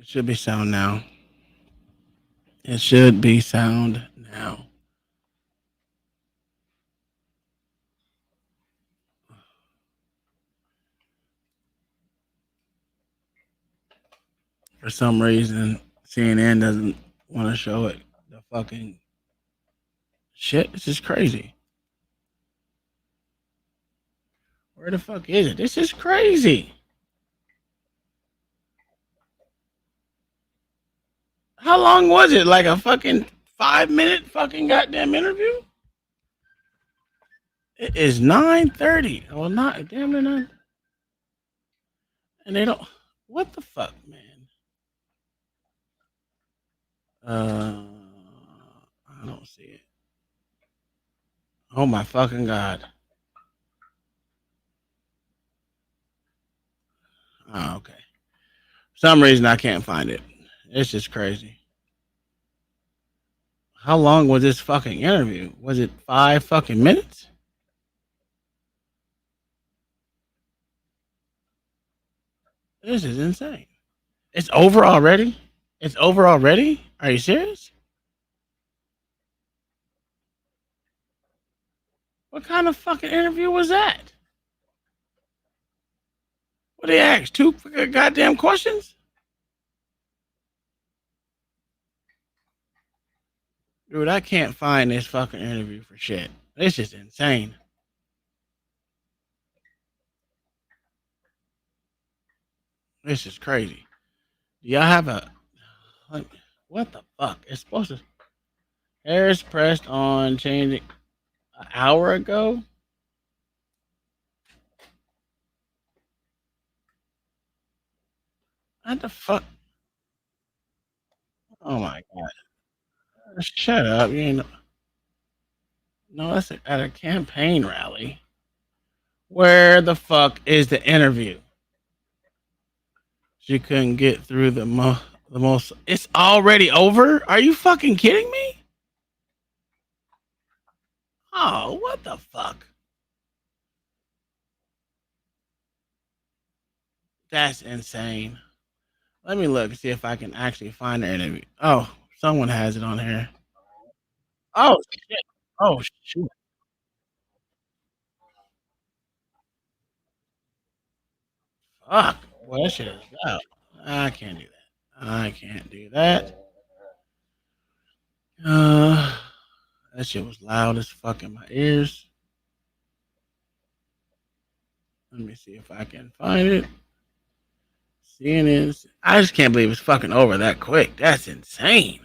It should be sound now. It should be sound now. For some reason, CNN doesn't want to show it. The fucking shit. This is crazy. Where the fuck is it? This is crazy. How long was it? Like a fucking 5 minute fucking goddamn interview? It is 9:30. Well, not damn it, not. And they don't. What the fuck, man? Uh, I don't see it. Oh my fucking god. Oh, okay. For some reason I can't find it. It's just crazy. How long was this fucking interview? Was it 5 fucking minutes? This is insane. It's over already? It's over already? Are you serious? What kind of fucking interview was that? What they asked? Two goddamn questions? Dude, I can't find this fucking interview for shit. This is insane. This is crazy. Do y'all have a like, what the fuck? It's supposed to Harris pressed on changing an hour ago? What the fuck? Oh my god. Shut up. You ain't no, that's at a campaign rally. Where the fuck is the interview? She couldn't get through the most. It's already over. Are you fucking kidding me? Oh, what the fuck? That's insane. Let me look and see if I can actually find the interview. Oh, someone has it on here. Oh shit. Oh shit. Fuck. Well, that shit is out. I can't do that. I can't do that. Uh, that shit was loud as fuck in my ears. Let me see if I can find it. CNN. I just can't believe it's fucking over that quick. That's insane.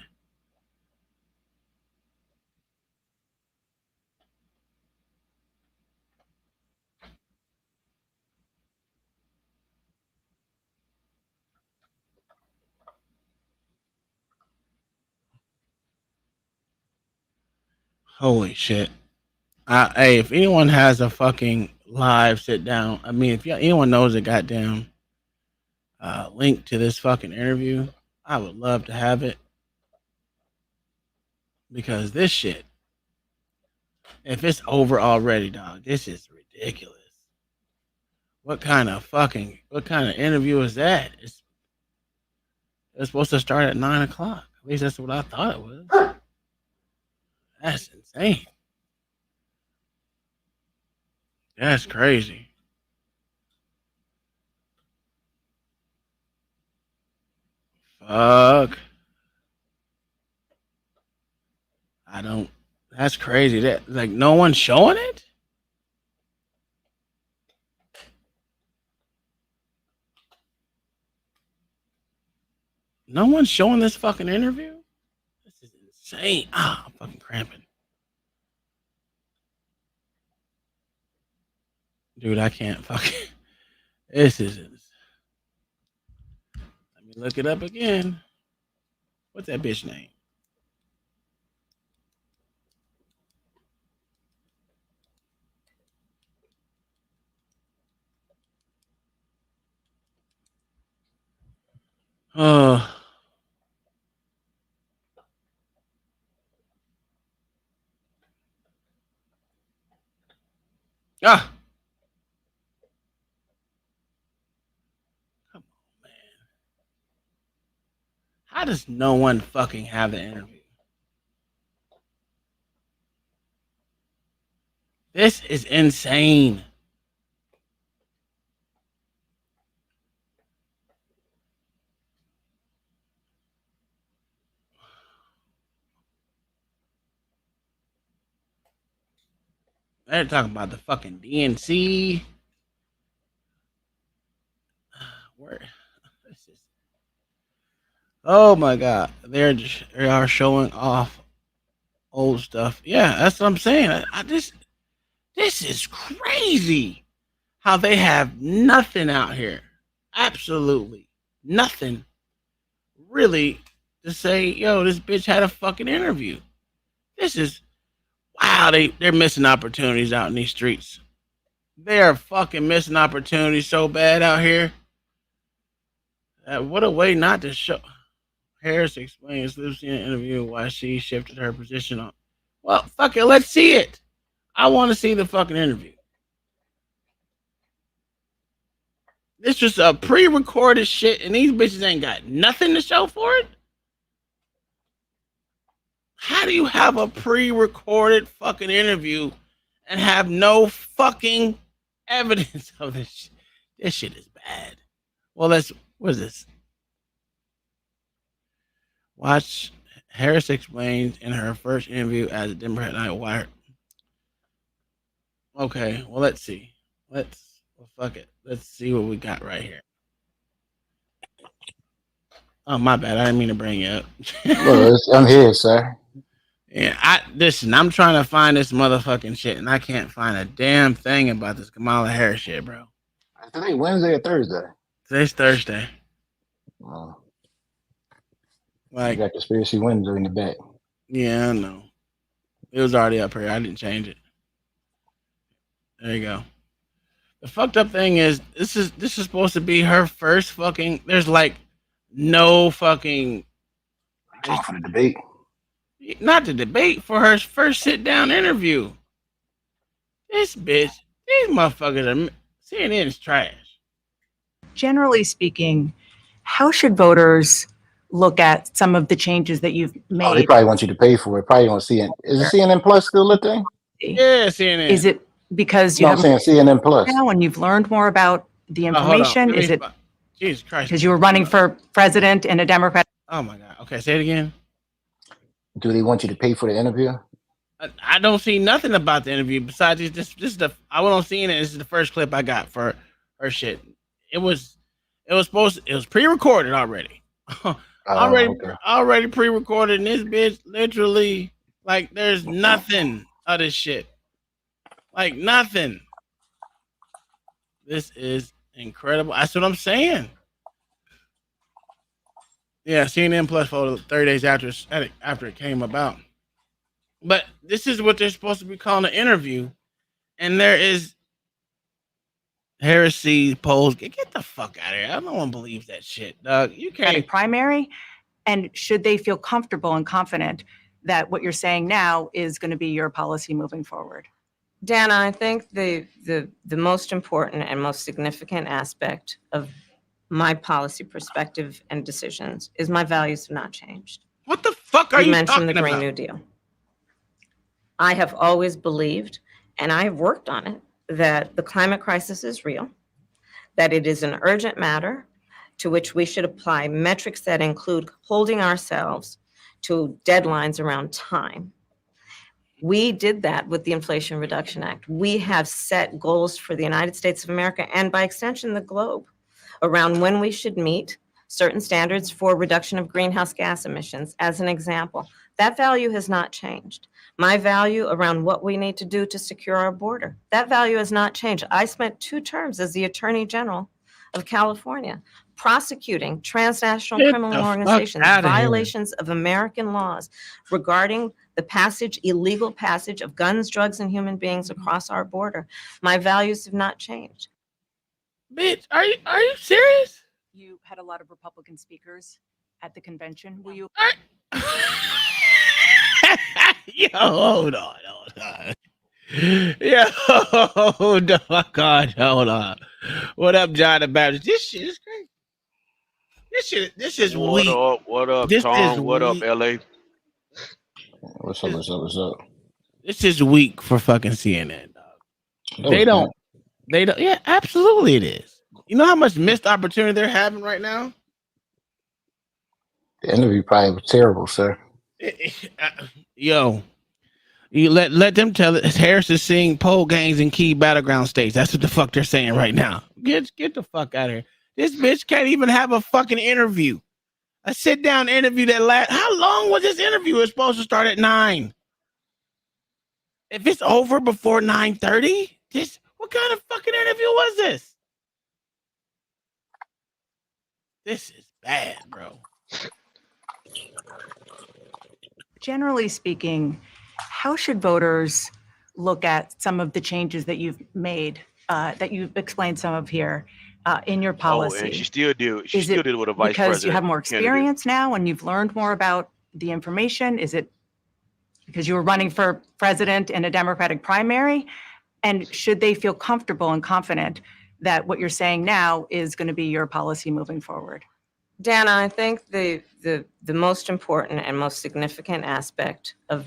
Holy shit. Hey, if anyone has a fucking live sit down, I mean, if anyone knows a goddamn link to this fucking interview, I would love to have it because this shit, if it's over already, dog, this is ridiculous. What kind of interview is that? It's supposed to start at 9 o'clock. At least that's what I thought it was. That's insane. That's crazy. Fuck. I don't. That's crazy. That like no one's showing it. No one's showing this fucking interview. This is insane. Ah, I'm fucking cramping, dude. I can't fucking. This is. Let me look it up again. What's that bitch name? Oh. Ah. Come on, man. How does no one fucking have the interview? This is insane. They're talking about the fucking DNC. Where? This is, oh my god, they are showing off old stuff. Yeah, that's what I'm saying. I just this is crazy. How they have nothing out here, absolutely nothing, really, to say. Yo, this bitch had a fucking interview. This is wow. They're missing opportunities out in these streets. They are fucking missing opportunities so bad out here. What a way not to show. Harris explains Lucy in an interview why she shifted her position on. Well, fuck it, let's see it. I want to see the fucking interview. This was a pre-recorded shit, and these bitches ain't got nothing to show for it. How do you have a pre-recorded fucking interview and have no fucking evidence of this shit? This shit is bad. Well, what is this? Watch Harris explains in her first interview as a Democrat why. Okay, well, let's see. Fuck it. Let's see what we got right here. Oh, my bad. I didn't mean to bring you up. Well, I'm here, sir. Yeah, listen. I'm trying to find this motherfucking shit, and I can't find a damn thing about this Kamala Harris shit, bro. Today, Wednesday or Thursday? Today's Thursday. Like, you got Conspiracy Wednesday in the back. Yeah, I know. It was already up here. I didn't change it. There you go. The fucked up thing is this is supposed to be her first fucking. There's like no fucking. For the debate. Not the debate, for her first sit down interview. This bitch, these motherfuckers are CNN is trash. Generally speaking, how should voters look at some of the changes that you've made? Oh, they probably want you to pay for it. Probably on CNN. Is it CNN Plus still a thing? Yeah, CNN. Is it because you have CNN Plus now and you've learned more about the information? Is it Jesus Christ? Because you were running for president in a Democrat? Oh my God. Okay, say it again. Do they want you to pay for the interview? I don't see nothing about the interview besides this is the I went on CNN. This is the first clip I got for her shit. It was pre-recorded already. Already pre-recorded, and this bitch literally like there's nothing of this shit. Like nothing. This is incredible. That's what I'm saying. Yeah, CNN Plus photo 30 days after it came about. But this is what they're supposed to be calling an interview, and there is heresy polls. Get the fuck out of here! No one believes that shit, dog. You can't. Primary, and should they feel comfortable and confident that what you're saying now is going to be your policy moving forward? Dana, I think the most important and most significant aspect of my policy perspective and decisions is my values have not changed. What the fuck are you mentioned talking the Green about? New Deal. I have always believed, and I have worked on it, that the climate crisis is real, that it is an urgent matter to which we should apply metrics that include holding ourselves to deadlines around time. We did that with the Inflation Reduction Act. We have set goals for the United States of America and by extension the globe around when we should meet certain standards for reduction of greenhouse gas emissions. As an example, that value has not changed. My value around what we need to do to secure our border, that value has not changed. I spent 2 terms as the Attorney General of California prosecuting transnational criminal organizations, violations of American laws regarding the illegal passage of guns, drugs, and human beings across our border. My values have not changed. Bitch, are you serious? You had a lot of Republican speakers at the convention. Will you? Yo, hold on. Yo, hold on. God, hold on. What up, John the Baptist? This shit is crazy. This is What weak. up? What up, This is Tom? What up, weak. LA? What's up? What's up? What's up? This is weak for fucking CNN, dog. That They was don't. not. They don't. Yeah, absolutely, it is. You know how much missed opportunity they're having right now. The interview probably was terrible, sir. Yo, you let them tell it. Harris is seeing poll gangs in key battleground states. That's what the fuck they're saying right now. Get the fuck out of here. This bitch can't even have a fucking interview. A sit down interview that last. How long was this interview? It's supposed to start at 9. If it's over before 9:30, this what kind of fucking interview was this? This is bad, bro. Generally speaking, how should voters look at some of the changes that you've made, that you've explained some of here in your Oh, and she policy? still did. She Is still it did it with a vice because you have president more candidate. experience now and you've learned more about the information? Is it because you were running for president in a Democratic primary? And should they feel comfortable and confident that what you're saying now is going to be your policy moving forward? Dana, I think the most important and most significant aspect of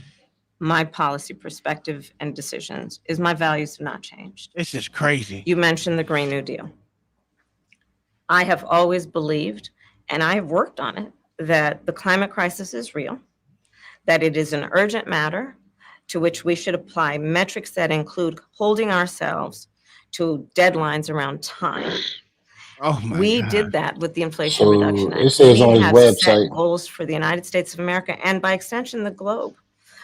my policy perspective and decisions is my values have not changed. This is crazy. You mentioned the Green New Deal. I have always believed, and I have worked on it, that the climate crisis is real, that it is an urgent matter to which we should apply metrics that include holding ourselves to deadlines around time. Oh my We god. did that with the Inflation So Reduction it Act. says We on his have website. set goals for the United States of America and by extension the globe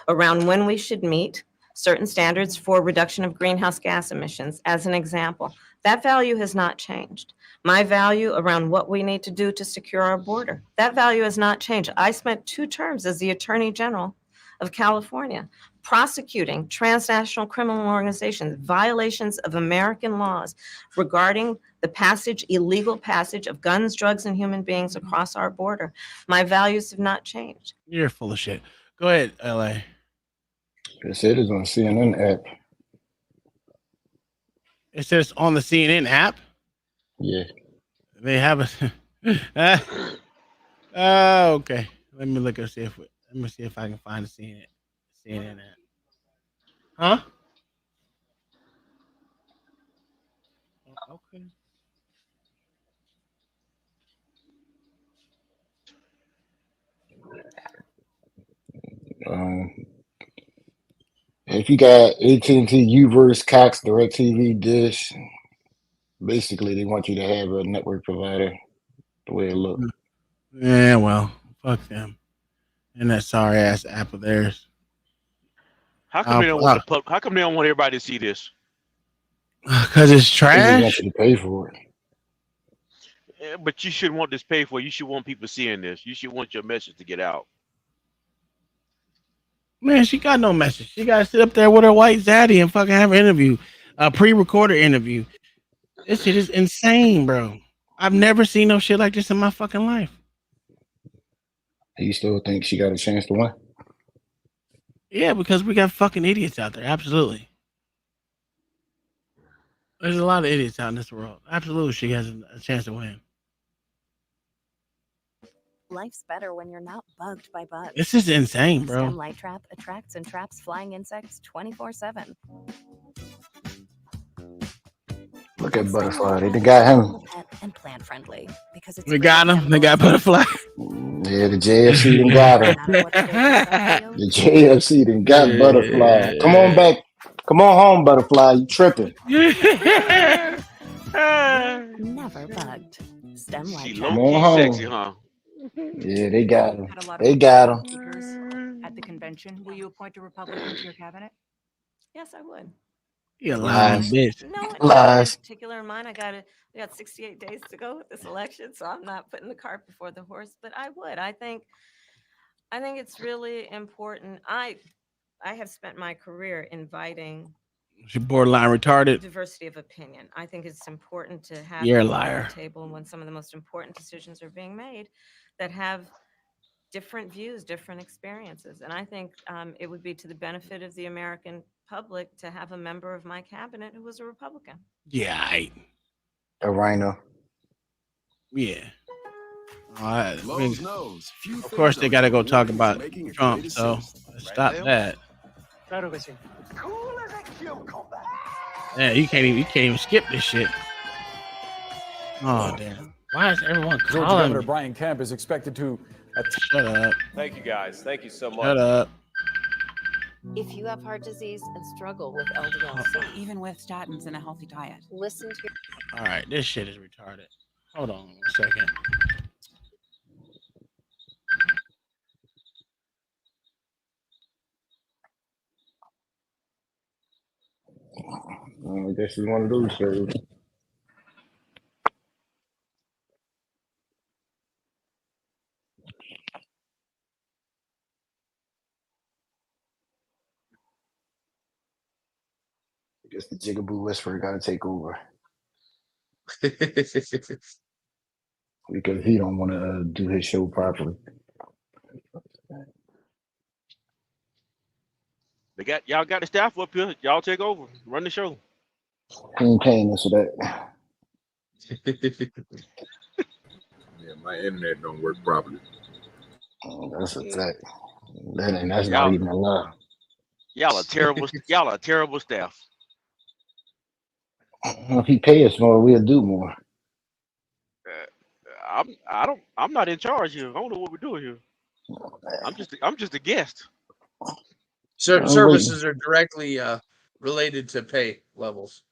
around when we should meet certain standards for reduction of greenhouse gas emissions. As an example, that value has not changed. My value around what we need to do to secure our border, that value has not changed. I spent 2 terms as the Attorney General of California prosecuting transnational criminal organizations, violations of American laws regarding the illegal passage of guns, drugs, and human beings across our border. My values have not changed. You're full of shit. Go ahead, LA. It said it's on CNN app. It says on the CNN app. Yeah. They have a okay. Let me look and see if I can find the CNN app. Huh? Okay. If you got AT&T, Uverse, Cox, DirecTV, Dish, basically they want you to have a network provider. The way it looks. Yeah, well, fuck them. And that sorry ass app of theirs. How come they don't want How come they don't want everybody to see this? Because it's They just want trash. you to pay for it. Yeah, but you shouldn't want this paid for. You should want people seeing this. You should want your message to get out. Man, she got no message. She got to sit up there with her white zaddy and fucking have an interview, a pre-recorded interview. This shit is insane, bro. I've never seen no shit like this in my fucking life. You still think she got a chance to win? Yeah, because we got fucking idiots out there. Absolutely. There's a lot of idiots out in this world. Absolutely, she has a chance to win. Life's better when you're not bugged by bugs. This is insane, bro. STEM Light Trap attracts and traps flying insects 24/7. Look at Butterfly. They got him. And plant friendly because it's They got him. They got Butterfly. Yeah, the JFC done got him. The JFC done got Butterfly. Come on back. Come on home, Butterfly. You tripping. Never bugged. STEM Light She Trap. Come on low-key home. sexy, huh? Yeah, they got him. Had a lot They of got him. speakers at the convention. Will you appoint a Republican to your cabinet? Yes, I would. You lying Lies. bitch. No, not Lies. in particular in mind. We got 68 days to go with this election, so I'm not putting the cart before the horse. But I would. I think it's really important. I have spent my career inviting She borderline retarded. diversity of opinion. I think it's important to have You're a people at liar. the table when some of the most important decisions are being made that have different views, different experiences. And I think it would be to the benefit of the American public to have a member of my cabinet who was a Republican. Yeah, A rhino. yeah. I mean, Lowe's knows few of course, things they are got to as go talk rewarding as about making a Trump, great so assist. stop Leo? that. Claro que sí. Yeah, you can't even skip this shit. Oh damn! Why is everyone Georgia calling Governor me? Brian Kemp is expected to Shut up! Thank you guys. Thank you so much. Shut up! If you have heart disease and struggle with LDL-C, even with statins and a healthy diet, listen to your All right, this shit is retarded. Hold on 1 second. I guess it's one of those shows. I guess the Jigaboo Whisperer got to take over because he don't want to do his show properly. Y'all got the staff up here. Y'all take over. Run the show. He ain't paying us for that. Yeah, my internet don't work properly. That's a fact. That's not Y'all even a lie. y'all are terrible. Y'all are terrible staff. If he pay us more, we'll do more. I'm not in charge here. I don't know what we're doing here. I'm just a guest. I'm Services are directly related to pay levels.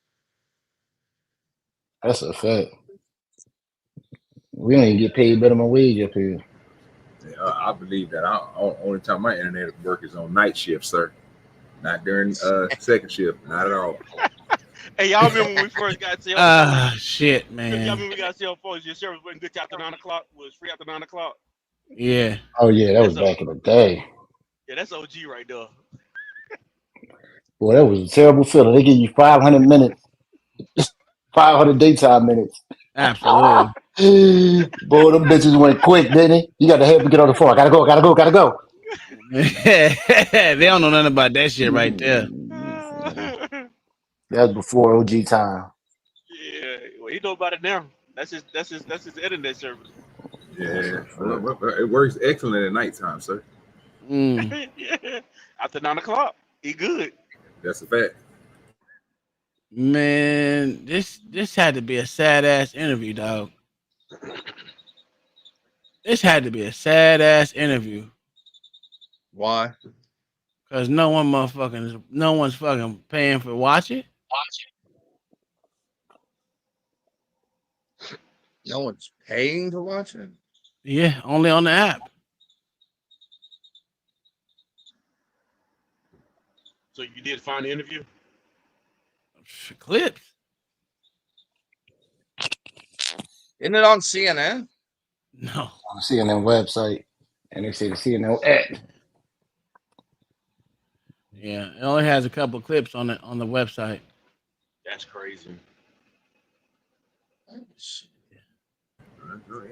That's a fact. We don't even get paid minimum wage up here. Yeah, I believe that. Only time my internet work is on night shift, sir. Not during second shift. Not at all. Hey, y'all remember when we first got cell phones? Shit, Y'all man. remember we got cell phones? Your service wasn't good till after 9 o'clock. Was free after 9 o'clock. Yeah. Oh yeah, that was back in the day. Yeah, that's OG right there. Boy, that was a terrible feeling. They give you 500 minutes, 500 daytime minutes. Absolutely. Boy, them bitches went quick, didn't it? You got to help me get on the phone. Gotta go. They don't know nothing about that shit right there. That was before OG time. Yeah, well, you know about it now. That's his internet service. Yeah, it works excellent at nighttime, sir. Yeah. After 9 o'clock, he good. That's a fact. Man, this had to be a sad ass interview, dog. This had to be a sad ass interview. Why? Cause no one's fucking paying for watch it. No one's paying to watch it? Yeah, only on the app. So you did find the interview? Clips. Isn't it on CNN? No. On the CNN website, and they say the CNN app. Yeah, it only has a couple clips on the website. That's crazy.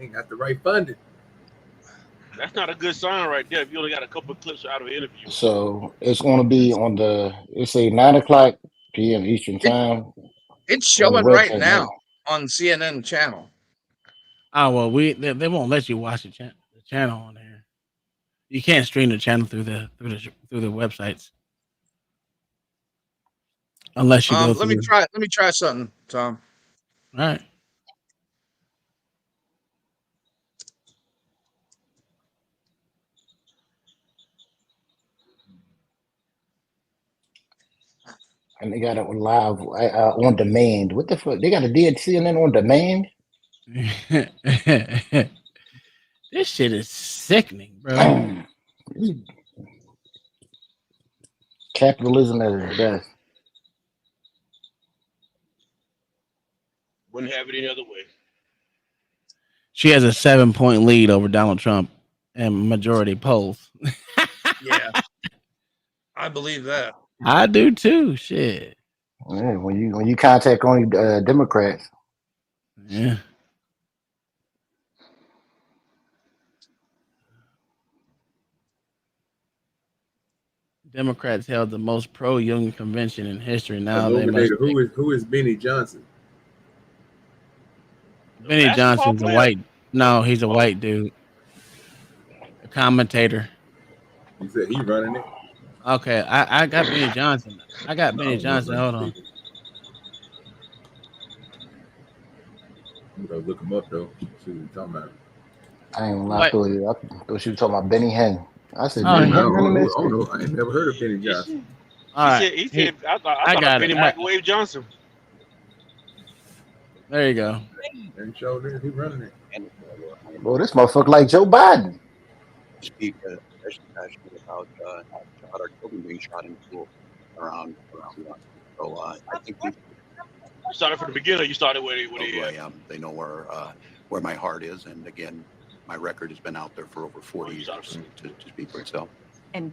Ain't got the right funding. That's not a good sign right there. If you only got a couple of clips out of an interview. So it's going to be on it's a 9:00 p.m. Eastern time. It's showing right now on CNN channel. Oh well, they won't let you watch the channel on there. You can't stream the channel through the websites unless you go. Let me try something, Tom. All right. And they got it live on demand. What the fuck? They got a CNN on demand? This shit is sickening, bro. Capitalism at its best. Wouldn't have it any other way. She has a 7-point lead over Donald Trump in majority polls. Yeah, I believe that. I do too. Shit. Yeah, when you contact only Democrats. Yeah. Democrats held the most pro-union convention in history. Now they must. Who is Benny Johnson? Benny Johnson's a white No, he's a Oh. white dude, a commentator. He said he running it. Okay, I got Benny Johnson. I got I Benny don't know Johnson. Hold on. people. I'm gonna look him up though. See what he's talking about. I ain't gonna lie What? to you. I thought she was talking about Benny Hinn. I said Oh, Benny I he, Hinn don't, running know. this I don't shit. know. I ain't never heard of Benny He, Johnson. all right. he said, I I thought got Benny it. Microwave Johnson. There you go. And show there, he running it. Bro, this motherfucker like Joe Biden. Speak especially passionately about our children being shot in school around. So I think You started from the beginning. You started where who I am. They know where my heart is, and again, my record has been out there for over 40 years to speak for itself. And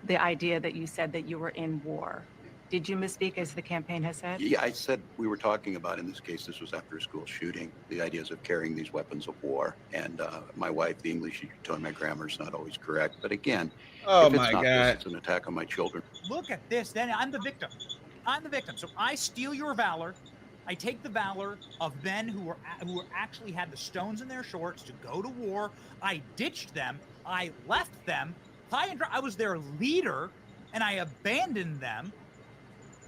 the idea that you said that you were in war, did you misspeak as the campaign has said? Yeah, I said we were talking about, in this case, this was after a school shooting, the ideas of carrying these weapons of war. And my wife, the English, you told my grammar is not always correct. But again, Oh if it's my not God. this, it's an attack on my children. Look at this. Then I'm the victim. I'm the victim. So I steal your valor. I take the valor of men who actually had the stones in their shorts to go to war. I ditched them. I left them high and dry. I was their leader, and I abandoned them.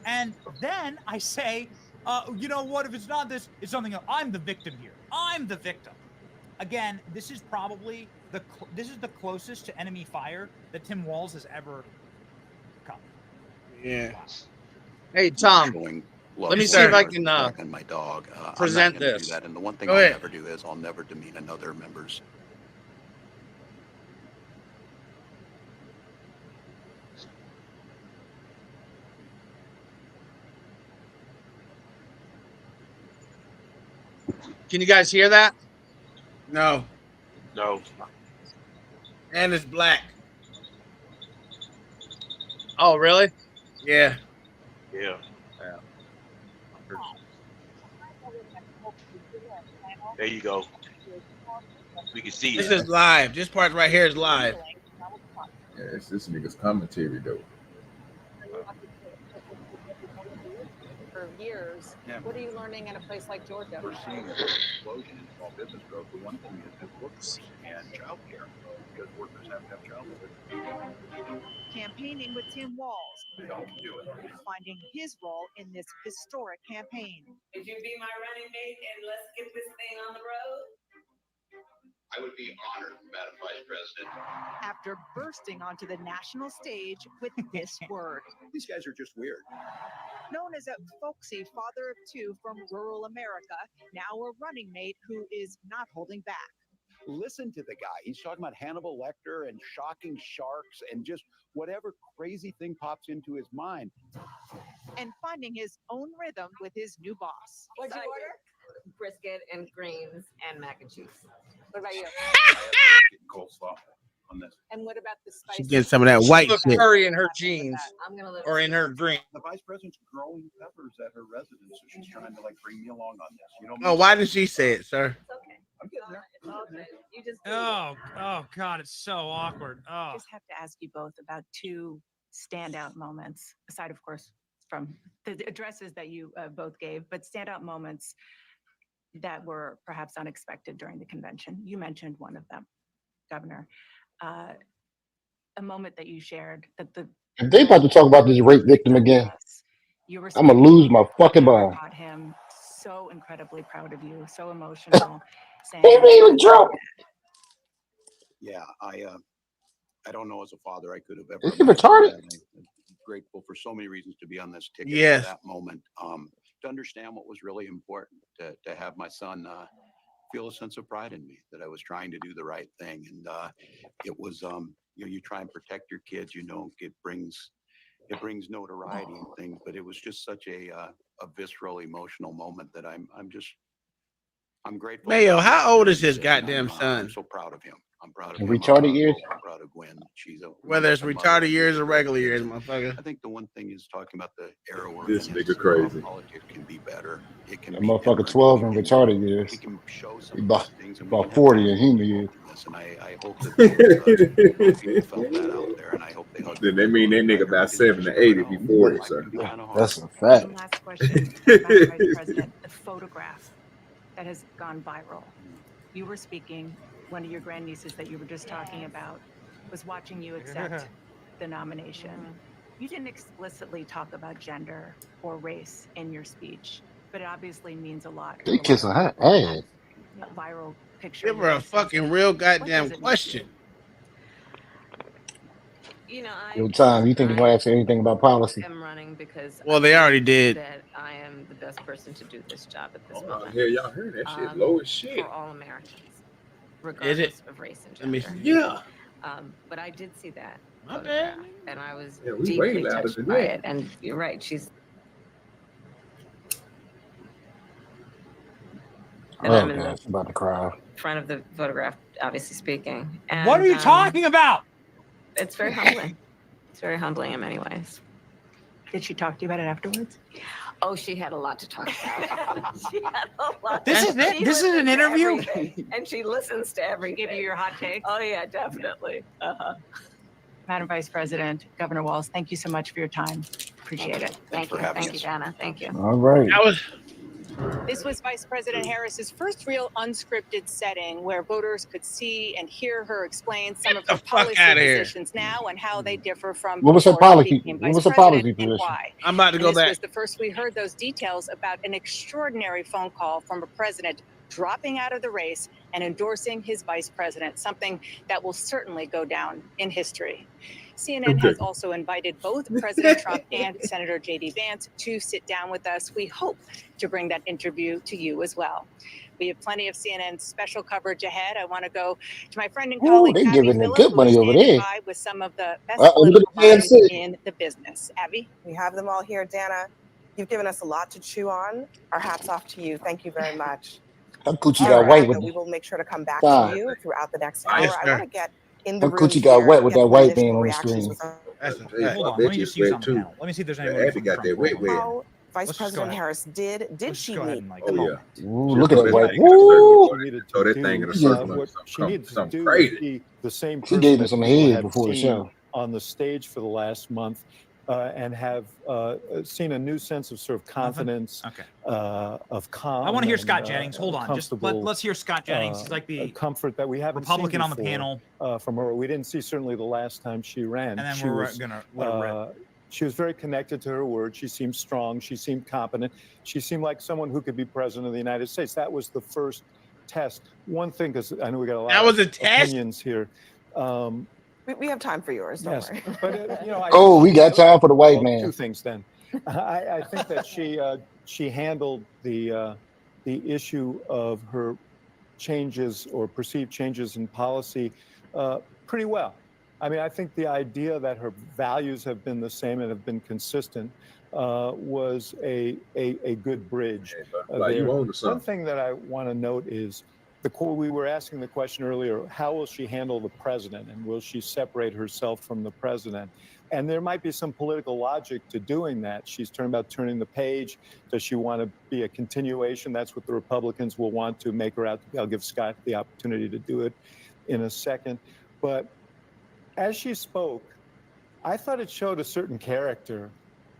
And then I say, you know what? If it's not this, it's something else. I'm the victim here. I'm the victim. Again, this is probably the closest to enemy fire that Tim Walz has ever come. Yeah. Hey, Tom, let me see if I can And my dog. present I'm not gonna this. do that. And the one thing Go I'll ahead. never do is I'll never demean another member's. Can you guys hear that? No. No. And it's black. Oh, really? Yeah. Yeah. There you go. We can see This it. is live. This part right here is live. Yeah, it's this nigga's commentary though. For years, what are you learning in a place like Georgia? We're seeing an explosion in small business growth. The one thing is workforce and childcare, because workers have to have childcare. Campaigning with Tim Walz, Don't do it. finding his role in this historic campaign. Would you be my running mate and let's get this thing on the road? I would be honored, Madam Vice President. After bursting onto the national stage with this word. These guys are just weird. Known as a folksy father of two from rural America, now a running mate who is not holding back. Listen to the guy. He's talking about Hannibal Lecter and shocking sharks and just whatever crazy thing pops into his mind. And finding his own rhythm with his new boss. What'd you order? Brisket and greens and mac and cheese. What about you? Coleslaw on this. And what about the spice? She getting some of that white Put shit. curry in her jeans I'm gonna live or in her drink. The vice president's growing peppers at her residence, so she's trying to like bring me along on this. You know. Oh, why did she say it, sir? It's okay. I'm getting there. It's all good. You just Oh God, it's so awkward. I Oh, just have to ask you both about two standout moments, aside, of course, from the addresses that you both gave, but standout moments that were perhaps unexpected during the convention. You mentioned one of them, Governor. A moment that you shared that the If they about to talk about this rape victim again, you were I'm gonna lose my fucking mind. about him, so incredibly proud of you, so emotional, saying They ain't even drunk. Yeah, I don't know as a father I could have ever. Is he imagined retarded? that. I'm grateful for so many reasons to be on this ticket Yes. for that moment. To understand what was really important, to have my son feel a sense of pride in me, that I was trying to do the right thing. And it was, you try and protect your kids, it brings notoriety and things, but it was just such a visceral, emotional moment that I'm grateful. Mayo, how old is He his said, and goddamn I'm son? so proud of him. I'm proud of In him. retarded years? I'm proud of Gwen. She's a Whether it's wonderful mother. retarded years or regular years, motherfucker. I think the one thing is talking about the era where This nigga crazy. politics can be better. It can That be motherfucker different. 12 in retarded years. We can show some He of about, these things, and we about can have 40 in human years. this, and I hope that people felt that out there, and I hope they hugged Then they mean that nigga about 7 to 8 if he 40, sir. That's a fact. one last question, Madam Vice President, the photograph that has gone viral. You were speaking, one of your grandnieces that you were just talking about was watching you accept the nomination. You didn't explicitly talk about gender or race in your speech, but it obviously means a lot. They kissing her ass. A viral picture. Give her a fucking real goddamn question. You know, Yo, Tom, you think you're gonna ask anything about policy? am running because Well, they already did. that I am the best person to do this job at this Oh, moment. yeah, y'all heard that shit low as shit. For all Americans, regardless of race and Let me gender. see. Yeah. But I did see that My photograph, bad. and I was Yeah, we way deeply louder touched than by that. it. And you're right, she's. And Oh I'm in God, the she's about to cry. front of the photograph, obviously speaking. And, What are you talking about? It's very humbling. It's very humbling in many ways. Did she talk to you about it afterwards? Oh, she had a lot to talk about. She had a lot. This is it? She This is an listens to interview? everything, and she listens to everything. Give you your hot takes? Oh yeah, definitely. Madam Vice President, Governor Walz, thank you so much for your time. Appreciate it. Thank you. Thank you, Dana. Thank you. All right. That was This was Vice President Harris's first real unscripted setting where voters could see and hear her explain some of her policy outta here. positions now and how they differ from What was her before she policy? became What Vice was her President policy and position? why. I'm about to And go this back. was the first we heard those details about an extraordinary phone call from a president dropping out of the race and endorsing his vice president, something that will certainly go down in history. CNN has also invited both President Trump and Senator J.D. Vance to sit down with us. We hope to bring that interview to you as well. We have plenty of CNN special coverage ahead. I want to go to my friend and Ooh, colleague, they Abby giving the Phillip, good who money is over standing there. by with some of the best Look at political the minds AMC. in the business. Abby? We have them all here, Dana. You've given us a lot to chew on. Our hats off to you. Thank you very much. Her coochie All got right, white with but we it. will make sure to come back Stop. to you throughout the next Yes, hour. I sir. want to get in the Her room coochie got here, wet with get that the white initial man on the reactions screen. with our That's a Hey, fact. Hold I on, let bet me you just use it's on wet the too. panel. Let me see if there's Yeah, anybody Abby from got Trump that wet brand. wet. how Vice Let's just go President ahead. Harris did Let's she just go ahead meet and like the Oh yeah. moment? Ooh, She'll look at throw that that white. thing in a circle. Woo! She needed Throw to that thing in do a She circle just, and what do she needed to something do was crazy. be the same she person gave him that some people head have before the seen show. on the stage for the last month and have seen a new sense of sort of Nothing? confidence, Okay. Of calm. I want to hear and, Scott Jennings. Hold on. Just comfortable, let's hear Scott Jennings. He's like the comfort that we haven't Republican seen on the before, panel. From her. We didn't see certainly the last time she ran. And then She we're was, gonna let her rip. she was very connected to her word. She seemed strong. She seemed competent. She seemed like someone who could be president of the United States. That was the first test. One thing, because I know we got a lot That was of a test? opinions here. We have time for yours, don't Yes, worry. but you know, I Oh, think we got time for the white well, man. two things then. I think that she handled the issue of her changes or perceived changes in policy pretty well. I mean, I think the idea that her values have been the same and have been consistent was a good bridge Like you there. own to One something. thing that I want to note is we were asking the question earlier, how will she handle the president and will she separate herself from the president? And there might be some political logic to doing that. She's talking about turning the page. Does she want to be a continuation? That's what the Republicans will want to make her out to be. I'll give Scott the opportunity to do it in a second. But as she spoke, I thought it showed a certain character,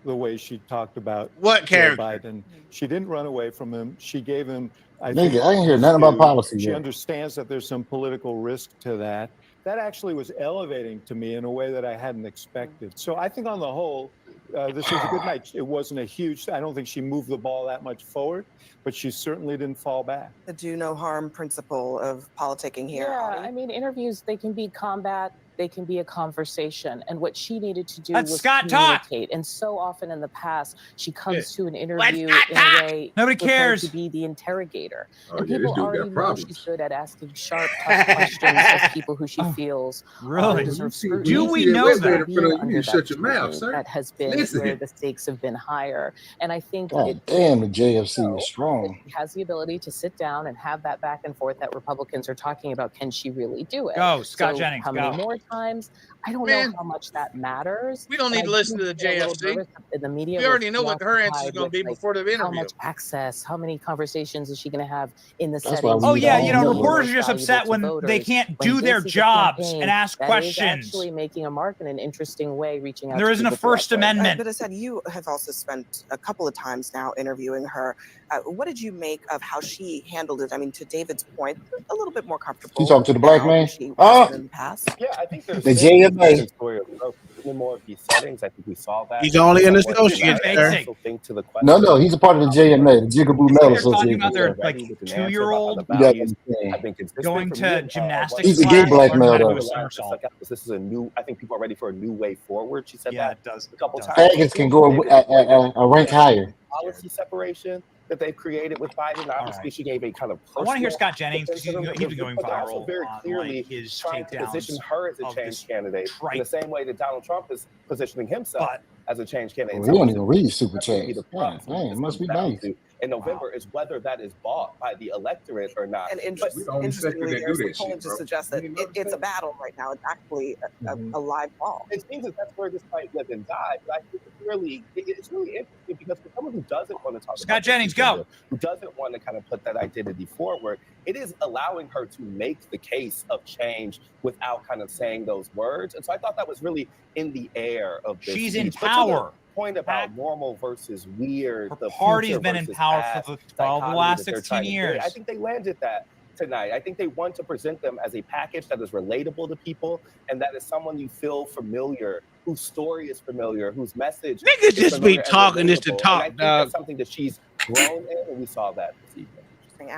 the way she talked about What Joe character? Biden. She didn't run away from him. She gave him, I Nigga, think, I ain't hear his nothing about due. policy She yet. understands that there's some political risk to that. That actually was elevating to me in a way that I hadn't expected. So I think on the whole, this was a good night. It wasn't a huge, I don't think she moved the ball that much forward, but she certainly didn't fall back. The do no harm principle of politicking here. Yeah, Audie? I mean, interviews, they can be combat, they can be a conversation. And what she needed to do Let was Scott talk. communicate. And so often in the past, she comes to an Let interview Scott in talk. a way Nobody prepared cares. to be the interrogator. Oh And yeah, this people dude already got know she's problems. good at asking sharp, tough questions of people who she feels Really? deserve When scrutiny. Do you we see that know wet that? man in front Being of you, you under need to that shut your mouth, scrutiny, sir. that has been where Listen. the stakes have been higher. And I think God damn, the JFC is strong. she has the ability to sit down and have that back and forth that Republicans are talking about. Can she really do it? Go, Scott So Jennings. how many Go. more times? I don't know how much that matters. We don't but need I to listen do to the get a little JFC. nervous that the media We was already know what her answer is preoccupied going to be with, like, before the how interview. much access, how many conversations is she going to have in the That's why settings? we Oh need yeah, all you know, networks. reporters are just upset when they can't do their jobs and ask questions. Actually making a mark in an interesting way, reaching out. There to isn't a people First directly. Amendment. But Assad, you have also spent a couple of times now interviewing her. What did you make of how she handled it? I mean, to David's point, a little bit more comfortable. You talking to the black now man? than she was in the past. Yeah, I think there's The been a JMA. consistent story of growth in more of these settings. I think we saw that. He's only an somewhat associate, tonight. sir. I also think to the question. No, he's a part of the JMA, the Jigaboo It's like Metal they're talking Association. about their sir. like with an answer about how the 2-year-old You gotta values understand. have been consistent going for to me. gymnastics He's a class gay to black learn male, how to do though. a somersault. This is a new. I think people are ready for a new way forward. She said Yeah, that it does. a couple times. Faggots can go a rank higher. Policy separation that they've created with Biden. Obviously, she gave a kind of. I want to hear personal Scott Jennings because defense of he's them, been going but they're also viral very on clearly like his trying to position takedowns her as a of change this candidate in the same way that Donald Trump is positioning himself as a change candidate. Well, he don't even read super That's gonna be chats. the crux of what Dang, this must be comes down nice. to in November is whether that is bought by the electorate or not. And But interestingly, there's some polling to suggest that it's a battle right now. It's actually a live ball. it seems that that's where this might live and die. But I think it's really interesting because for someone who doesn't want to talk Scott about Jennings, this agenda, go. who doesn't want to kind of put that identity forward, it is allowing her to make the case of change without kind of saying those words. And so I thought that was really in the air of this. She's in speech. But to the power. point about normal versus weird. Her the party's future been in versus power past for the dichotomy last that they're 16 trying to create. years. I think they landed that tonight. I think they want to present them as a package that is relatable to people and that is someone you feel familiar, whose story is familiar, whose message Niggas is just be familiar and talking just to relatable. talk, and I think dog. that's something that she's grown in, and we saw that this evening. They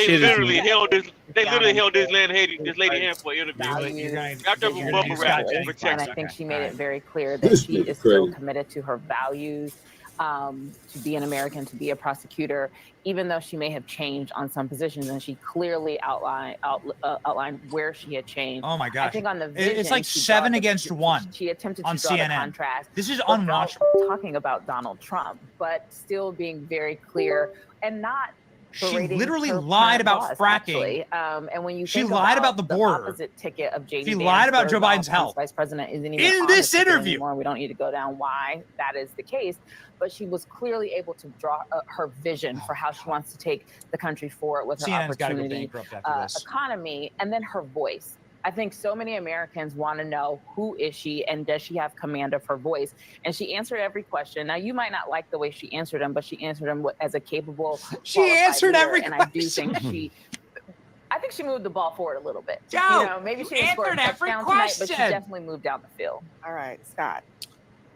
Shit is literally weird. held this. They literally held this lady hand for an interview. Got them from bubble wrap and And I protection. think she made it very clear that she is still committed to her values, to be an American, to be a prosecutor, even though she may have changed on some positions. And she clearly outlined where she had changed. Oh my gosh. I think on the It- vision, it's like she 7 brought against 1 she attempted on to draw the CNN. contrast. This is without unwatchable. talking about Donald Trump, but still being very clear and not. She berating literally her lied current about boss, fracking. actually. And when you She think lied about the border. opposite ticket of JD She Vance, lied about where Joe Donald Biden's Trump's health. Vice president isn't even In on this the ticket interview. anymore. We don't need to go down why that is the case, but she was clearly able to draw her vision for how she wants to take the country forward with her CNN's gotta go opportunity bankrupt after this. economy, and then her voice. I think so many Americans want to know, who is she and does she have command of her voice? And she answered every question. Now, you might not like the way she answered them, but she answered them as a capable, She qualified answered leader, every and I do question. think she moved the ball forward a little bit. Joe, you know, maybe she didn't score a answered every touchdown tonight, but she question. definitely moved down the field. All right, Scott.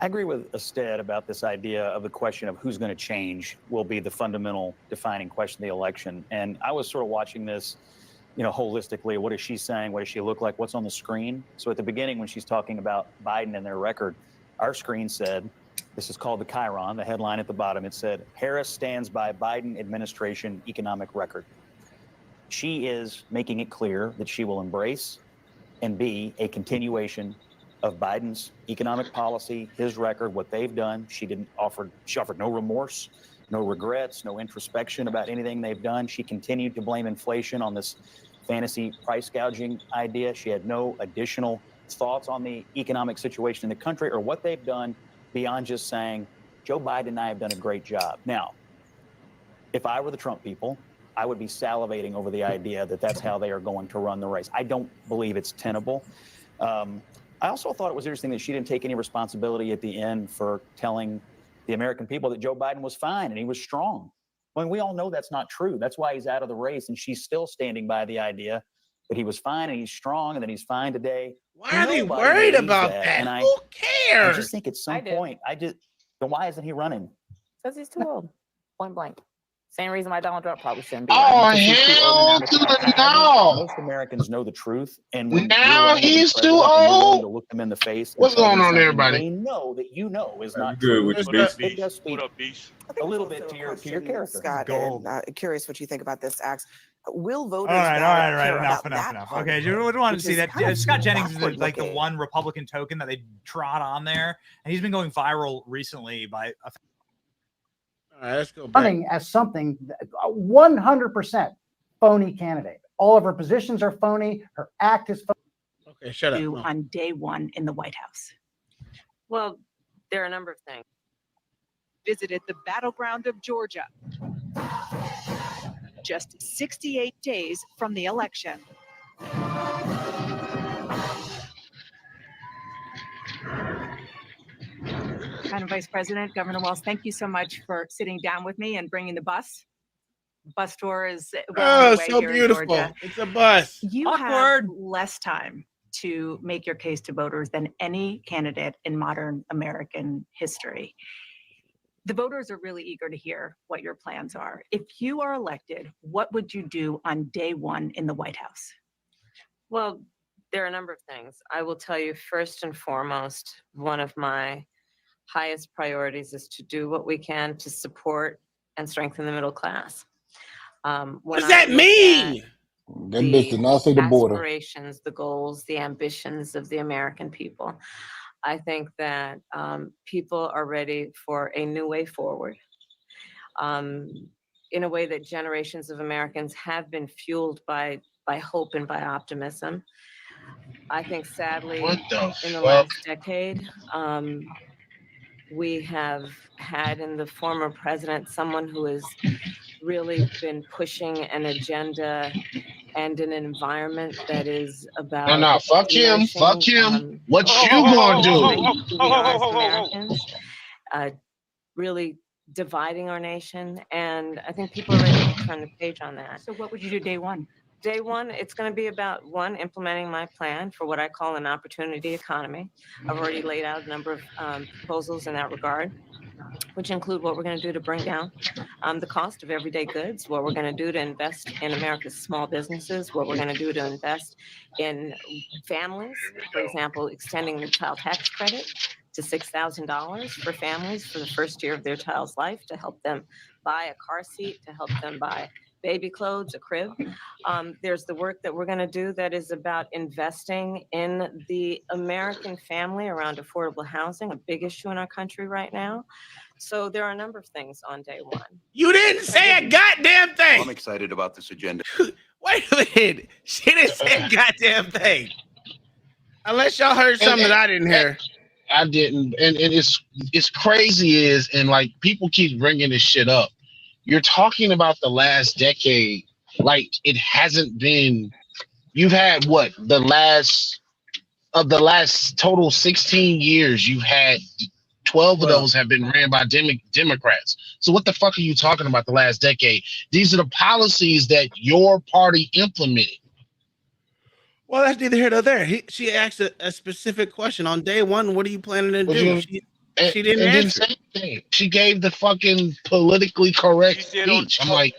I agree with Asted about this idea of the question of who's going to change will be the fundamental defining question of the election. And I was sort of watching this, holistically. What is she saying? What does she look like? What's on the screen? So at the beginning, when she's talking about Biden and their record, our screen said, this is called the Chiron, the headline at the bottom. It said, Harris stands by Biden administration economic record. She is making it clear that she will embrace and be a continuation of Biden's economic policy, his record, what they've done. She offered no remorse, no regrets, no introspection about anything they've done. She continued to blame inflation on this fantasy price gouging idea. She had no additional thoughts on the economic situation in the country or what they've done beyond just saying, Joe Biden and I have done a great job. Now, if I were the Trump people, I would be salivating over the idea that that's how they are going to run the race. I don't believe it's tenable. I also thought it was interesting that she didn't take any responsibility at the end for telling the American people that Joe Biden was fine and he was strong. I mean, we all know that's not true. That's why he's out of the race, and she's still standing by the idea that he was fine and he's strong and that he's fine today. Why are they Nobody worried believes about that? And Who cares? I just think at some point, then why isn't he running? Because he's too old. Point blank. Same reason why Donald Trump probably shouldn't be. Oh, running, because he's too old hell and to out of the touch. no. Most Americans know the truth, and when Now you're willing to be he's too president and you're willing old? to look them in the face. and What's tell them going on, something everybody? They know that is not good true. with you, But Beast? it does speak What up, Beast? a little bit to your character. Scott, and curious what you think about this, Axe. Will voters All right, now all right. care Enough, about enough, that enough. part Okay, of you it, would want to which see is that. kind of Scott Jennings is like the backward-looking? one Republican token that they trot on there, and he's been going viral recently by. All right, let's go back. Running as something 100% phony candidate. All of her positions are phony. Her act is phony. Okay, shut up. do No. on day one in the White House? Well, there are a number of things. Visited the battleground of Georgia just 68 days from the election. Madam Vice President, Governor Walz, thank you so much for sitting down with me and bringing the bus. Bus tour is well underway so here beautiful. in Georgia. It's a bus. You have less time to make your case to voters than any candidate in modern American history. The voters are really eager to hear what your plans are. If you are elected, what would you do on day one in the White House? Well, there are a number of things. I will tell you first and foremost, one of my highest priorities is to do what we can to support and strengthen the middle class. What does that mean? That bitch did not say the border. Aspirations, the goals, the ambitions of the American people. I think that people are ready for a new way forward, in a way that generations of Americans have been fueled by hope and by optimism. I think, sadly, in the last decade, we have had in the former president someone who has really been pushing an agenda and an environment that is about No, fuck him. Fuck him. What you gonna do? who we are as Americans, really dividing our nation, and I think people are ready to turn the page on that. So what would you do day one? Day one, it's going to be about, one, implementing my plan for what I call an opportunity economy. I've already laid out a number of proposals in that regard, which include what we're going to do to bring down the cost of everyday goods, what we're going to do to invest in America's small businesses, what we're going to do to invest in families, for example, extending the child tax credit to $6,000 for families for the first year of their child's life, to help them buy a car seat, to help them buy baby clothes, a crib. There's the work that we're going to do that is about investing in the American family around affordable housing, a big issue in our country right now. So there are a number of things on day one. You didn't say a goddamn thing. I'm excited about this agenda. Wait a minute. She didn't say a goddamn thing. Unless y'all heard something that I didn't hear. I didn't. And it's crazy and like people keep bringing this shit up. You're talking about the last decade, like it hasn't been. You've had what the last total 16 years. You've had 12 of those have been ran by Democrats. So what the fuck are you talking about the last decade? These are the policies that your party implemented. Well, that's neither here nor there. She asked a specific question on day one. What are you planning to do? She didn't answer. Say anything. She gave the fucking politically correct speech. I'm like,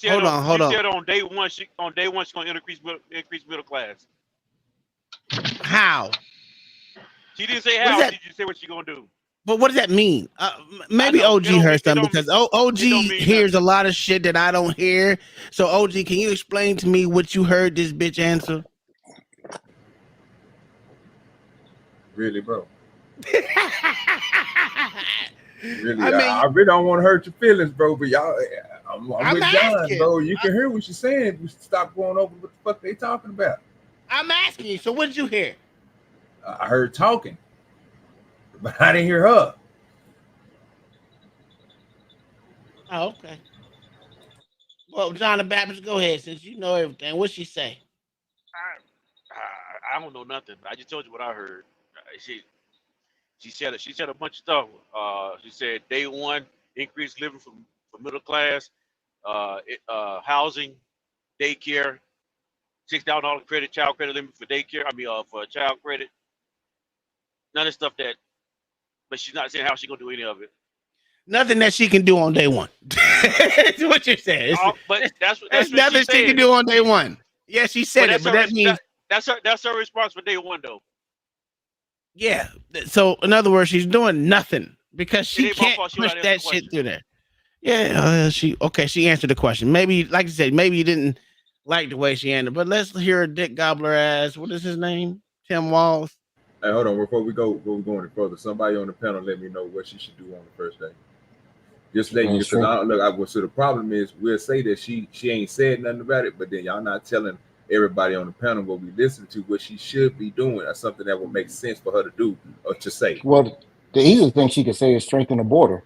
hold on. She said on day one she's gonna increase middle class. How? She didn't say how. She just said what she's gonna do. But what does that mean? Maybe OG heard something because OG hears a lot of shit that I don't hear. So OG, can you explain to me what you heard this bitch answer? Really, bro? Really, I really don't want to hurt your feelings, bro. But y'all, I'm with John, bro. You can hear what she's saying. We stop going over what the fuck they talking about. I'm asking you. So what did you hear? I heard talking, but I didn't hear her. Oh, okay. Well, John the Baptist, go ahead since you know everything. What'd she say? I don't know nothing. I just told you what I heard. She said a bunch of stuff. She said day one, increased living for middle class, housing, daycare, $6,000 credit, child credit limit for daycare. For child credit. None of the stuff but she's not saying how she's gonna do any of it. Nothing that she can do on day one. That's what you said. But that's nothing she can do on day one. Yeah, she said it, but that means that's her response for day one, though. Yeah. So in other words, she's doing nothing because she can't push that shit through there. Yeah, she answered the question. Maybe, like I said, maybe you didn't like the way she answered, but let's hear a dick gobbler ass. What is his name? Tim Walz. Hey, hold on. Before we go any further, somebody on the panel let me know what she should do on the first day. Just let me, because so the problem is we'll say that she ain't said nothing about it, but then y'all not telling everybody on the panel will be listening to what she should be doing, or something that would make sense for her to do or to say. Well, the easiest thing she could say is strengthen the border,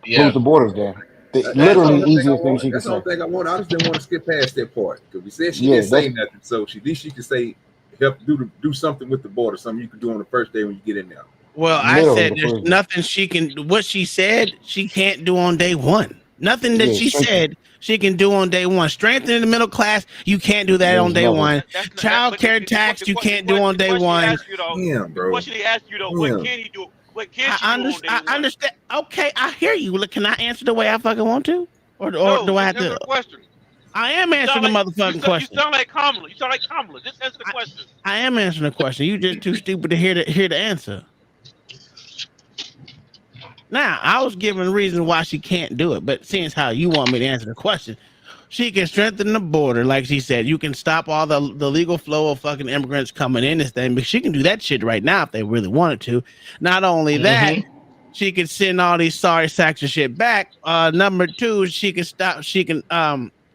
Yeah. move the borders down. That's Literally the only easiest thing she could That's the say. only thing I want. I just didn't want to skip past that part because we said she Yeah, didn't say that's nothing, so at least she could say help do something with the border, something you could do on the first day when you get in there. Well, I literally said the there's first. nothing she can. What she said she can't do on day one. Nothing that Yeah, she strengthen. said she can do on day one. Strengthening the middle class, you can't do that on There's day nothing. one. That's not, Child care tax, you can't do on day one. Ask you, though, Damn, the bro. question they asked you though, what Damn. can he do? What can she do on day I one? understand. Okay, I hear you. Look, can I answer the way I fucking want to, or No, do I have just answer to? the question. I am answering the motherfucking question. You sound like Kamala. You sound like Kamala. Just answer the question. I am answering the question. You just too stupid to hear the answer. Now, I was giving reasons why she can't do it, but seeing as how you want me to answer the question, she can strengthen the border, like she said. You can stop all the legal flow of fucking immigrants coming in this thing, but she can do that shit right now if they really wanted to. Not only that, she can send all these sorry sacks of shit back. Number two, she can stop. She can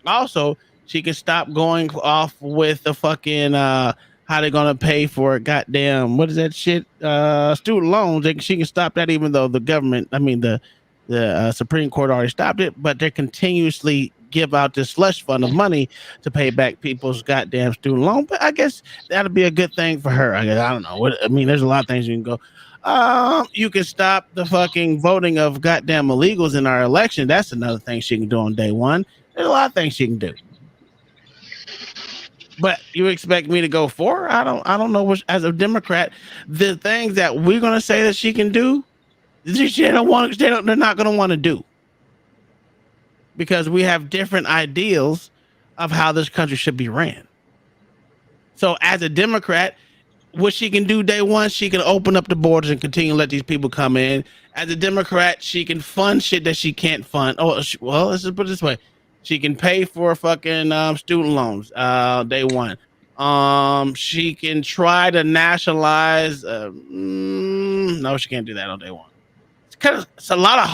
also she can stop going off with the fucking how they gonna pay for it? Goddamn, what is that shit? Student loans. She can stop that, even though the government, I mean the Supreme Court already stopped it, but they continuously give out this slush fund of money to pay back people's goddamn student loan. But I guess that'll be a good thing for her. I don't know. I mean, there's a lot of things you can go. You can stop the fucking voting of goddamn illegals in our election. That's another thing she can do on day one. There's a lot of things she can do. But you expect me to go for her? I don't know which, as a Democrat, the things that we're gonna say that she can do, they're not gonna want to do. Because we have different ideals of how this country should be ran. So as a Democrat, what she can do day one, she can open up the borders and continue to let these people come in. As a Democrat, she can fund shit that she can't fund. Oh, well, let's just put it this way. She can pay for fucking student loans day one. She can try to nationalize. No, she can't do that on day one. It's a lot of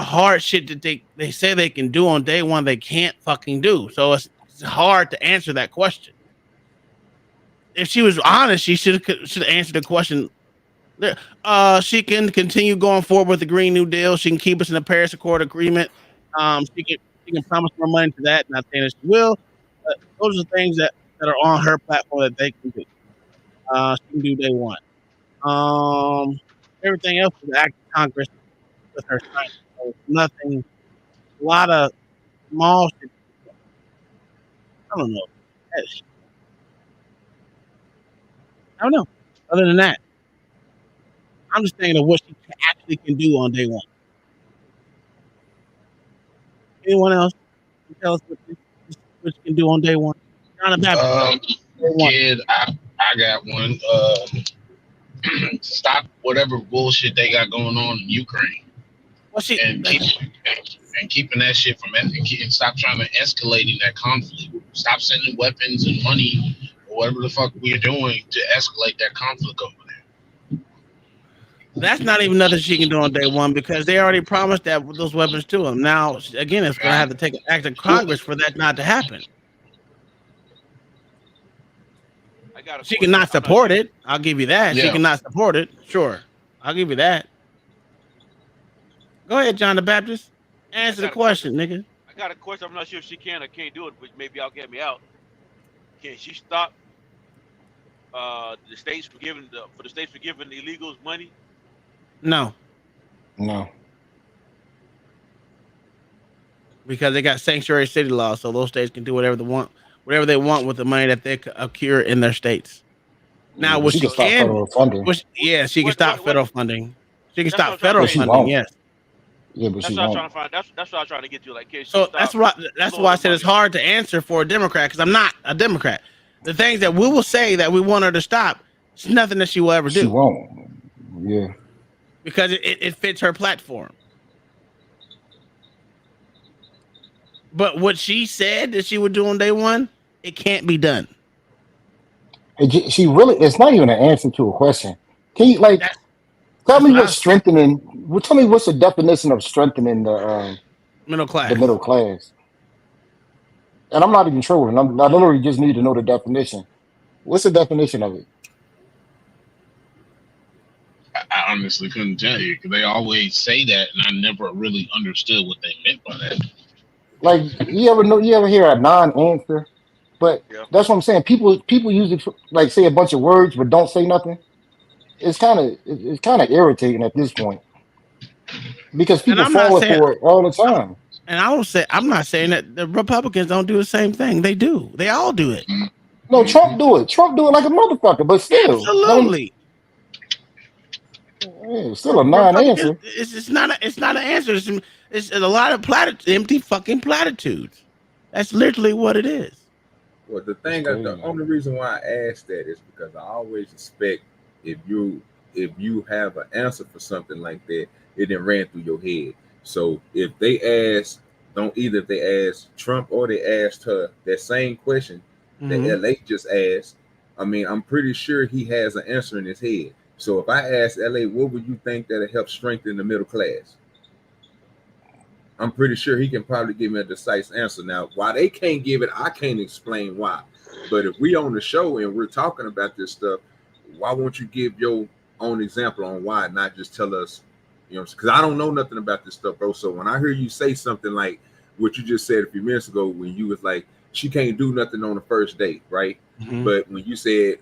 hard shit that they say they can do on day one they can't fucking do. So it's hard to answer that question. If she was honest, she should answer the question. She can continue going forward with the Green New Deal. She can keep us in the Paris Accord agreement. She can promise more money to that. Not saying that she will, but those are things that are on her platform that they can do. She can do day one. Everything else is act of Congress with her signing. So nothing. A lot of small shit. I don't know. I don't know. Other than that, I'm just thinking of what she actually can do on day one. Anyone else can tell us what she can do on day one? Kid, I got one. Stop whatever bullshit they got going on in Ukraine. Keeping that shit from and stop trying to escalating that conflict. Stop sending weapons and money or whatever the fuck we're doing to escalate that conflict over there. That's not even nothing she can do on day one because they already promised that with those weapons to them. Now, again, it's going to have to take an act of Congress for that not to happen. She cannot support it. I'll give you that. Yeah. She cannot support it. Sure. I'll give you that. Go ahead, John the Baptist. Answer the question, nigga. I got a question. I'm not sure if she can or can't do it, but maybe y'all get me out. Can she stop the states for giving the illegals money? No. Because they got sanctuary city laws, so those states can do whatever they want with the money that they accrue in their states. Now, what she can stop federal funding. She can stop federal funding. She can stop federal funding. Yes. Yeah, but That's she what I'm won't. trying to find. That's what I'm trying to get to. Like, can she So stop that's why I said it's hard to answer for a Democrat because I'm not a Democrat. The things that we will say that we want her to stop, it's nothing that she will ever do. She won't. Yeah. Because it fits her platform. But what she said that she would do on day one, it can't be done. She really, it's not even an answer to a question. Can you tell me what's strengthening? Tell me what's the definition of strengthening the middle class. The middle class. And I'm not even trolling. I literally just need to know the definition. What's the definition of it? I honestly couldn't tell you because they always say that, and I never really understood what they meant by that. Like you ever hear a non-answer? But Yeah. that's what I'm saying. People usually like say a bunch of words but don't say nothing. It's kind of irritating at this point because And people I'm not fall saying, for it all the time. and I'm not saying that the Republicans don't do the same thing. They do. They all do it. No, Trump do it. Trump do it like a motherfucker, but still, Absolutely. still a Republicans, non-answer. it's not an answer. It's a lot of empty fucking platitudes. That's literally what it is. Well, the only reason why I asked that is because I always expect if you have an answer for something like that, it didn't ran through your head. So if they ask, if they ask Trump or they asked her that same question that LA just asked, I mean, I'm pretty sure he has an answer in his head. So if I ask LA, what would you think that'll help strengthen the middle class? I'm pretty sure he can probably give me a decisive answer. Now, why they can't give it, I can't explain why. But if we on the show and we're talking about this stuff, why won't you give your own example on why, not just tell us, because I don't know nothing about this stuff, bro. So when I hear you say something like what you just said a few minutes ago, when you was like, she can't do nothing on the first date, right? Mm-hmm. But when you said,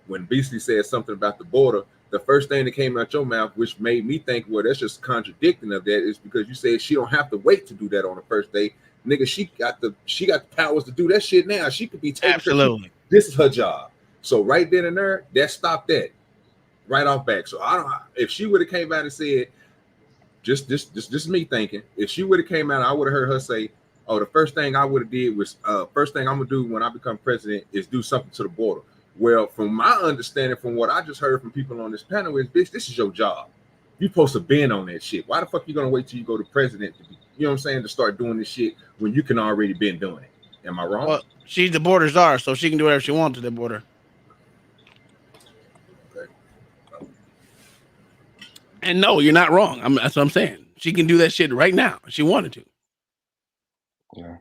when Beasley said something about the border, the first thing that came out your mouth, which made me think, well, that's just contradicting of that, is because you said she don't have to wait to do that on the first day. Nigga, she got the powers to do that shit now. She could be taking Absolutely. This is her job. So right then and there, that stopped that right off back. So I don't. If she would have came out and said, just me thinking, if she would have came out, I would have heard her say, "Oh, the first thing I would have did was first thing I'm gonna do when I become president is do something to the border." Well, from my understanding, from what I just heard from people on this panel, is bitch, this is your job. You're supposed to bend on that shit. Why the fuck you gonna wait till you go to president to be, you know what I'm saying, to start doing this shit when you can already been doing it? Am I wrong? Well, she's the border czar, so she can do whatever she wants to the border. Okay. And no, you're not wrong. That's what I'm saying. She can do that shit right now if she wanted to. Yeah.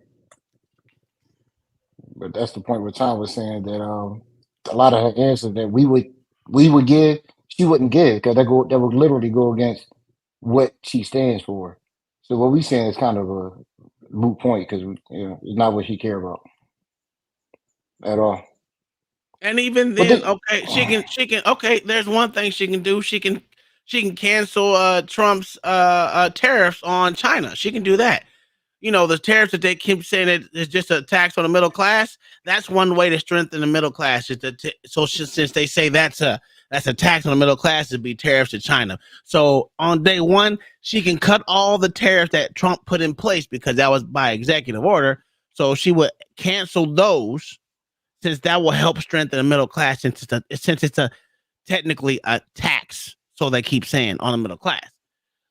But that's the point where Tom was saying that a lot of her answers that we would give, she wouldn't give because that would literally go against what she stands for. So what we saying is kind of a moot point because it's not what she care about at all. And even But then, okay, she can. Okay, there's one thing she can do. She can cancel Trump's tariffs on China. She can do that. You know, the tariffs that they keep saying it is just a tax on the middle class. That's one way to strengthen the middle class. Is since they say that's a tax on the middle class, to be tariffs to China. So on day one, she can cut all the tariffs that Trump put in place because that was by executive order. So she would cancel those, since that will help strengthen the middle class. Since it's a technically a tax, so they keep saying on the middle class.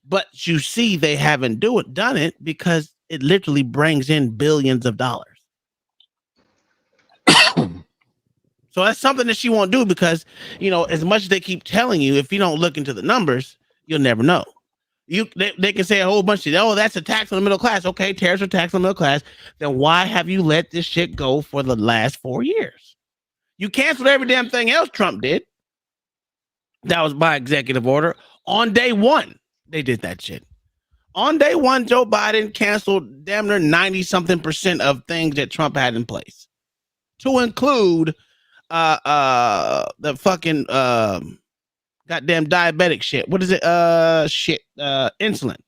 But you see, they haven't done it because it literally brings in billions of dollars. So that's something that she won't do because, as much as they keep telling you, if you don't look into the numbers, you'll never know. They can say a whole bunch of, oh, that's a tax on the middle class. Okay, tariffs are tax on the middle class. Then why have you let this shit go for the last 4 years? You canceled every damn thing else Trump did. That was by executive order. On day one, they did that shit. On day one, Joe Biden canceled damn near 90-something% of things that Trump had in place, to include the fucking goddamn diabetic shit. What is it? Insulin.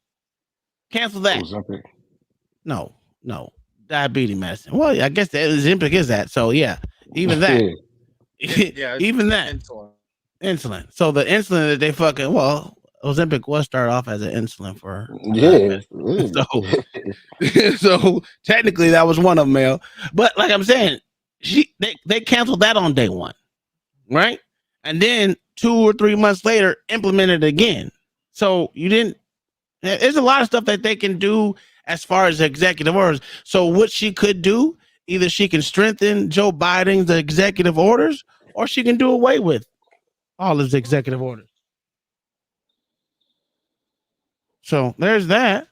Cancel that. Ozempic. No, diabetes medicine. Well, I guess the Ozempic is that. So yeah, even that. Yeah, even that. Insulin. So the insulin that they fucking, Ozempic was started off as an insulin for so technically that was one of them, Mel. But like I'm saying, they canceled that on day one, right? And then 2 or 3 months later, implemented it again. So there's a lot of stuff that they can do as far as executive orders. So what she could do, either she can strengthen Joe Biden's executive orders, or she can do away with all his executive orders. So there's that.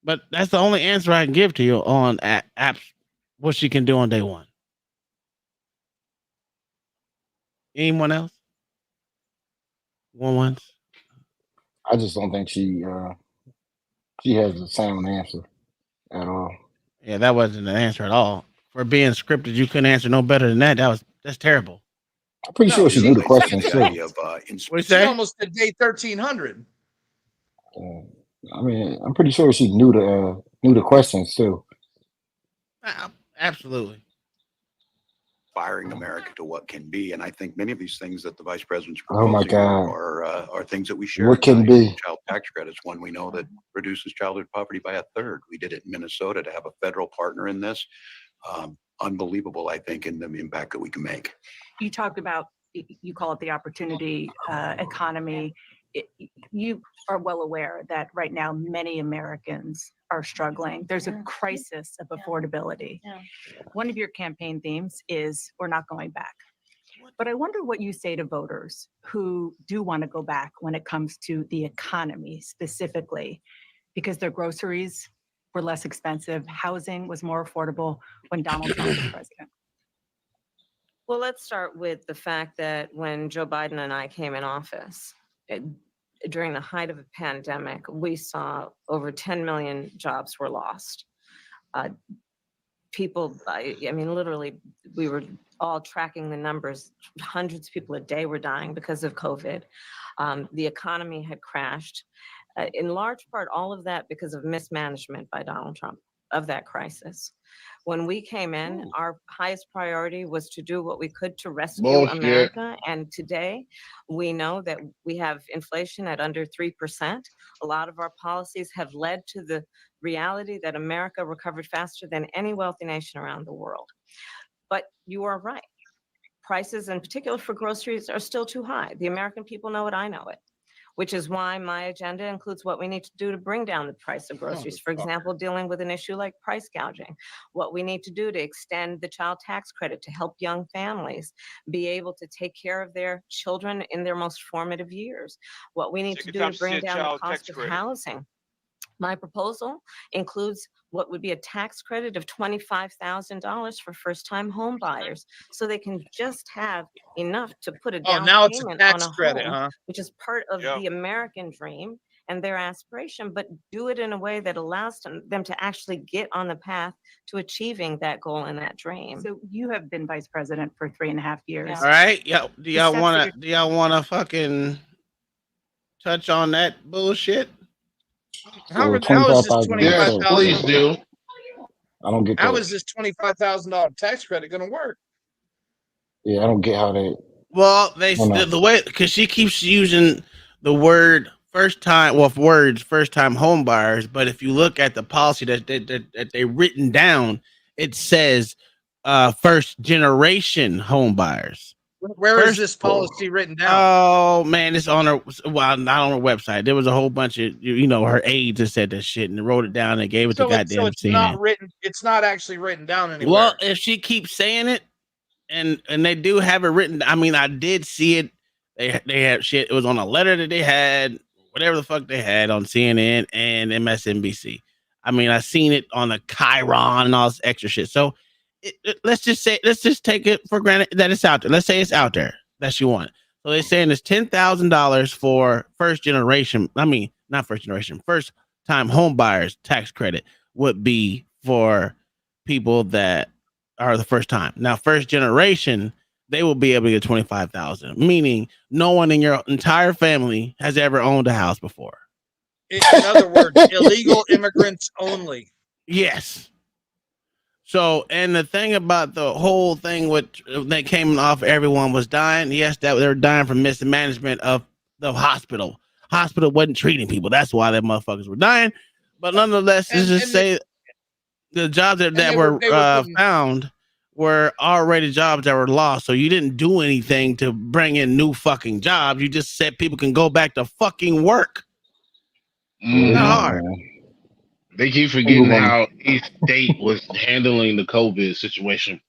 But that's the only answer I can give to you on apps. what she can do on day one. Anyone else? One once. I just don't think she has a sound answer at all. Yeah, that wasn't an answer at all. For being scripted, you couldn't answer no better than that. That's terrible. I'm pretty sure No, she she knew the she questions did. too. What do you She say? almost did day 1300. I mean, I'm pretty sure she knew the questions too. Absolutely. Inspiring America to what can be. And I think many of these things that the vice president's Oh my proposing God, are things that we share. what can You know, be? child tax credits, one we know that reduces childhood poverty by a third. We did it in Minnesota to have a federal partner in this. Unbelievable, I think, in the impact that we can make. You talked about, you call it the opportunity economy. You are well aware that right now many Americans are struggling. There's a crisis of affordability. One of your campaign themes is we're not going back. But I wonder what you say to voters who do want to go back when it comes to the economy specifically, because their groceries were less expensive, housing was more affordable when Donald Trump was president. Well, let's start with the fact that when Joe Biden and I came in office, during the height of a pandemic, we saw over 10 million jobs were lost. People, I mean, literally, we were all tracking the numbers. Hundreds of people a day were dying because of COVID. The economy had crashed. In large part, all of that because of mismanagement by Donald Trump of that crisis. When we came in, our highest priority was to do what we could to rescue Bullshit. America. And today, we know that we have inflation at under 3%. A lot of our policies have led to the reality that America recovered faster than any wealthy nation around the world. But you are right. Prices, in particular for groceries, are still too high. The American people know it, I know it. Which is why my agenda includes what we need to do to bring down the price of groceries. For example, dealing with an issue like price gouging, what we need to do to extend the child tax credit to help young families be able to take care of their children in their most formative years, what we need to do to bring down the cost of housing. My proposal includes what would be a tax credit of $25,000 for first-time home buyers, so they can just have enough to put a down now it's a payment tax on a credit, home, huh? which is part of the American dream and their aspiration, but do it in a way that allows them to actually get on the path to achieving that goal and that dream. So you have been vice president for 3.5 years. All right. Yeah. Do The y'all steps that wanna you're- do y'all wanna fucking touch on that bullshit? How So is this $25,000 Yes, tax please credit. do. I don't get How that. is this $25,000 tax credit going to work? Yeah, I don't get how they. Well, I don't know. the way, because she keeps using the word first time home buyers, but if you look at the policy that they written down, it says first generation home buyers. Where is this policy written down? Oh man, it's on her. Well, not on her website. There was a whole bunch of her aides that said that shit and wrote it down and gave it to goddamn it's CNN. not written. It's not actually written down anywhere. Well, if she keeps saying it, and they do have it written. I mean, I did see it. They had shit. It was on a letter that they had, whatever the fuck they had on CNN and MSNBC. I mean, I seen it on the Chiron and all this extra shit. So let's just take it for granted that it's out there. Let's say it's out there that she wanted. So they're saying it's $10,000 for first generation. I mean, not first generation, first time home buyers tax credit would be for people that are the first time. Now, first generation, they will be able to get 25,000, meaning no one in your entire family has ever owned a house before. In other words, illegal immigrants only. Yes. So, and the thing about the whole thing that came off, everyone was dying. Yes, that they were dying from mismanagement of the hospital. Hospital wasn't treating people. That's why that motherfuckers were dying. But nonetheless, let's just say the jobs that were found were already jobs that were lost. So you didn't do anything to bring in new fucking jobs. You just said people can go back to fucking work. Not hard. They keep forgetting how each state was handling the COVID situation.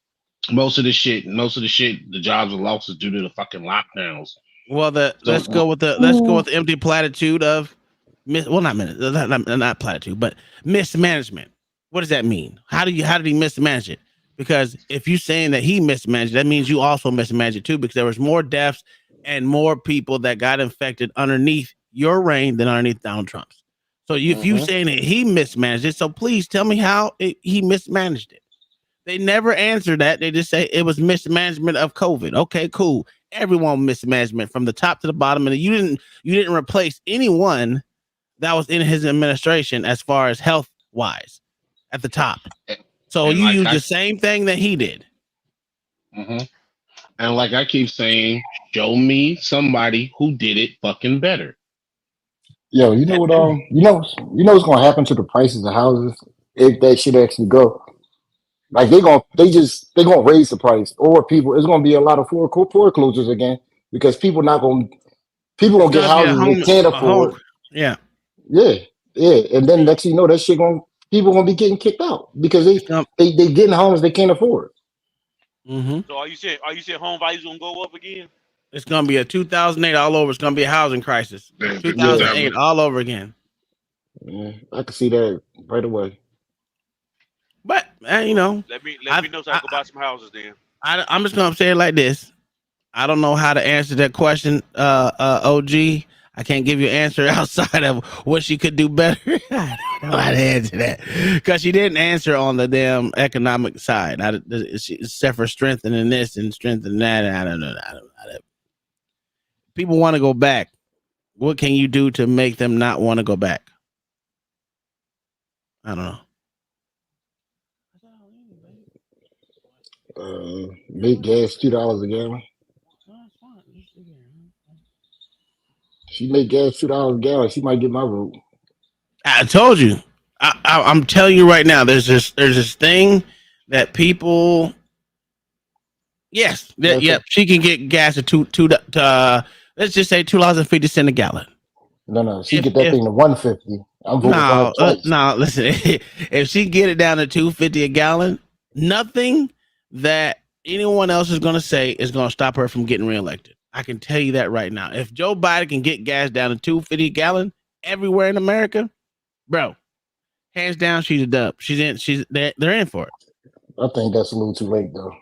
Most of the shit, the jobs were lost due to the fucking lockdowns. Well, let's go with the empty platitude of not platitude, but mismanagement. What does that mean? How did he mismanage it? Because if you're saying that he mismanaged, that means you also mismanaged it too, because there was more deaths and more people that got infected underneath your reign than underneath Donald Trump's. So if you saying that he mismanaged it, so please tell me how he mismanaged it. They never answer that. They just say it was mismanagement of COVID. Okay, cool. Everyone mismanagement from the top to the bottom, and you didn't replace anyone that was in his administration as far as health wise at the top. So And you like use the same thing that he did. and like I keep saying, show me somebody who did it fucking better. Yo, you know what? You know what's gonna happen to the prices of houses if that shit actually go. Like they gonna raise the price, or people it's gonna be a lot of foreclosures again because people It's gonna get gonna be a houses they home, can't a home. afford. Yeah, Yeah, yeah, and then next thing you know, that shit people gonna be getting kicked out because they getting homes they can't afford. Mm-hmm. So are you saying home values gonna go up again? It's gonna be a 2008 all over. It's gonna be a housing crisis. 2008 all over again. Yeah, I can see that right away. But you know, Let me know so I can go buy some houses then. I'm just gonna say it like this. I don't know how to answer that question, OG. I can't give you an answer outside of what she could do better. I don't know how to answer that because she didn't answer on the damn economic side. Except for strengthening this and strengthening that. I don't know. People want to go back. What can you do to make them not want to go back? I don't know. Make gas $2 a gallon. She make gas $2 a gallon. She might get my vote. I told you. I'm telling you right now. There's this thing that people. Yes. Yep. She can get gas at let's just say $2.50 a gallon. No. She get that thing to 150. I'm voting for her twice. No. Listen, if she get it down to $2.50 a gallon, nothing that anyone else is going to say is going to stop her from getting reelected. I can tell you that right now. If Joe Biden can get gas down to $2.50 a gallon everywhere in America, bro, hands down, she's a dub. They're in for it. I think that's a little too late though.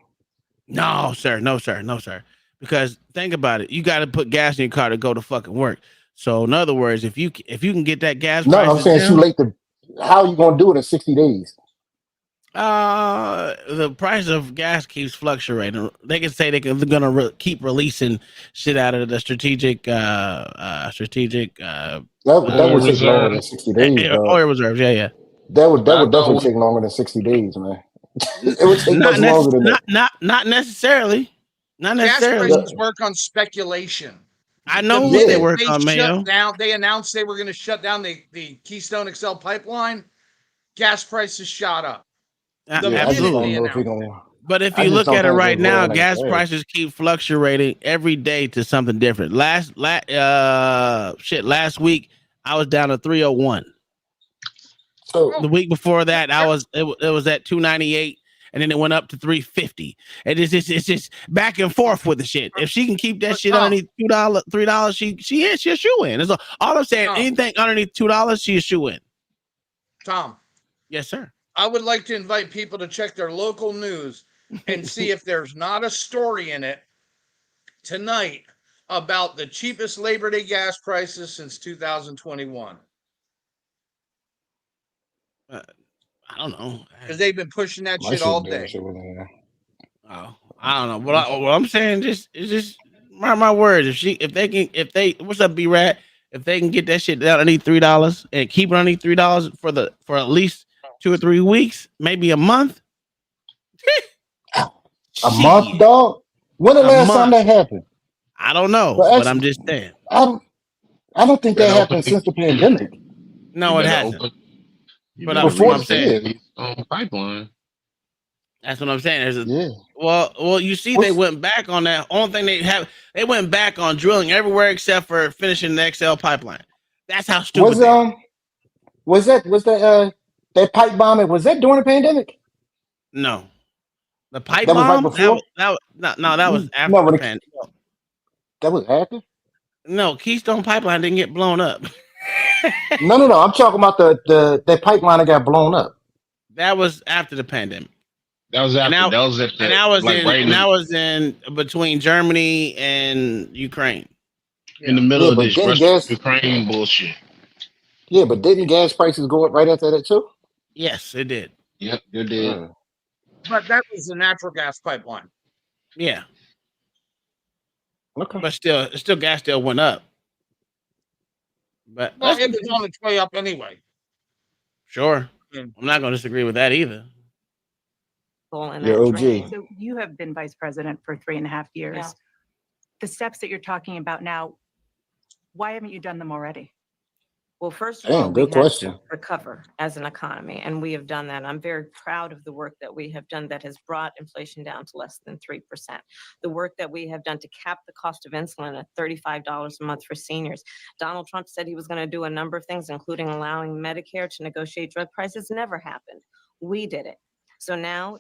No, sir. Because think about it. You got to put gas in your car to go to fucking work. So in other words, if you can get that gas No, price I'm saying down, too late to. How are you gonna do it in 60 days? the price of gas keeps fluctuating. They can say they're gonna keep releasing shit out of the strategic That would take longer than 60 days, dog. oil reserves. Yeah. That would definitely take longer than 60 days, man. It would take much longer than that. Not necessarily. Not Gas necessarily. prices work on speculation. I know what they work on, Mayo. They announced they were going to shut down the Keystone XL pipeline. Gas prices shot up. Absolutely. But if you look at it right now, gas prices keep fluctuating every day to something different. Last week I was down to 301. So the week before that, it was at 298, and then it went up to 350. And it's just back and forth with the shit. If she can keep that shit underneath $2, $3, she a shoe in. That's all I'm saying. Anything underneath $2, she a shoe in. Tom. Yes, sir. I would like to invite people to check their local news and see if there's not a story in it tonight about the cheapest Labor Day gas prices since 2021. I don't know. Because they've been pushing that shit all day. Oh, I don't know. What I'm saying is just my words. If they what's up, B-Rat? If they can get that shit down underneath $3 and keep it underneath $3 for at least 2 or 3 weeks, maybe a month. A month, dog? When the last time that happened? I don't know, but I'm just saying. I don't think that happened since the pandemic. No, it hasn't. But I'm saying pipeline. That's what I'm saying. Well, you see, they went back on that. Only thing they went back on drilling everywhere except for finishing the XL pipeline. That's how stupid. Was that pipe bombing? Was that during the pandemic? No, the pipe bomb. That was right before. That was after the pandemic. That was after. No, Keystone Pipeline didn't get blown up. No. I'm talking about the pipeline that got blown up. That was after the pandemic. That was And after. now, That was at and the I was like in, right and I was in between Germany and Ukraine. in the middle Yeah, of but this didn't Russia gas? Ukraine bullshit. Yeah, but didn't gas prices go up right after that too? Yes, it did. Yep, you did. But that was the natural gas pipeline. Yeah, Okay. but still, gas still went up. But Well, it was on its way up anyway. sure, Mm. I'm not going to disagree with that either. In Yeah, that OG. train. So you have been vice president for 3.5 years. Yeah. The steps that you're talking about now, why haven't you done them already? Well, first of all, Damn, we good had question. to recover as an economy, and we have done that. I'm very proud of the work that we have done that has brought inflation down to less than 3%. The work that we have done to cap the cost of insulin at $35 a month for seniors. Donald Trump said he was going to do a number of things, including allowing Medicare to negotiate drug prices. Never happened. We did it. So now,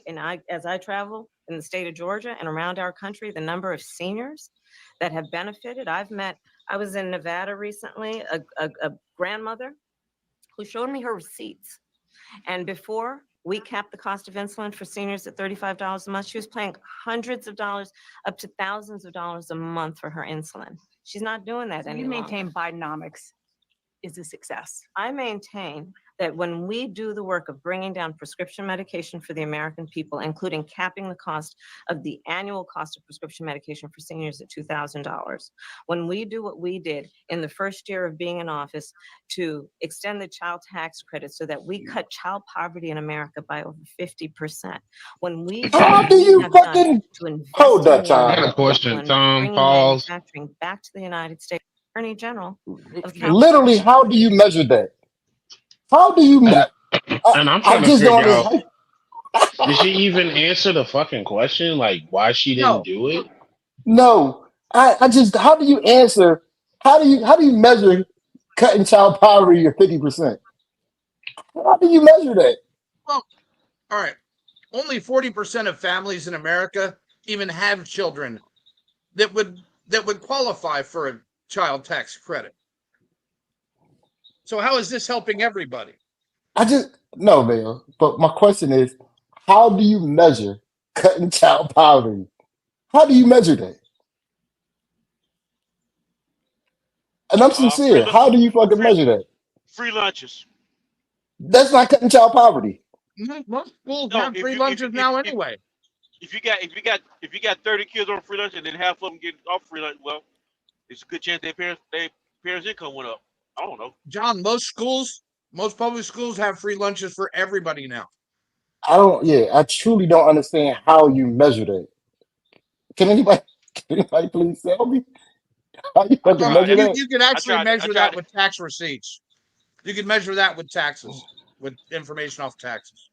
as I travel in the state of Georgia and around our country, the number of seniors that have benefited, I was in Nevada recently, a grandmother who showed me her receipts. And before we capped the cost of insulin for seniors at $35 a month, she was paying hundreds of dollars, up to thousands of dollars a month for her insulin. She's not doing that So any you maintain longer. Bidenomics is a success. I maintain that when we do the work of bringing down prescription medication for the American people, including capping the cost of the annual cost of prescription medication for seniors at $2,000, when we do what we did in the first year of being in office to extend the child tax credit so that we cut child poverty in America by over 50%, when we do How what do we you have done fucking to invest hold in that, the I Tom? got a American question, people and Tom. bringing Pause. manufacturing back to the United States, Attorney General of Literally, California. how do you measure that? How do you? And I, and I'm I trying to just don't figure out, understand. did she even answer the fucking question? Like why she didn't No, do it? No, I just. How do you answer? How do you measure cutting child poverty or 50%? How do you measure that? well, all right. Only 40% of families in America even have children that would qualify for a child tax credit. So how is this helping everybody? I just no, man. But my question is, how do you measure cutting child poverty? How do you measure that? And I'm Free, sincere. How do you fucking free, measure that? free lunches. That's not cutting child poverty. Most schools No, have free lunches now anyway. if you got 30 kids on free lunch and then half of them get off free lunch, well, it's a good chance their parents income went up. I don't know. John, most public schools have free lunches for everybody now. I don't. Yeah, I truly don't understand how you measure that. Can anybody? Can anybody please tell me how you I fucking tried measure it. that? You could actually I measure tried that it. with tax receipts. You could measure that with taxes, with information off taxes.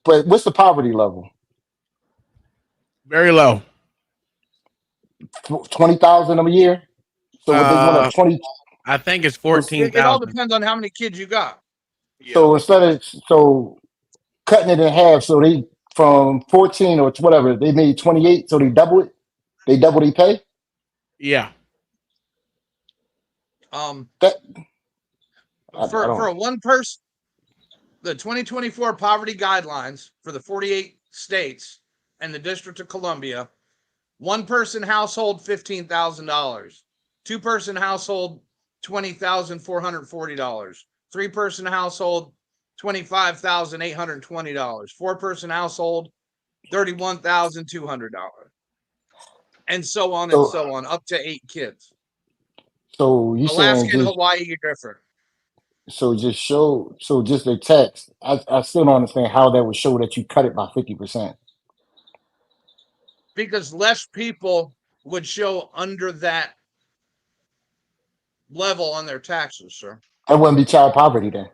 But what's the poverty level? Very low. 20,000 a year. So what they went up Uh, 20. I think it's So, It all 14,000. depends on how many kids you got. Yeah. so instead of cutting it in half, so they from 14 or whatever they made 28, so they double it. They double they pay. Yeah. That I For don't. a one person, the 2024 poverty guidelines for the 48 states and the District of Columbia, one person household $15,000, two person household $20,440, three person household $25,820, four person household $31,200, and so on and So so on, up to 8 kids. so you saying Alaska and just Hawaii are different. so just the text. I still don't understand how that would show that you cut it by 50%. Because less people would show under that level on their taxes, sir. That wouldn't be child poverty then.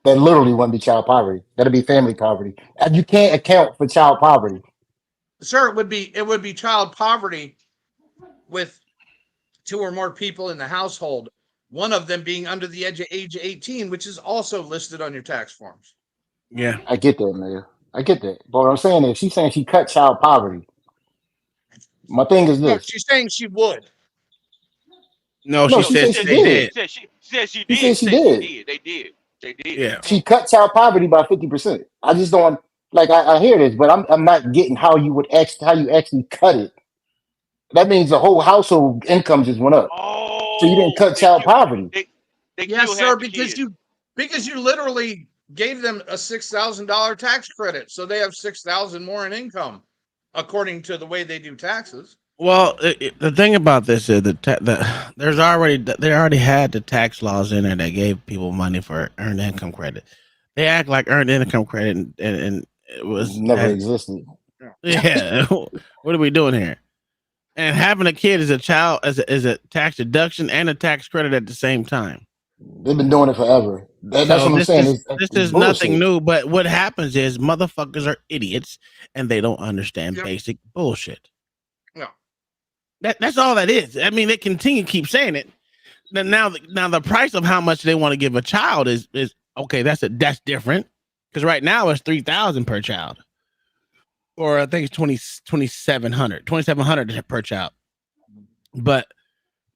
That literally wouldn't be child poverty. That'd be family poverty. And you can't account for child poverty. Sir, it would be child poverty with 2 or more people in the household, one of them being under the age of 18, which is also listed on your tax forms. Yeah. I get that, man. I get that. But what I'm saying is she's saying she cut child poverty. My thing is No, this. she's saying she would. No, No, she she said said She she they did. did. said she She did said she say she did. did. They did. They did. Yeah. She cut child poverty by 50%. I just don't like. I hear this, but I'm not getting how you actually cut it. That means the whole household income just went up. So you didn't Oh, cut child poverty. they Yes, still sir, had the because kids. you literally gave them a $6,000 tax credit, so they have 6,000 more in income, according to the way they do taxes. Well, the thing about this is they already had the tax laws in there that gave people money for earned income credit. They act like earned income credit and it was Never existed. yeah. What are we doing here? And having a kid as a child is a tax deduction and a tax credit at the same time. They've been doing it forever. That's So what I'm this saying. is It's this is nothing bullshit. new. But what happens is motherfuckers are idiots and they don't understand basic bullshit. No. That's all that is. I mean, they continue to keep saying it. Now the price of how much they want to give a child is okay. That's different because right now it's $3,000 per child, or I think it's 2,700 per child. But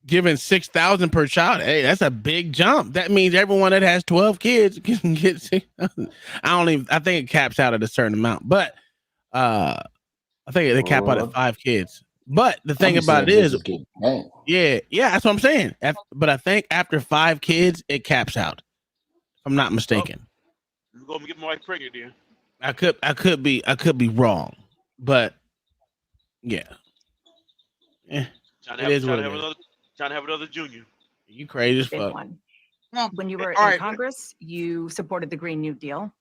giving 6,000 per child, hey, that's a big jump. That means everyone that has 12 kids can get 6,000. I think it caps out at a certain amount, but I think they cap out at 5 kids. But the thing about it is, yeah, that's what I'm saying. But I think after 5 kids, it caps out. If I'm not mistaken. You're gonna get my wife pregnant, then. I could be wrong, but yeah. Trying It is to what it have is. another junior. You crazy as Big fuck. one. When you were all in right. Congress, you supported the Green New Deal.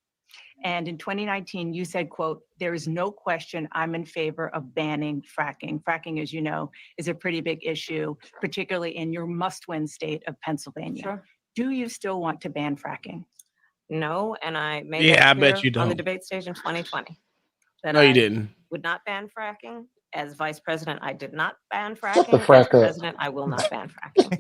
And in 2019, you said, quote, "There is no question I'm in favor of banning fracking." Fracking, as you know, is a pretty big issue, particularly in your must-win state of Pennsylvania. Sure. Do you still want to ban fracking? No, and I made Yeah, that I clear bet you on the don't. debate stage in 2020. That No, you I didn't. would not ban fracking. As vice president, I did not ban Shut the fracking. As frack up. president, I will not ban fracking.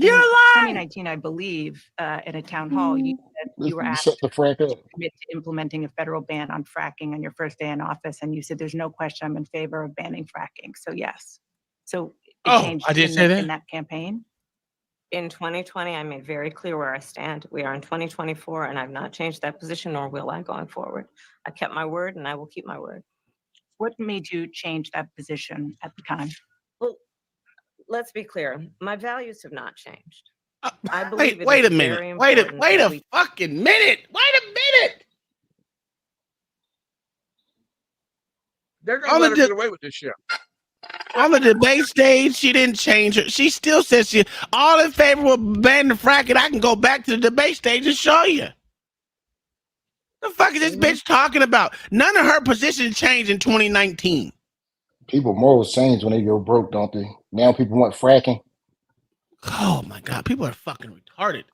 You're lying. 2019, I believe, in a town hall, you said you were asked Shut the frack up. to commit to implementing a federal ban on fracking on your first day in office, and you said, "There's no question I'm in favor of banning fracking." So yes. So it changed I did say that? in that campaign. In 2020, I made very clear where I stand. We are in 2024, and I've not changed that position, nor will I going forward. I kept my word, and I will keep my word. What made you change that position at the time? Well, let's be clear. My values have not changed. I believe Wait it a is minute. very Wait important a that we fucking minute. Wait a minute. They're gonna On let her the get away with this shit. On the debate stage, she didn't change her. She still says she all in favor of banning fracking. I can go back to the debate stage and show you. The fuck is this bitch talking about? None of her positions changed in 2019. People morals change when they go broke, don't they? Now people want fracking. Oh my god, people are fucking retarded.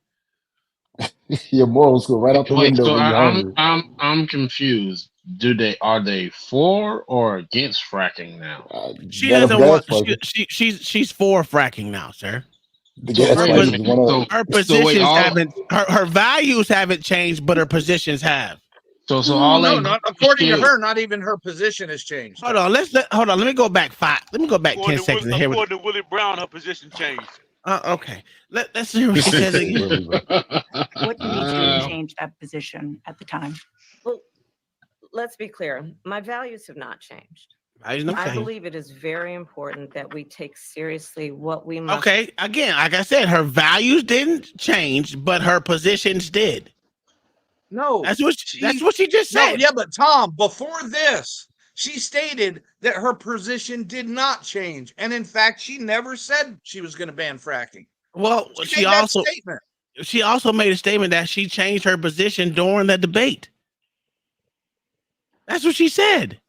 Your morals go right out the Wait, window so when you're hungry. I'm confused. Are they for or against fracking now? She doesn't want. She's for fracking now, sir. The gas prices went up. Her positions haven't. Her values haven't changed, but her positions have. So No, not according to her. Not even her position has changed. Hold on. Let me go back 10 seconds and hear what. According to Willie Brown, her position changed. Okay. Let's hear what she says again. What made you change that position at the time? Well, let's be clear. My values have not changed. I believe it is very important that we take seriously what we must. Okay, again, like I said, her values didn't change, but her positions did. No, that's what she just said. No, yeah, but Tom, before this, she stated that her position did not change, and in fact, she never said she was going to ban fracking. Well, she made that statement. She also made a statement that she changed her position during the debate. That's what she said.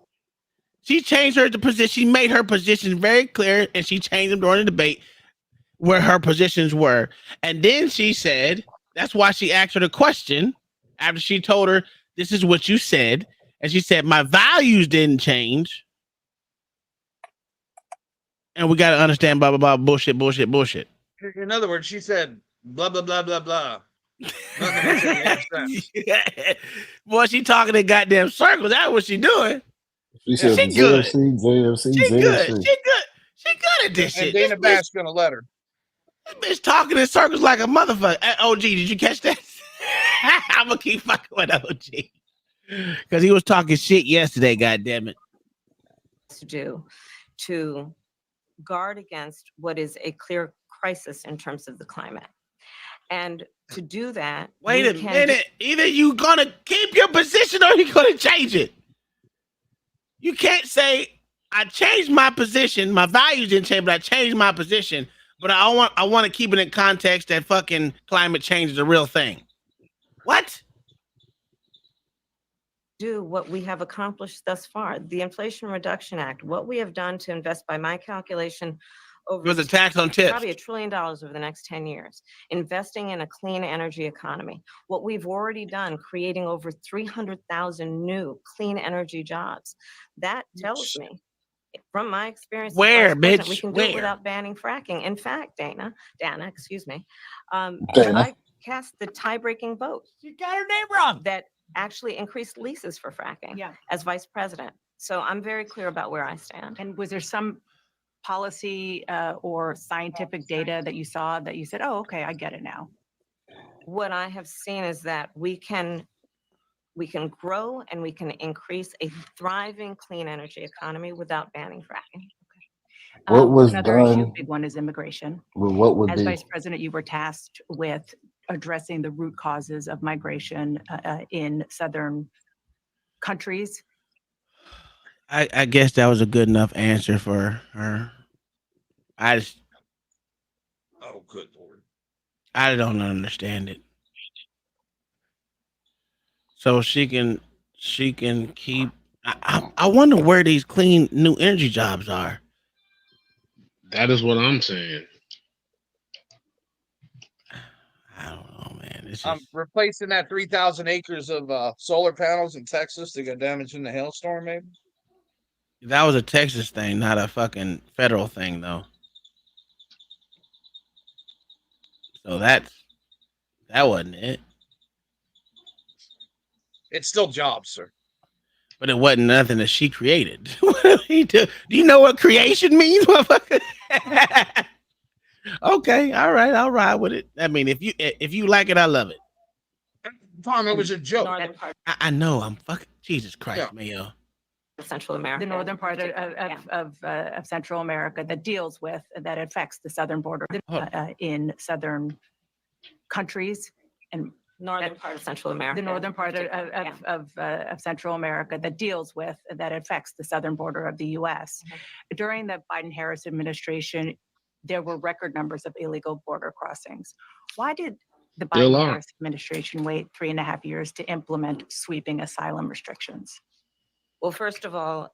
She changed her position. She made her position very clear, and she changed them during the debate where her positions were. And then she said, that's why she asked her the question after she told her, this is what you said. And she said, my values didn't change. And we got to understand blah, blah, blah, bullshit. In other words, she said, blah, blah, blah, blah, blah. Boy, she talking in goddamn circles. That's what she doing. She said, she good. JFC. She good. She good at this and shit. Dana Bash gonna let her. That bitch talking in circles like a motherfucker. OG, did you catch that? I'm gonna keep fucking with OG because he was talking shit yesterday. God damn it. To do to guard against what is a clear crisis in terms of the climate. And to do that, wait a minute. Either you gonna keep your position or you gonna change it. You can't say I changed my position. My values didn't change, but I changed my position. But I want to keep it in context that fucking climate change is a real thing. What? Do what we have accomplished thus far. The Inflation Reduction Act, what we have done to invest, by my calculation, over It was a tax on tips. probably $1 trillion over the next 10 years, investing in a clean energy economy. What we've already done, creating over 300,000 new clean energy jobs. That tells me, from my experience, as Where, vice president, bitch? we can do Where? it without banning fracking. In fact, Dana, excuse me, Dana. I cast the tie-breaking vote. You got her name wrong. That actually increased leases for fracking as vice president. So I'm very clear about where I stand. And was there some policy or scientific data that you saw that you said, oh, okay, I get it now? What I have seen is that we can grow and we can increase a thriving clean energy economy without banning fracking. What was Another issue, done? big one, is immigration. Well, what would As be? vice president, you were tasked with addressing the root causes of migration in southern countries. I guess that was a good enough answer for her. I just, Oh, good Lord. I don't understand it. So she can keep. I wonder where these clean new energy jobs are. That is what I'm saying. I don't know, man. It's I'm just, replacing that 3,000 acres of solar panels in Texas that got damaged in the hailstorm, maybe. that was a Texas thing, not a fucking federal thing, though. So that wasn't it. It's still jobs, sir. But it wasn't nothing that she created. Do you know what creation means, motherfucker? Okay, all right, I'll ride with it. I mean, if you like it, I love it. Tom, it was a joke. I know. I'm fucking Jesus Christ, Mayo. Central America. The northern part of Central America that affects the southern border in southern countries and northern part of Central America. The northern part of Central America that affects the southern border of the U.S. During the Biden-Harris administration, there were record numbers of illegal border crossings. Why did the Biden-Harris administration wait 3.5 years to implement sweeping asylum restrictions? Well, first of all,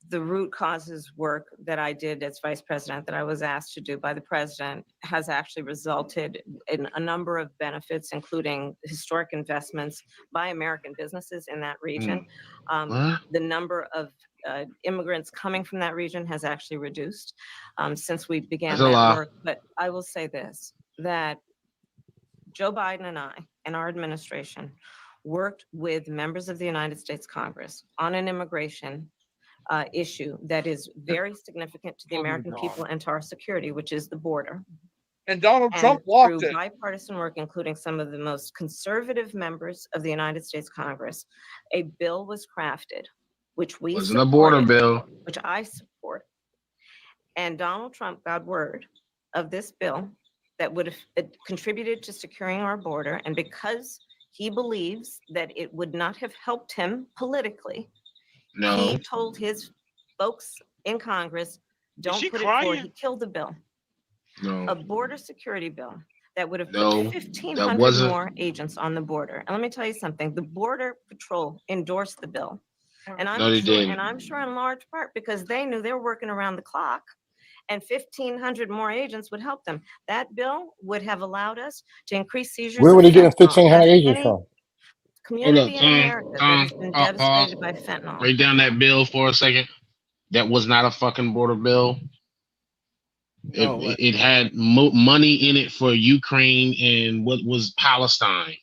the root causes work that I did as vice president, that I was asked to do by the president, has actually resulted in a number of benefits, including historic investments by American businesses in that region. The number of immigrants coming from that region has actually reduced since we began that work. But I will say this, that Joe Biden and I and our administration worked with members of the United States Congress on an immigration issue that is very significant to the American people and to our security, which is the border. And Donald Trump blocked through it. bipartisan work, including some of the most conservative members of the United States Congress, a bill was crafted, which we Wasn't a border bill. which I support. And Donald Trump got word of this bill that would have contributed to securing our border. And because he believes that it would not have helped him politically, he told his folks in Congress, don't put it forward. He killed the bill. A border security bill that would have put 1,500 more agents on the border. And let me tell you something, the Border Patrol endorsed the bill. And I'm sure in large part because they knew they were working around the clock, and 1,500 more agents would help them. That bill would have allowed us to increase seizures. Where were they getting 1,500 agents from? Community in America that has been devastated by fentanyl. Write down that bill for a second. That was not a fucking border bill. It had money in it for Ukraine and what was Palestine.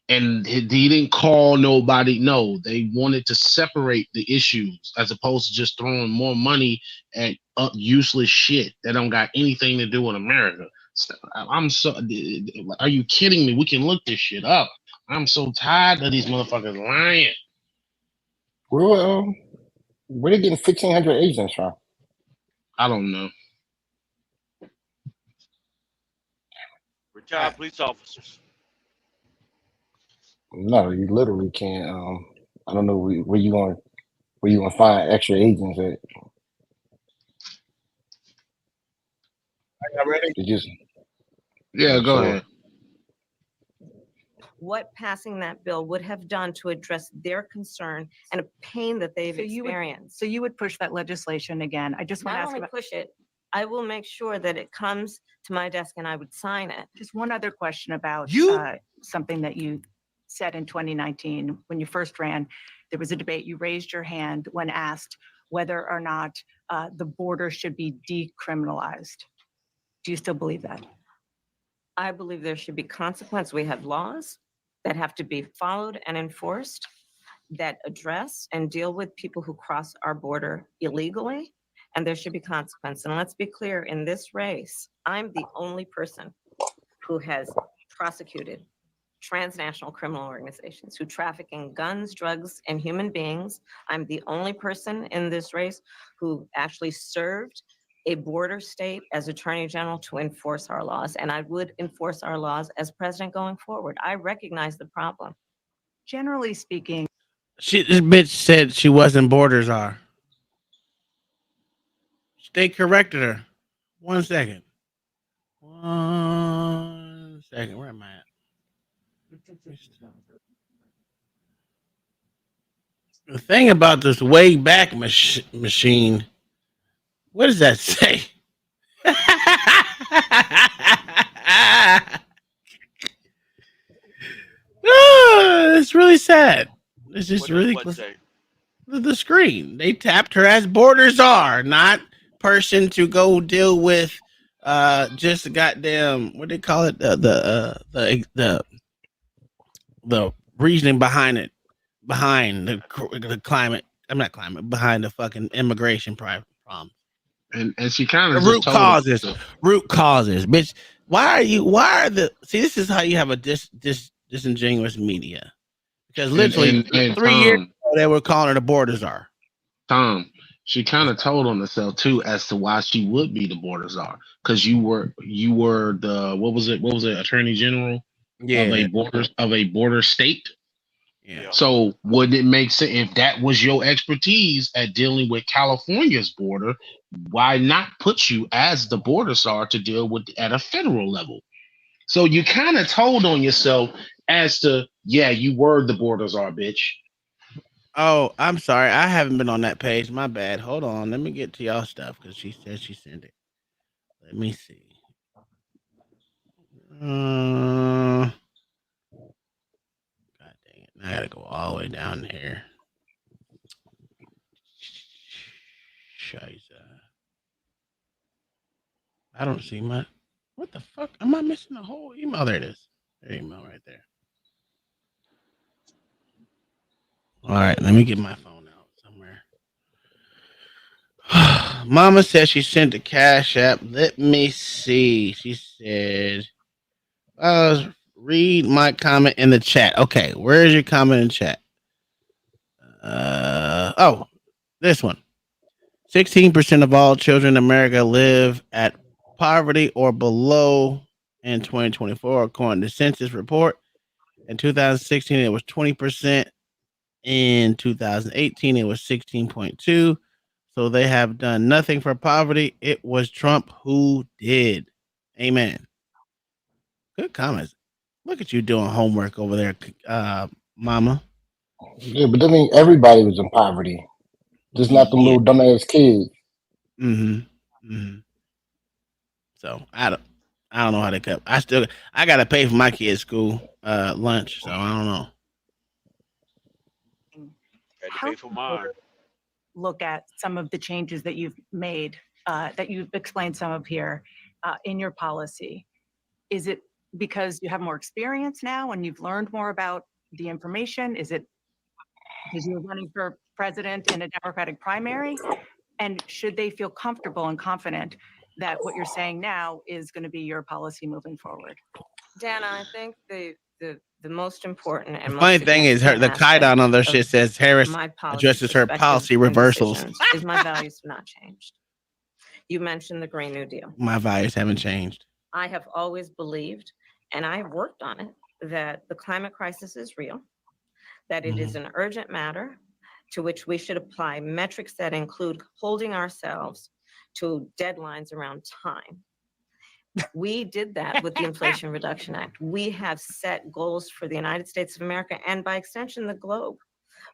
And he didn't call nobody. No, they wanted to separate the issues as opposed to just throwing more money at useless shit that don't got anything to do with America. I'm so. Are you kidding me? We can look this shit up. I'm so tired of these motherfuckers lying. Where they getting 1,500 agents from? I don't know. Retired police officers. No, you literally can't. I don't know where you gonna find extra agents at. Ready? They just Yeah, go so ahead. What passing that bill would have done to address their concern and a pain that they've experienced. So you would push that legislation again. I just want to Not ask only about push it, I will make sure that it comes to my desk and I would sign it. just one other question about something that you said in 2019 when you first ran. There was a debate. You raised your hand when asked whether or not the border should be decriminalized. Do you still believe that? I believe there should be consequence. We have laws that have to be followed and enforced that address and deal with people who cross our border illegally, and there should be consequence. And let's be clear, in this race, I'm the only person who has prosecuted transnational criminal organizations who traffic in guns, drugs, and human beings. I'm the only person in this race who actually served a border state as Attorney General to enforce our laws, and I would enforce our laws as president going forward. I recognize the problem. Generally speaking, This bitch said she wasn't border czar. They corrected her. 1 second. 1 second. Where am I at? The thing about this way back machine, what does that say? It's really sad. It's just What does really what say? the screen. They tapped her as border czar, not person to go deal with just goddamn what do they call it, the reasoning behind it, behind the climate. I'm not climate, behind the fucking immigration problem. And she kind The of just root told us. causes, bitch. Why are the see? This is how you have a disingenuous media, because literally and 3 years Tom, ago they were calling her the border czar. Tom, she kind of told on herself too as to why she would be the border czar, because you were the what was it Attorney General of a border state. Yeah. So would it make sense if that was your expertise at dealing with California's border? Why not put you as the border czar to deal with at a federal level? So you kind of told on yourself as to, yeah, you were the border czar, bitch. Oh, I'm sorry. I haven't been on that page. My bad. Hold on. Let me get to y'all stuff because she said she sent it. Let me see. God dang it. I gotta go all the way down here. Scheiße. I don't see my. What the fuck? Am I missing the whole email? There it is. There email right there. All right, let me get my phone out somewhere. Mama said she sent the Cash App. Let me see. She said, read my comment in the chat. Okay, where is your comment in chat? This one. 16% of all children in America live at poverty or below in 2024, according to census report. In 2016, it was 20%. In 2018, it was 16.2. So they have done nothing for poverty. It was Trump who did. Amen. Good comments. Look at you doing homework over there, Mama. Yeah, but that mean everybody was in poverty. Just not them little dumbass kids. So I don't know how to cut. I gotta pay for my kids' school lunch, so I don't know. Had to pay for mine. Look at some of the changes that you've made, that you've explained some of here in your policy. Is it because you have more experience now and you've learned more about the information? Is it because you're running for president in a Democratic primary? And should they feel comfortable and confident that what you're saying now is going to be your policy moving forward? Dana, I think the most important and The most funny thing is, her the significant kite on their aspect shit of says Harris my policy addresses her perspective policy and reversals. decisions is my values have not changed. You mentioned the Green New Deal. My values haven't changed. I have always believed, and I have worked on it, that the climate crisis is real, that it is an urgent matter to which we should apply metrics that include holding ourselves to deadlines around time. We did that with the Inflation Reduction Act. We have set goals for the United States of America and by extension, the globe,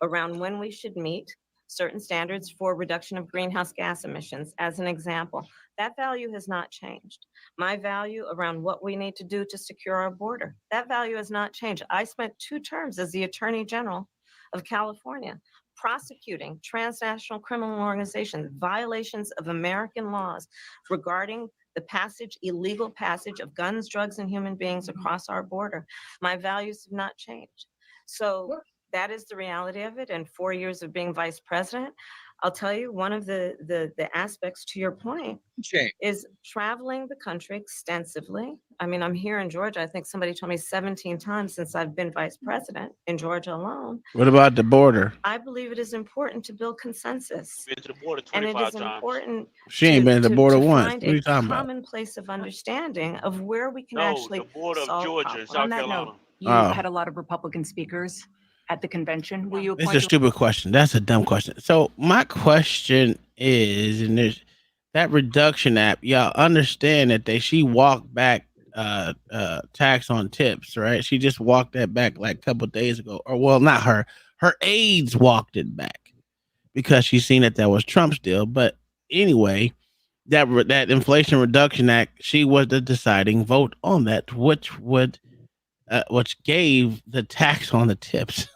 around when we should meet certain standards for reduction of greenhouse gas emissions. As an example, that value has not changed. My value around what we need to do to secure our border, that value has not changed. I spent 2 terms as the Attorney General of California, prosecuting transnational criminal organizations, violations of American laws regarding the illegal passage of guns, drugs, and human beings across our border. My values have not changed. So that is the reality of it. And 4 years of being vice president, I'll tell you, one of the aspects to your point is traveling the country extensively. I mean, I'm here in Georgia. I think somebody told me 17 times since I've been vice president in Georgia alone. What about the border? I believe it is important to build consensus. Been to the border And it 25 is times. important She ain't been to the border once. find What are you a talking about? common place of understanding of where we can No, actually the border of solve Georgia and problems. South On that Carolina. note, you Oh. had a lot of Republican speakers at the convention. Will you It's appoint a stupid question. That's a dumb question. So my question is, and there's that reduction app, y'all understand that she walked back tax on tips, right? She just walked that back like a couple days ago. Or well, not her. Her aides walked it back because she seen that was Trump's deal. But anyway, that Inflation Reduction Act, she was the deciding vote on that, which gave the tax on the tips.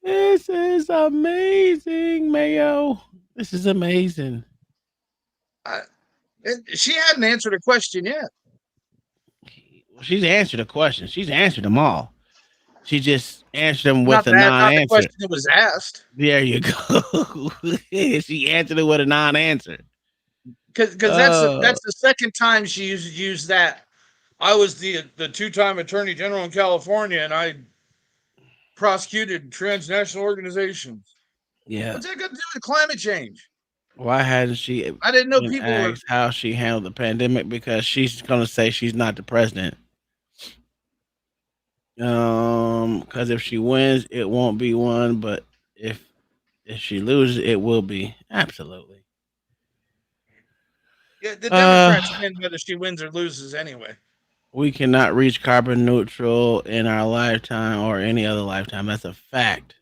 This is amazing, Mayo. This is amazing. She hadn't answered a question yet. She's answered a question. She's answered them all. She just answered them with Not a that, not the non-answer. question that was asked. There you go. She answered it with a non-answer. Because that's the second time she used that. I was the 2-time Attorney General in California, and I prosecuted transnational organizations. Yeah. What's that got to do with climate change? Why hadn't she? I didn't know been people were. asked how she handled the pandemic, because she's gonna say she's not the president. Because if she wins, it won't be one, but if she loses, it will be. Absolutely. Yeah, the Democrats win whether she wins or loses anyway. We cannot reach carbon neutral in our lifetime or any other lifetime. That's a fact.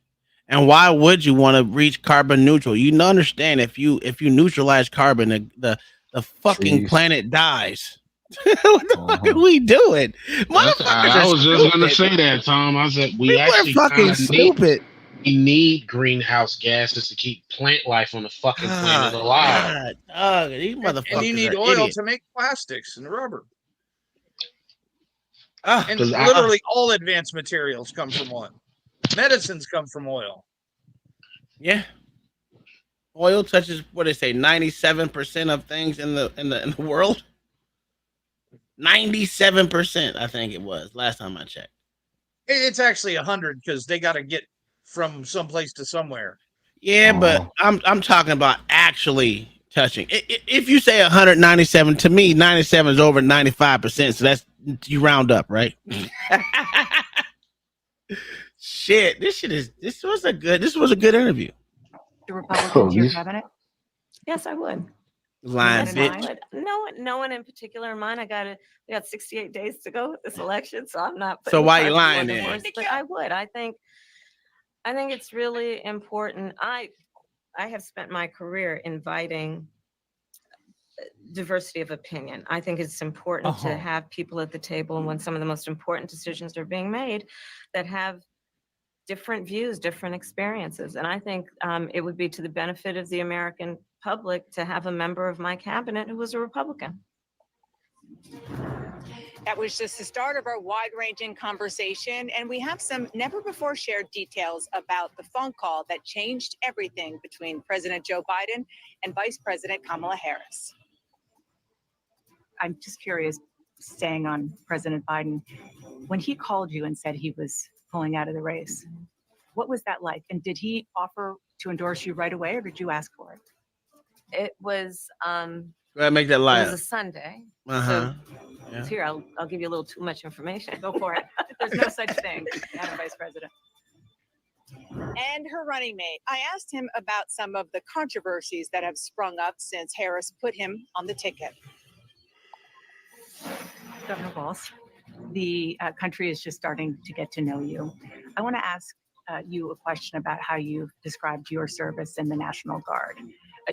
And why would you want to reach carbon neutral? You understand, if you neutralize carbon, the fucking planet dies. What the fuck are we doing? I was just gonna say that, Tom. I said we People are actually fucking kinda stupid. We need greenhouse gases to keep plant life on the fucking planet alive. God, these motherfuckers And you need are oil idiots. to make plastics and rubber. Ah, And 'Cause literally all advanced materials come from oil. Medicines come from oil. Yeah. Oil touches, what they say, 97% of things in the world. 97%, I think it was last time I checked. It's actually 100 because they got to get from someplace to somewhere. Yeah, but I'm talking about actually touching. If you say 197, to me 97 is over 95%, so that's, you round up, right? Shit, this was a good interview. The Republicans, your cabinet? Yes, I would. Lying Yes, bitch. I would. No one in particular in mind. We got 68 days to go with this election, so I'm not. So putting why you cards lying before the then? horse, but I would. I think it's really important. I have spent my career inviting diversity of opinion. I think it's important to have people at the table when some of the most important decisions are being made that have different views, different experiences. And I think it would be to the benefit of the American public to have a member of my cabinet who was a Republican. That was just the start of our wide-ranging conversation, and we have some never-before-shared details about the phone call that changed everything between President Joe Biden and Vice President Kamala Harris. I'm just curious, staying on President Biden, when he called you and said he was pulling out of the race, what was that like? And did he offer to endorse you right away, or did you ask for it? It was Go ahead, make that it live. was a Sunday. Uh-huh. So here I'll give you a little too much information. Go for it. There's no such thing, Madam Vice President. And her running mate. I asked him about some of the controversies that have sprung up since Harris put him on the ticket. Governor Walz, the country is just starting to get to know you. I want to ask you a question about how you've described your service in the National Guard.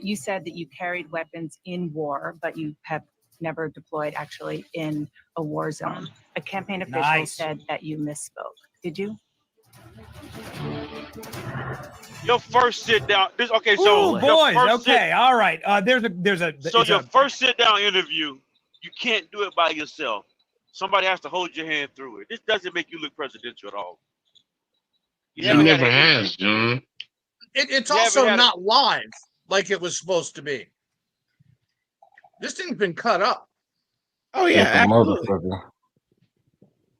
You said that you carried weapons in war, but you have never deployed actually in a war zone. A campaign official said that you misspoke. Did you? Your first sit down. Okay, so Oh, your boys. first Okay. All right. So your first sit down interview, you can't do it by yourself. Somebody has to hold your hand through it. This doesn't make you look presidential at all. You never has, John. It's You also haven't had not live like it was supposed to be. This thing's been cut up. Oh yeah, Like a absolutely. motherfucker.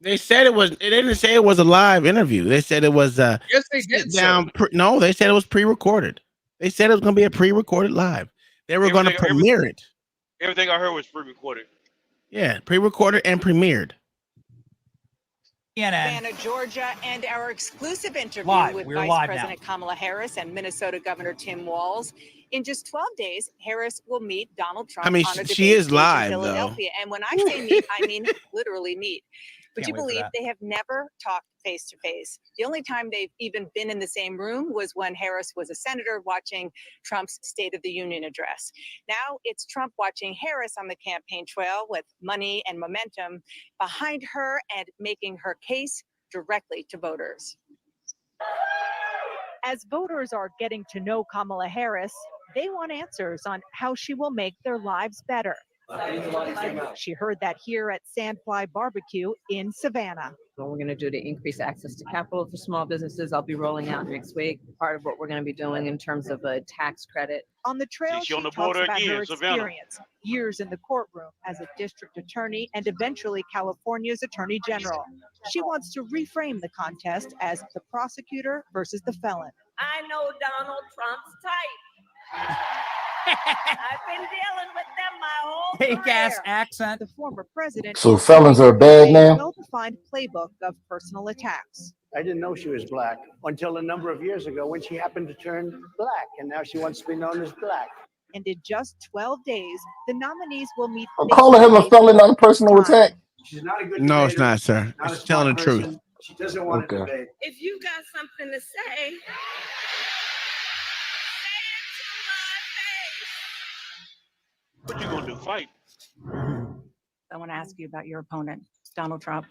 They said it was. They didn't say it was a live interview. They said it was Yes, they did. down. No, they said it was pre-recorded. They said it was going to be a pre-recorded live. They were going to premiere it. Everything I heard was pre-recorded. Yeah, pre-recorded and premiered. Savannah, Georgia, and our exclusive interview Live. with We're Vice live President Kamala Harris and Minnesota Governor Tim Walz. In just 12 days, Harris will meet Donald Trump I mean, on a she debate is stage in live, though. Philadelphia. And when I say meet, I mean literally meet. Would you Can't wait for believe that. they have never talked face to face? The only time they've even been in the same room was when Harris was a senator watching Trump's State of the Union address. Now it's Trump watching Harris on the campaign trail with money and momentum behind her and making her case directly to voters. As voters are getting to know Kamala Harris, they want answers on how she will make their lives better. She heard that here at Sandfly Barbecue in Savannah. What we're going to do to increase access to capital for small businesses, I'll be rolling out next week. Part of what we're going to be doing in terms of a tax credit. On the trail, She she on the talks border about again, her Savannah. experience, years in the courtroom as a district attorney and eventually California's attorney general. She wants to reframe the contest as the prosecutor versus the felon. I know Donald Trump's type. I've been dealing with them my whole Fake ass career. accent. The former president So is felons saying are bad a now? well-defined playbook of personal attacks. I didn't know she was black until a number of years ago when she happened to turn black, and now she wants to be known as black. And in just 12 days, the nominees will meet. I'm calling him a felon, not a personal attack. She's not a good No, it's debater, not, sir. not a It's telling smart the truth. person. She doesn't want to Okay. debate. If you got something to say, What you gonna do? Fight? I want to ask you about your opponent, Donald Trump.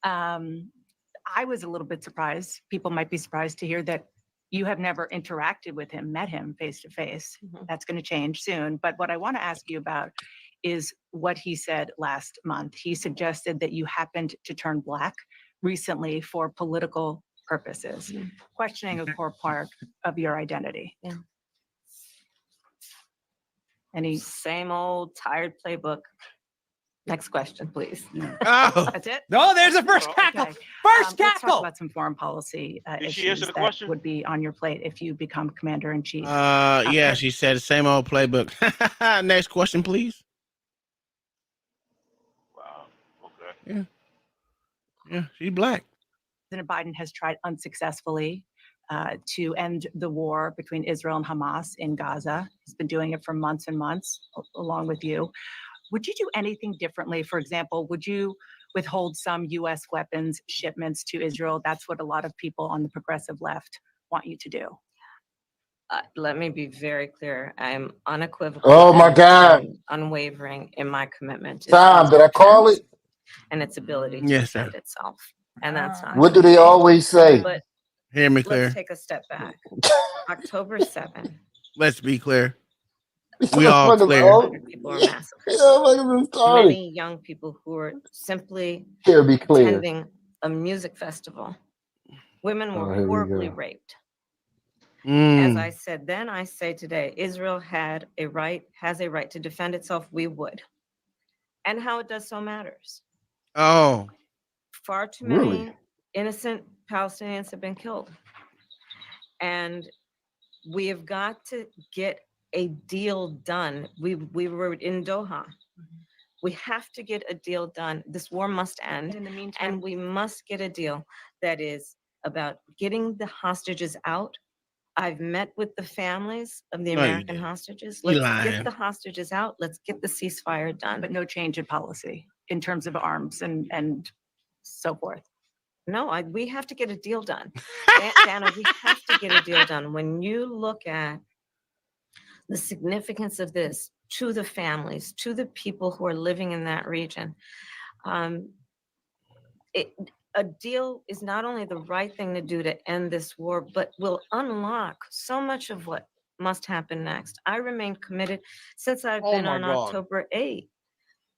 I was a little bit surprised. People might be surprised to hear that you have never interacted with him, met him face to face. That's going to change soon. But what I want to ask you about is what he said last month. He suggested that you happened to turn black recently for political purposes, questioning a core part of your identity. Yeah. Any same old tired playbook. Next question, please. Oh. That's it? No, there's a first cackle. Okay. First Let's talk cackle. about some foreign policy Did she answer issues the that question? would be on your plate if you become commander in chief. Yeah, she said same old playbook. Next question, please. Wow. Okay. Yeah. Yeah, she's black. President Biden has tried unsuccessfully to end the war between Israel and Hamas in Gaza. He's been doing it for months and months, along with you. Would you do anything differently? For example, would you withhold some U.S. weapons shipments to Israel? That's what a lot of people on the progressive left want you to do. Let me be very clear. I am unequivocal. Oh, my God. and unwavering in my commitment to Tom, did I call defense it? and its ability to Yes, sir. defend itself. And that's not. What do they always say? But Hear me clear. let's take a step back. October 7th. Let's be clear. We all clear. People are massacred. retarded. Many young people who are simply Here, be clear. attending a music festival. Women were Here we horribly go. raped. Mm. As I said then, I say today, Israel has a right to defend itself. We would. And how it does so matters. Oh. Far too Really? many innocent Palestinians have been killed. And we have got to get a deal done. We were in Doha. We have to get a deal done. This war must end. In the meantime, And we must get a deal that is about getting the hostages out. I've met with the families of the No, you American didn't. hostages. You Let's lying. get the hostages out. Let's get the ceasefire done. but no change in policy in terms of arms and so forth. No, we have to get a deal done. Dana, we have to get a deal done. When you look at the significance of this to the families, to the people who are living in that region, a deal is not only the right thing to do to end this war, but will unlock so much of what must happen next. I remain committed since I've been my on God. October 8th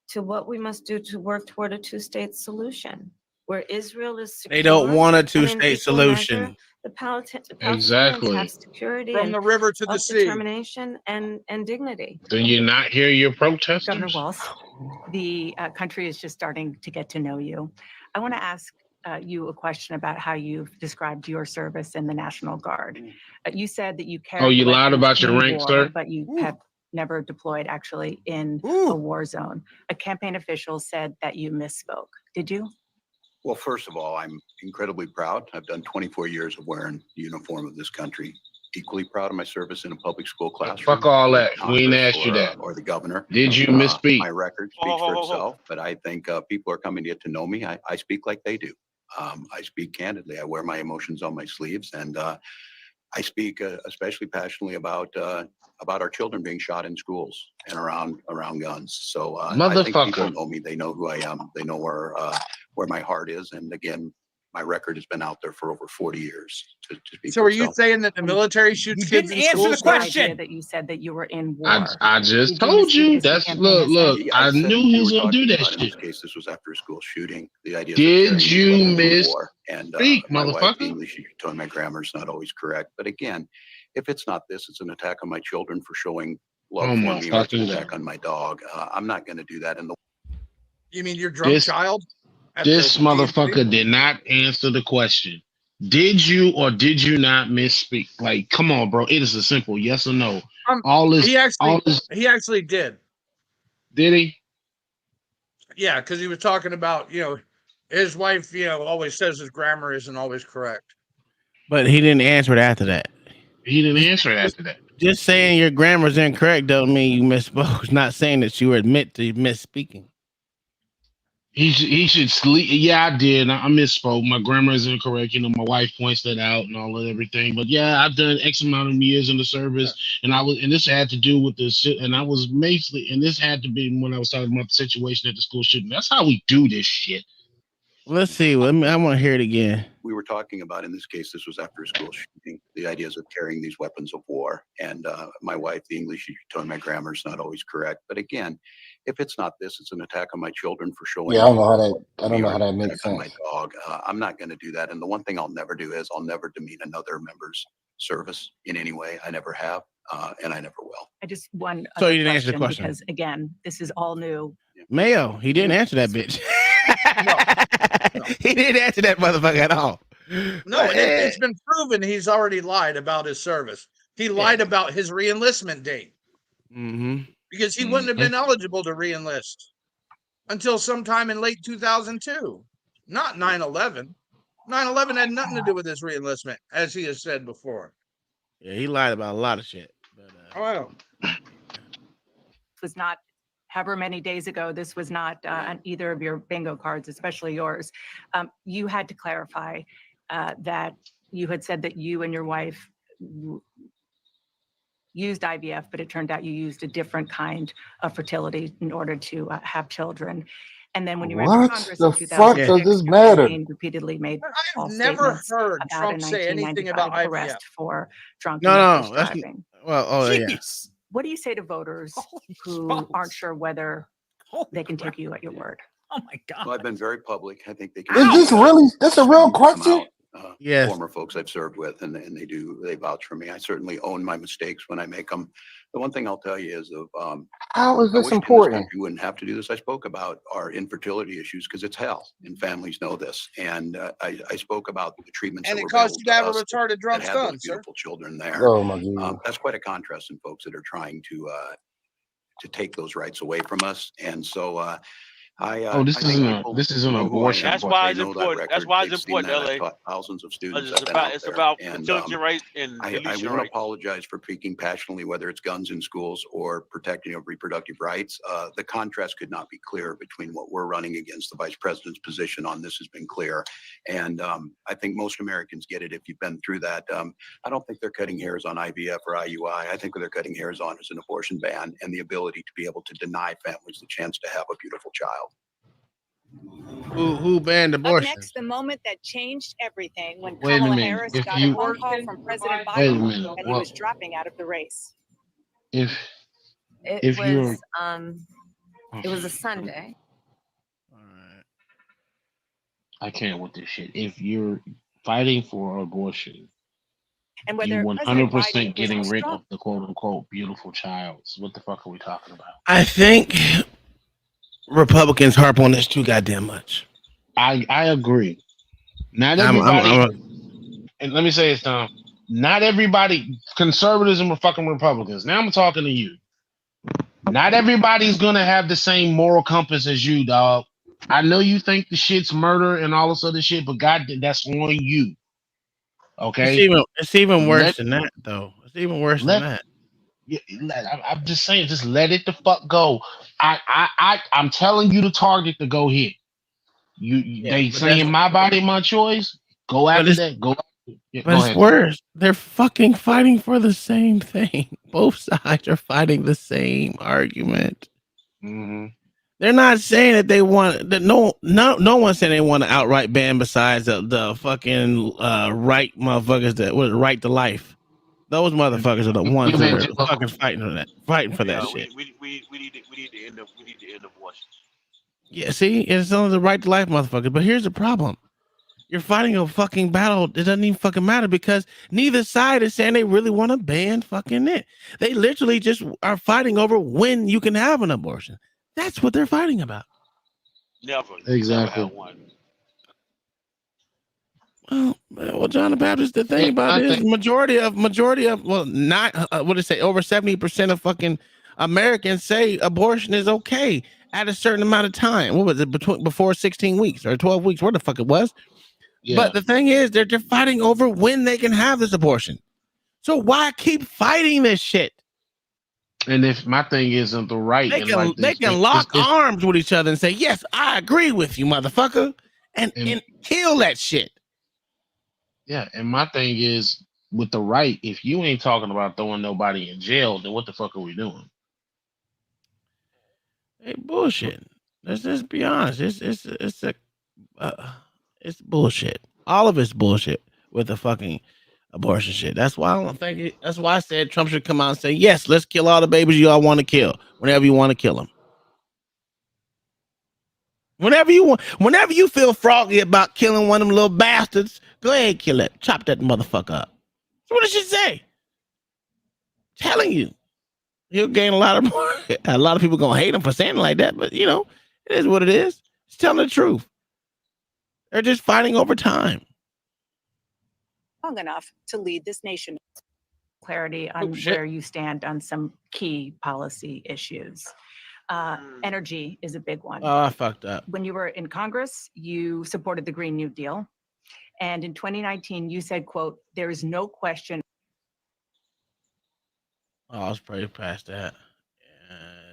to what we must do to work toward a two-state solution where Israel is secure. They don't want a and in two-state equal measure, solution. the Palestinians Exactly. have security From and the river to the sea. self-determination and dignity. Do you not hear your Governor protesters? Walz, the country is just starting to get to know you. I want to ask you a question about how you've described your service in the National Guard. You said that you carried Oh, you lied weapons about your in rank, war, sir? but you have never deployed actually in a war zone. A campaign official said that you misspoke. Did you? Well, first of all, I'm incredibly proud. I've done 24 years of wearing the uniform of this country. Equally proud of my service in a public school classroom. Fuck all that. We ain't Congress asked you or, that. Or the governor. Did you misspeak? My record speaks for itself, but I think people are coming to get to know me. I speak like they do. I speak candidly. I wear my emotions on my sleeves, and I speak especially passionately about our children being shot in schools and around guns. So I think people Motherfucker. know me. They know who I am. They know where my heart is. And again, my record has been out there for over 40 years. To speak So for are you itself. saying that the military shoots You kids didn't in answer the schools? question. That you said that you were in war. I just Did told misspeak you. as the That's campaign look. has said? I said knew we he was were gonna do talking that about, in this shit. case, this was after a school shooting. The idea Did you miss? And Speak, my wife, motherfucker. the English teacher, told me my grammar is not always correct. But again, if it's not this, it's an attack on my children for showing love Oh for my me, or it's an fucking attack on my dog. I'm not going to do that. And You mean your drunk This child? At this the motherfucker DNC? did not answer the question. Did you or did you not misspeak? Like, come on, bro. It is a simple yes or no. All this. He actually did. Did he? Yeah, because he was talking about, his wife, always says his grammar isn't always correct. But he didn't answer it after that. He didn't answer it after that. Just saying your grammar's incorrect don't mean you misspoke. It's not saying that you admit to misspeaking. He should sleep. Yeah, I did. I misspoke. My grammar is incorrect. My wife points that out and all of everything. But yeah, I've done X amount of years in the service, and this had to do with the shit. And I was basically, and this had to be when I was talking about the situation at the school shooting. That's how we do this shit. Let's see. I want to hear it again. we were talking about, in this case, this was after a school shooting, the ideas of carrying these weapons of war. And my wife, the English, she told me my grammar is not always correct. But again, if it's not this, it's an attack on my children for showing. Yeah, I don't know how that makes sense. My dog. I'm not going to do that. And the one thing I'll never do is I'll never demean another member's service in any way. I never have, and I never will. I just one. So you didn't answer the question because again, this is all new. Mayo, he didn't answer that bitch. No. He didn't answer that motherfucker at all. No, it's been proven he's already lied about his service. He lied about his reenlistment date. Mm-hmm. Because he wouldn't have been eligible to reenlist until sometime in late 2002, not 9/11. 9/11 had nothing to do with his reenlistment, as he has said before. Yeah, he lied about a lot of shit. But, This was not however many days ago. This was not on either of your bingo cards, especially yours. You had to clarify that you had said that you and your wife used IVF, but it turned out you used a different kind of fertility in order to have children. And then when you ran for What Congress the in fuck 2006, does this your matter? campaign repeatedly made false never statements heard about Trump a say anything about 1995 IVF. arrest for drunk no, and reckless that's driving. well. Oh yeah. Jeez. What do you say to voters who aren't sure whether they can take you at your word? Oh my God. Well, I've been very public. I think they can. Is this really? That's a real question. Yes. Former folks I've served with, and they vouch for me. I certainly own my mistakes when I make them. The one thing I'll tell you is How is I this wish in this important? country wouldn't have to do this. I spoke about our infertility issues because it's hell, and families know this. And I spoke about the treatments And that it were caused available you to have to a us retarded drunk that have those son, sir. beautiful children there. Oh my God. That's quite a contrast in folks that are trying to take those rights away from us. And so this I isn't think a people this is an know who I abortion am. That's why They it's know that important. That's record. why it's They've seen important, that. I've LA. taught thousands of students. It's I've been out it's there. about And fertility rights and I deletion won't rights. apologize for speaking passionately, whether it's guns in schools or protecting of reproductive rights. The contrast could not be clearer between what we're running against. The vice president's position on this has been clear. And I think most Americans get it if you've been through that. I don't think they're cutting hairs on IVF or IUI. I think what they're cutting hairs on is an abortion ban and the ability to be able to deny families the chance to have a beautiful child. Who banned Up abortion? next, the moment that changed everything when Wait a Kamala minute. Harris If got you a phone call from President wait a Biden minute. that he was dropping out of the race. It If was you're it was a Sunday. I can't with this shit. If you're fighting for abortion, And you whether President 100% Biden was getting rid strong. of the quote unquote beautiful child. So what the fuck are we talking about? I think Republicans harp on this too goddamn much. I agree. Not I'm everybody. And let me say this, Tom. Not everybody. Conservatives are fucking Republicans. Now I'm talking to you. Not everybody's gonna have the same moral compass as you, dog. I know you think the shit's murder and all this other shit, but God, that's on you. Okay. It's even worse Let- than that, though. It's even worse let- than that. Yeah, I'm just saying, just let it the fuck go. I'm telling you to target to go hit. They but saying that's- my body, my choice. Go after it's- that. Go. Yeah, But go it's ahead. worse. They're fucking fighting for the same thing. Both sides are fighting the same argument. Mm-hmm. They're not saying that they want that. No one's saying they want to outright ban besides the fucking right motherfuckers that would right to life. Those motherfuckers are the ones that are fucking fighting for that shit. We need to end abortion. Yeah, see, it's only the right to life motherfuckers. But here's the problem. You're fighting a fucking battle. It doesn't even fucking matter because neither side is saying they really want to ban fucking it. They literally just are fighting over when you can have an abortion. That's what they're fighting about. Never. Exactly. Never have one. Well, John the Baptist. The thing about it is, majority of well, not what did it say? Over 70% of fucking Americans say abortion is okay at a certain amount of time. What was it before 16 weeks or 12 weeks? Where the fuck it was? Yeah. But the thing is, they're fighting over when they can have this abortion. So why keep fighting this shit? And if my thing isn't the right, They can lock arms with each other and say, "Yes, I agree with you, motherfucker," and kill that shit. Yeah, and my thing is with the right, if you ain't talking about throwing nobody in jail, then what the fuck are we doing? Hey, bullshit. Let's just be honest. It's bullshit. All of it's bullshit with the fucking abortion shit. That's why I don't think. That's why I said Trump should come out and say, "Yes, let's kill all the babies you all want to kill whenever you want to kill them. Whenever you want, whenever you feel froggy about killing one of them little bastards, go ahead, kill it. Chop that motherfucker up." That's what it should say. Telling you, he'll gain a lot of people gonna hate him for saying it like that, but you know, it is what it is. It's telling the truth. They're just fighting over time. Long enough to lead this nation. Clarity on where you stand on some key policy issues. Energy is a big one. Oh, I fucked up. When you were in Congress, you supported the Green New Deal. And in 2019, you said, quote, "There is no question." Oh, I was pretty past that.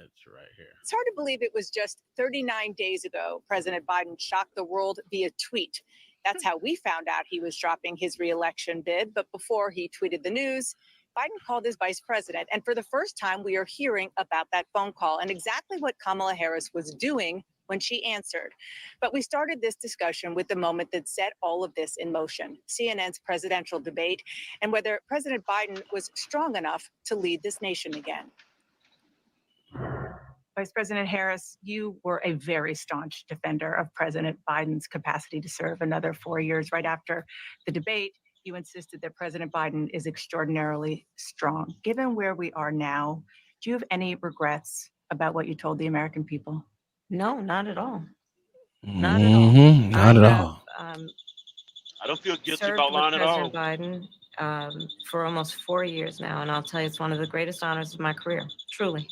It's right here. It's hard to believe it was just 39 days ago President Biden shocked the world via tweet. That's how we found out he was dropping his re-election bid. But before he tweeted the news, Biden called his vice president. And for the first time, we are hearing about that phone call and exactly what Kamala Harris was doing when she answered. But we started this discussion with the moment that set all of this in motion, CNN's presidential debate, and whether President Biden was strong enough to lead this nation again. Vice President Harris, you were a very staunch defender of President Biden's capacity to serve another 4 years. Right after the debate, you insisted that President Biden is extraordinarily strong. Given where we are now, do you have any regrets about what you told the American people? No, not at all. Not at all. I don't feel guilty Served about with lying at all. President Biden for almost 4 years now, and I'll tell you, it's one of the greatest honors of my career, truly.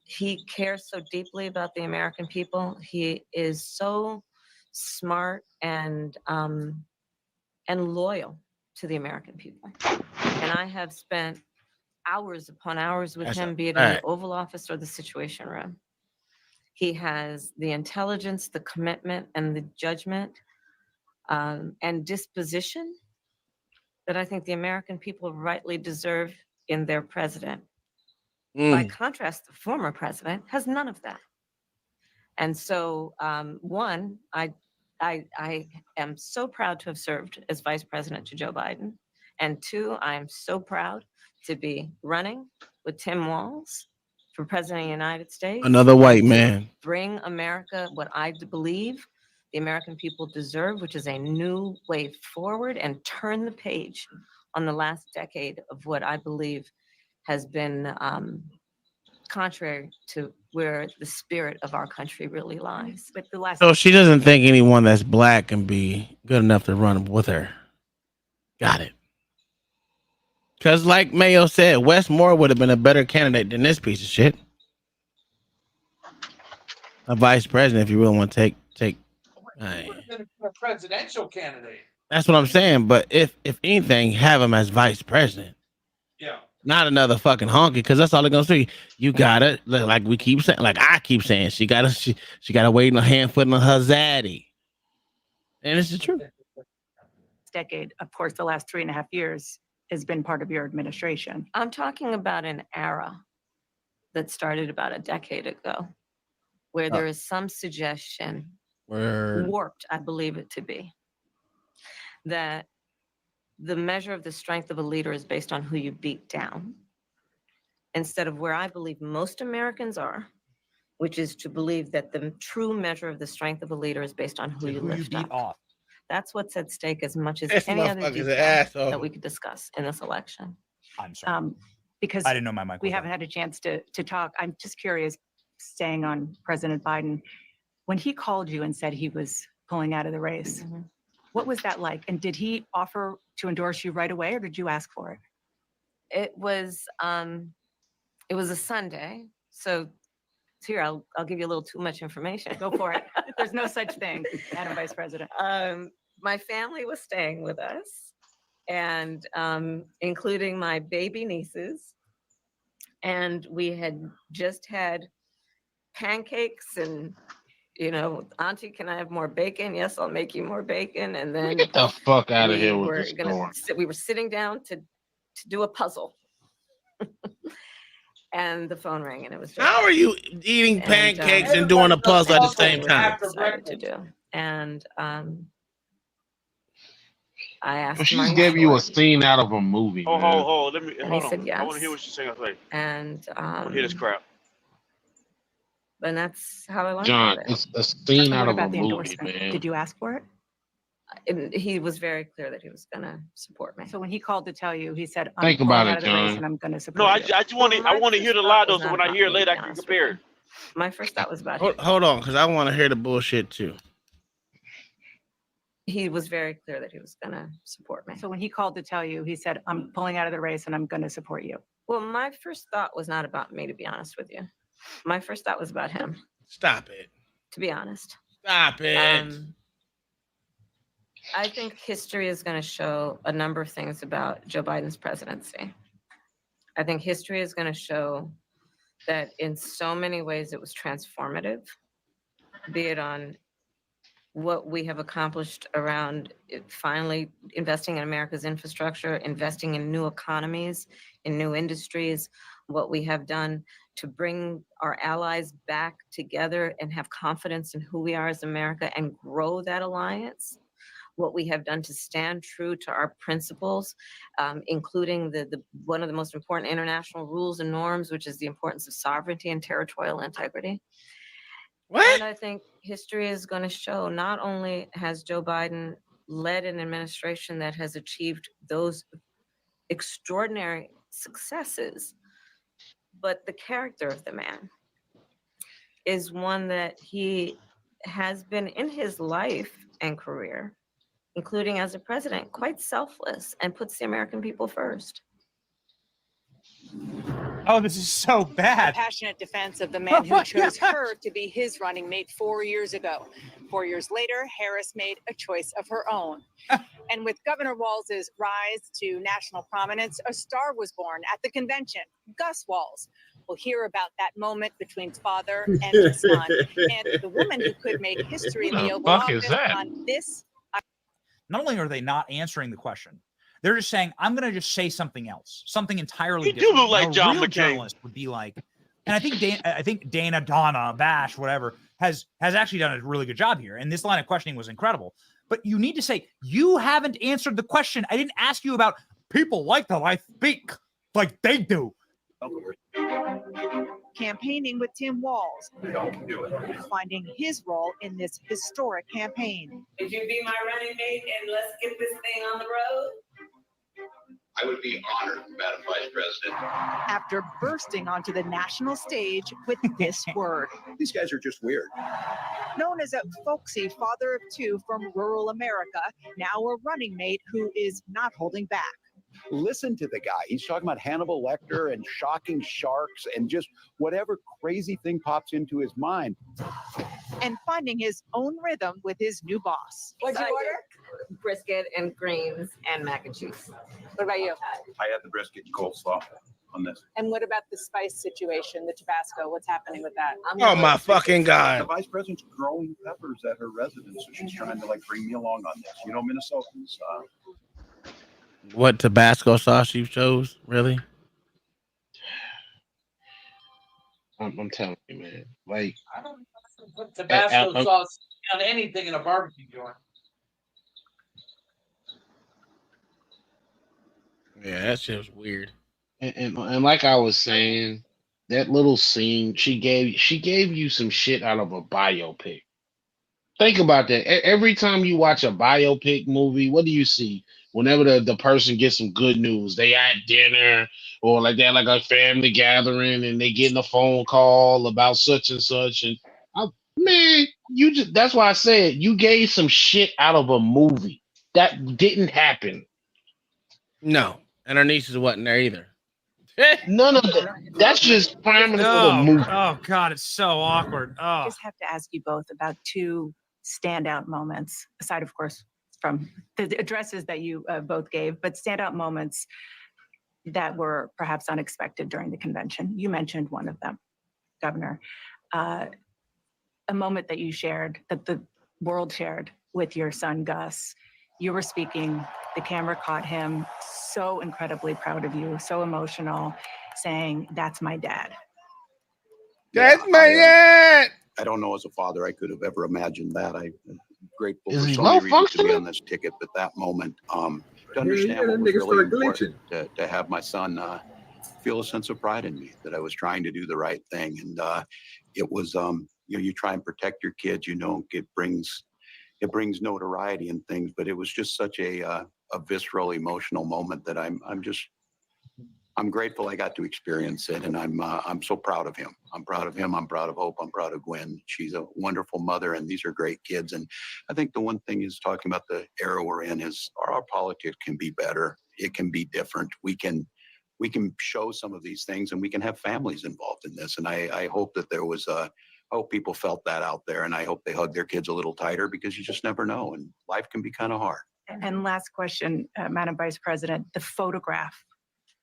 He cares so deeply about the American people. He is so smart and loyal to the American people. And I have spent hours upon hours with That's him, a be it in the fact. Oval Office or the Situation Room. He has the intelligence, the commitment, and the judgment and disposition that I think the American people rightly deserve in their president. By contrast, the former president has none of that. And so, one, I am so proud to have served as vice president to Joe Biden. And two, I am so proud to be running with Tim Walz for president of the United States. Another white and to man. bring America what I believe the American people deserve, which is a new way forward, and turn the page on the last decade of what I believe has been contrary to where the spirit of our country really lies. With the last So she doesn't think anyone that's black can be good enough to run with her. Got it. Because like Mayo said, Wes Moore would have been a better candidate than this piece of shit. A vice president, if you really want to take. Would have been a presidential candidate. That's what I'm saying. But if anything, have him as vice president. Yeah. Not another fucking honky, because that's all they're gonna say. You gotta, like we keep saying, like I keep saying, she gotta wait a hand foot on her zaddy. And it's the truth. decade, of course, the last 3.5 years has been part of your administration. I'm talking about an era that started about a decade ago, where there is some suggestion, warped, I believe it to be, that the measure of the strength of a leader is based on who you beat down, instead of where I believe most Americans are, which is to believe that the true measure of the strength of a leader is based on who you lift beat up. off. That's what's at stake as much as This any other motherfucker's an detail asshole. that we could discuss in this election. I'm sorry. Because I didn't know my mic we was haven't had a chance to talk. I'm just curious, staying on President Biden, when he called you and said he was pulling out of the race, what was that like? And did he offer to endorse you right away, or did you ask for it? It was a Sunday, so here I'll give you a little too much information. Go for it. There's no such thing, Madam Vice President. My family was staying with us, and including my baby nieces, and we had just had pancakes and. Auntie, can I have more bacon? Yes, I'll make you more bacon. And then Get the fuck out of we here with were this gonna story. we were sitting down to do a puzzle. And the phone rang, and it was. How are you eating pancakes and doing a puzzle at the same time? Decided to do, and I asked She him, just "Are gave you a sure?" scene out of a movie. Hold man. on. Let me And hold he on. said I want to hear yes. what you're saying. And I want to hear this crap. and that's how I learned John, about it. it's a scene out What of a about the movie, endorsement? man. Did you ask for it? And he was very clear that he was going to support me. So when he called to tell you, he said, "I'm Think pulling about out it, of the race John. and I'm going to support No, I you." just want to. I want to hear the lie though. So when I hear it later, I can compare it. My first thought was about him. Hold on, because I want to hear the bullshit too. He was very clear that he was going to support me. So when he called to tell you, he said, "I'm pulling out of the race and I'm going to support you." Well, my first thought was not about me, to be honest with you. My first thought was about him, Stop it. to be honest. Stop it. I think history is going to show a number of things about Joe Biden's presidency. I think history is going to show that in so many ways it was transformative, be it on what we have accomplished around finally investing in America's infrastructure, investing in new economies, in new industries, what we have done to bring our allies back together and have confidence in who we are as America and grow that alliance. what we have done to stand true to our principles, including the one of the most important international rules and norms, which is the importance of sovereignty and territorial integrity. And I think history is going to show not only has Joe Biden led an administration that has achieved those extraordinary successes, but the character of the man is one that he has been in his life and career, including as a president, quite selfless and puts the American people first. Oh, this is so bad. A passionate defense of the man who chose her to be his running mate 4 years ago. 4 years later, Harris made a choice of her own. And with Governor Walz's rise to national prominence, a star was born at the convention, Gus Walz. We'll hear about that moment between father and his son, and the woman who could make history in the Oval Office on this. Not only are they not answering the question, they're just saying, I'm going to just say something else, something entirely You different. do look like a John real McCain. journalist would be like, and I think Donna, Bash, whatever, has actually done a really good job here. And this line of questioning was incredible. But you need to say, you haven't answered the question. I didn't ask you about people like that I speak like they do. Campaigning with Tim Walz, finding his role in this historic campaign. Would you be my running mate and let's get this thing on the road? I would be honored, Madam Vice President. After bursting onto the national stage with this word. These guys are just weird. Known as a folksy father of two from rural America, now a running mate who is not holding back. Listen to the guy. He's talking about Hannibal Lecter and shocking sharks and just whatever crazy thing pops into his mind. And finding his own rhythm with his new boss. What'd you order? Brisket and greens and mac and cheese. What about you? I had the brisket and coleslaw on this. And what about the spice situation, the Tabasco? What's happening with that? Oh my fucking The God. Vice President's growing peppers at her residence, so she's trying to like bring me along on this. You know, Minnesotans. What Tabasco sauce you chose? Really? I'm telling you, man. Like, I don't put Tabasco I'm- sauce on anything in a barbecue joint. Yeah, that shit was weird. and like I was saying, that little scene, she gave you some shit out of a biopic. Think about that. Every time you watch a biopic movie, what do you see? Whenever the person gets some good news, they at dinner or like that, like a family gathering, and they getting a phone call about such and such. And man, that's why I said you gave some shit out of a movie. That didn't happen. No. And her nieces wasn't there either. None of that. That's just priming for the movie. Oh God, it's so awkward. I Oh, just have to ask you both about two standout moments, aside, of course, from the addresses that you both gave, but standout moments that were perhaps unexpected during the convention. You mentioned one of them, Governor. A moment that you shared, that the world shared with your son, Gus. You were speaking, the camera caught him, so incredibly proud of you, so emotional, saying, "That's my dad." That's my dad. I don't know as a father I could have ever imagined that. I'm grateful Is for he so many reasons to be malfunctioning? on this ticket, but that moment, to Yeah, understand that what was nigga really started important, to have my son feel a sense of pride in me, that I was trying to do the right thing. And it was, you try and protect your kids, it brings notoriety and things, but it was just such a visceral, emotional moment that I'm grateful I got to experience it, and I'm so proud of him. I'm proud of him. I'm proud of Hope. I'm proud of Gwen. She's a wonderful mother, and these are great kids. And I think the one thing is talking about the era we're in is our politics can be better. It can be different. We can show some of these things, and we can have families involved in this. And I hope that there was I hope people felt that out there, and I hope they hug their kids a little tighter, because you just never know, and life can be kind of hard. And last question, Madam Vice President, the photograph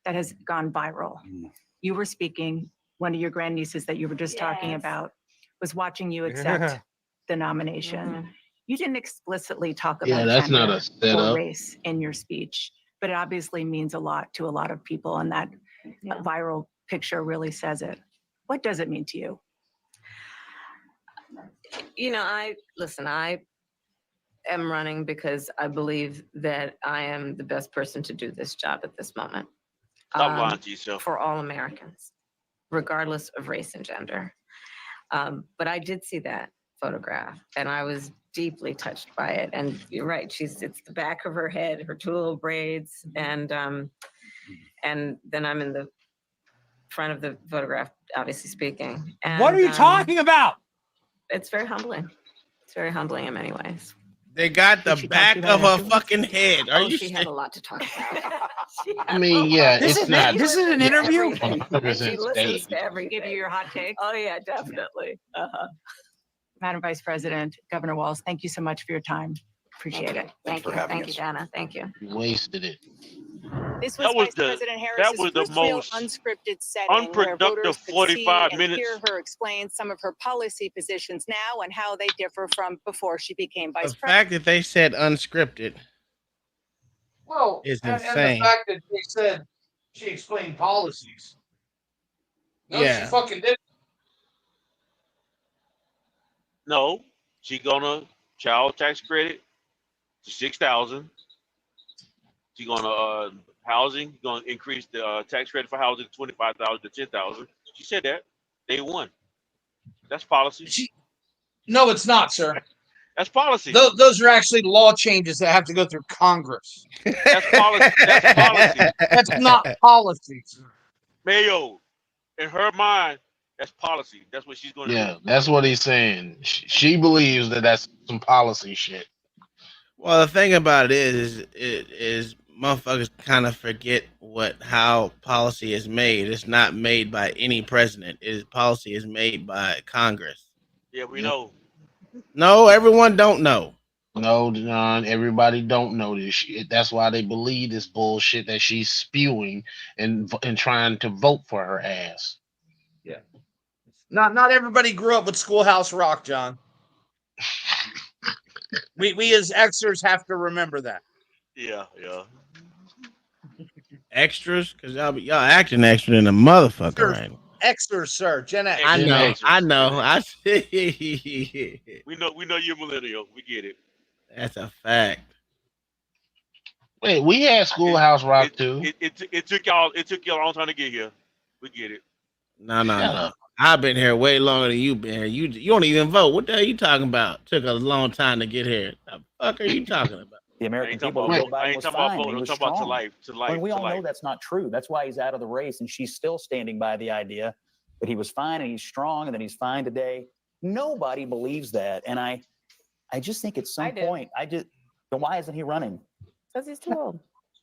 that has gone viral. You were speaking, one of your grandnieces that you were just talking about was watching you accept the nomination. You didn't explicitly talk about that's not gender a setup. or race in your speech, but it obviously means a lot to a lot of people, and that viral picture really says it. What does it mean to you? I am running because I believe that I am the best person to do this job at this moment. Stop lying to yourself. For all Americans, regardless of race and gender. But I did see that photograph and I was deeply touched by it. And you're right, it's the back of her head, her two little braids, and then I'm in the front of the photograph, obviously speaking. And, what are you talking about? It's very humbling. It's very humbling in many ways. They got the back of her fucking head. Are Oh, you she had a lot to talk about. I mean, yeah, This it's is not. this is an interview. She listens Stage. to everything. Give you your hot takes. Oh yeah, definitely. Madam Vice President, Governor Walz, thank you so much for your time. Appreciate it. Thank you. Thank you, Dana. Thank you. You wasted it. This That was was Vice the- President that Harris's was the first real most unscripted setting where unproductive voters could 45 see and minutes. hear her explain some of her policy positions now and how they differ from before she became The vice president. fact that they said unscripted Well, is and the insane. fact that they said she explained policies. No, she Yeah. fucking did. No, she gonna child tax credit to 6,000. She gonna housing gonna increase the tax credit for housing 25,000 to 10,000. She said that day one. That's policy. No, it's not, sir. That's policy. Those are actually law changes that have to go through Congress. That's policy. That's policy. That's not policy, sir. Mayo, in her mind, that's policy. That's what she's gonna Yeah, do. that's what he's saying. She believes that that's some policy shit. Well, the thing about it is motherfuckers kind of forget how policy is made. It's not made by any president. Policy is made by Congress. Yeah, we know. No, everyone don't know. No, John, everybody don't know this shit. That's why they believe this bullshit that she's spewing and trying to vote for her ass. Yeah. Not everybody grew up with Schoolhouse Rock, John. we as Xers have to remember that. Yeah. Extras, because y'all acting extra than a motherfucker Sir, right now. Xers, sir. Gen X. I know. I We know you're millennial. We get it. That's a fact. Wait, we had Schoolhouse Rock too. It took y'all a long time to get here. We get it. No. I've been here way longer than you've been here. You don't even vote. What the hell are you talking about? Took a long time to get here. The fuck are you talking about? The American people about- Joe I Biden ain't was talking about fine. voting. He I'm was talking about to strong. life. I mean, we all know that's not true. That's why he's out of the race, and she's still standing by the idea that he was fine and he's strong and that he's fine today. Nobody believes that, and I just think at some point, then why isn't he running? Because he's too old.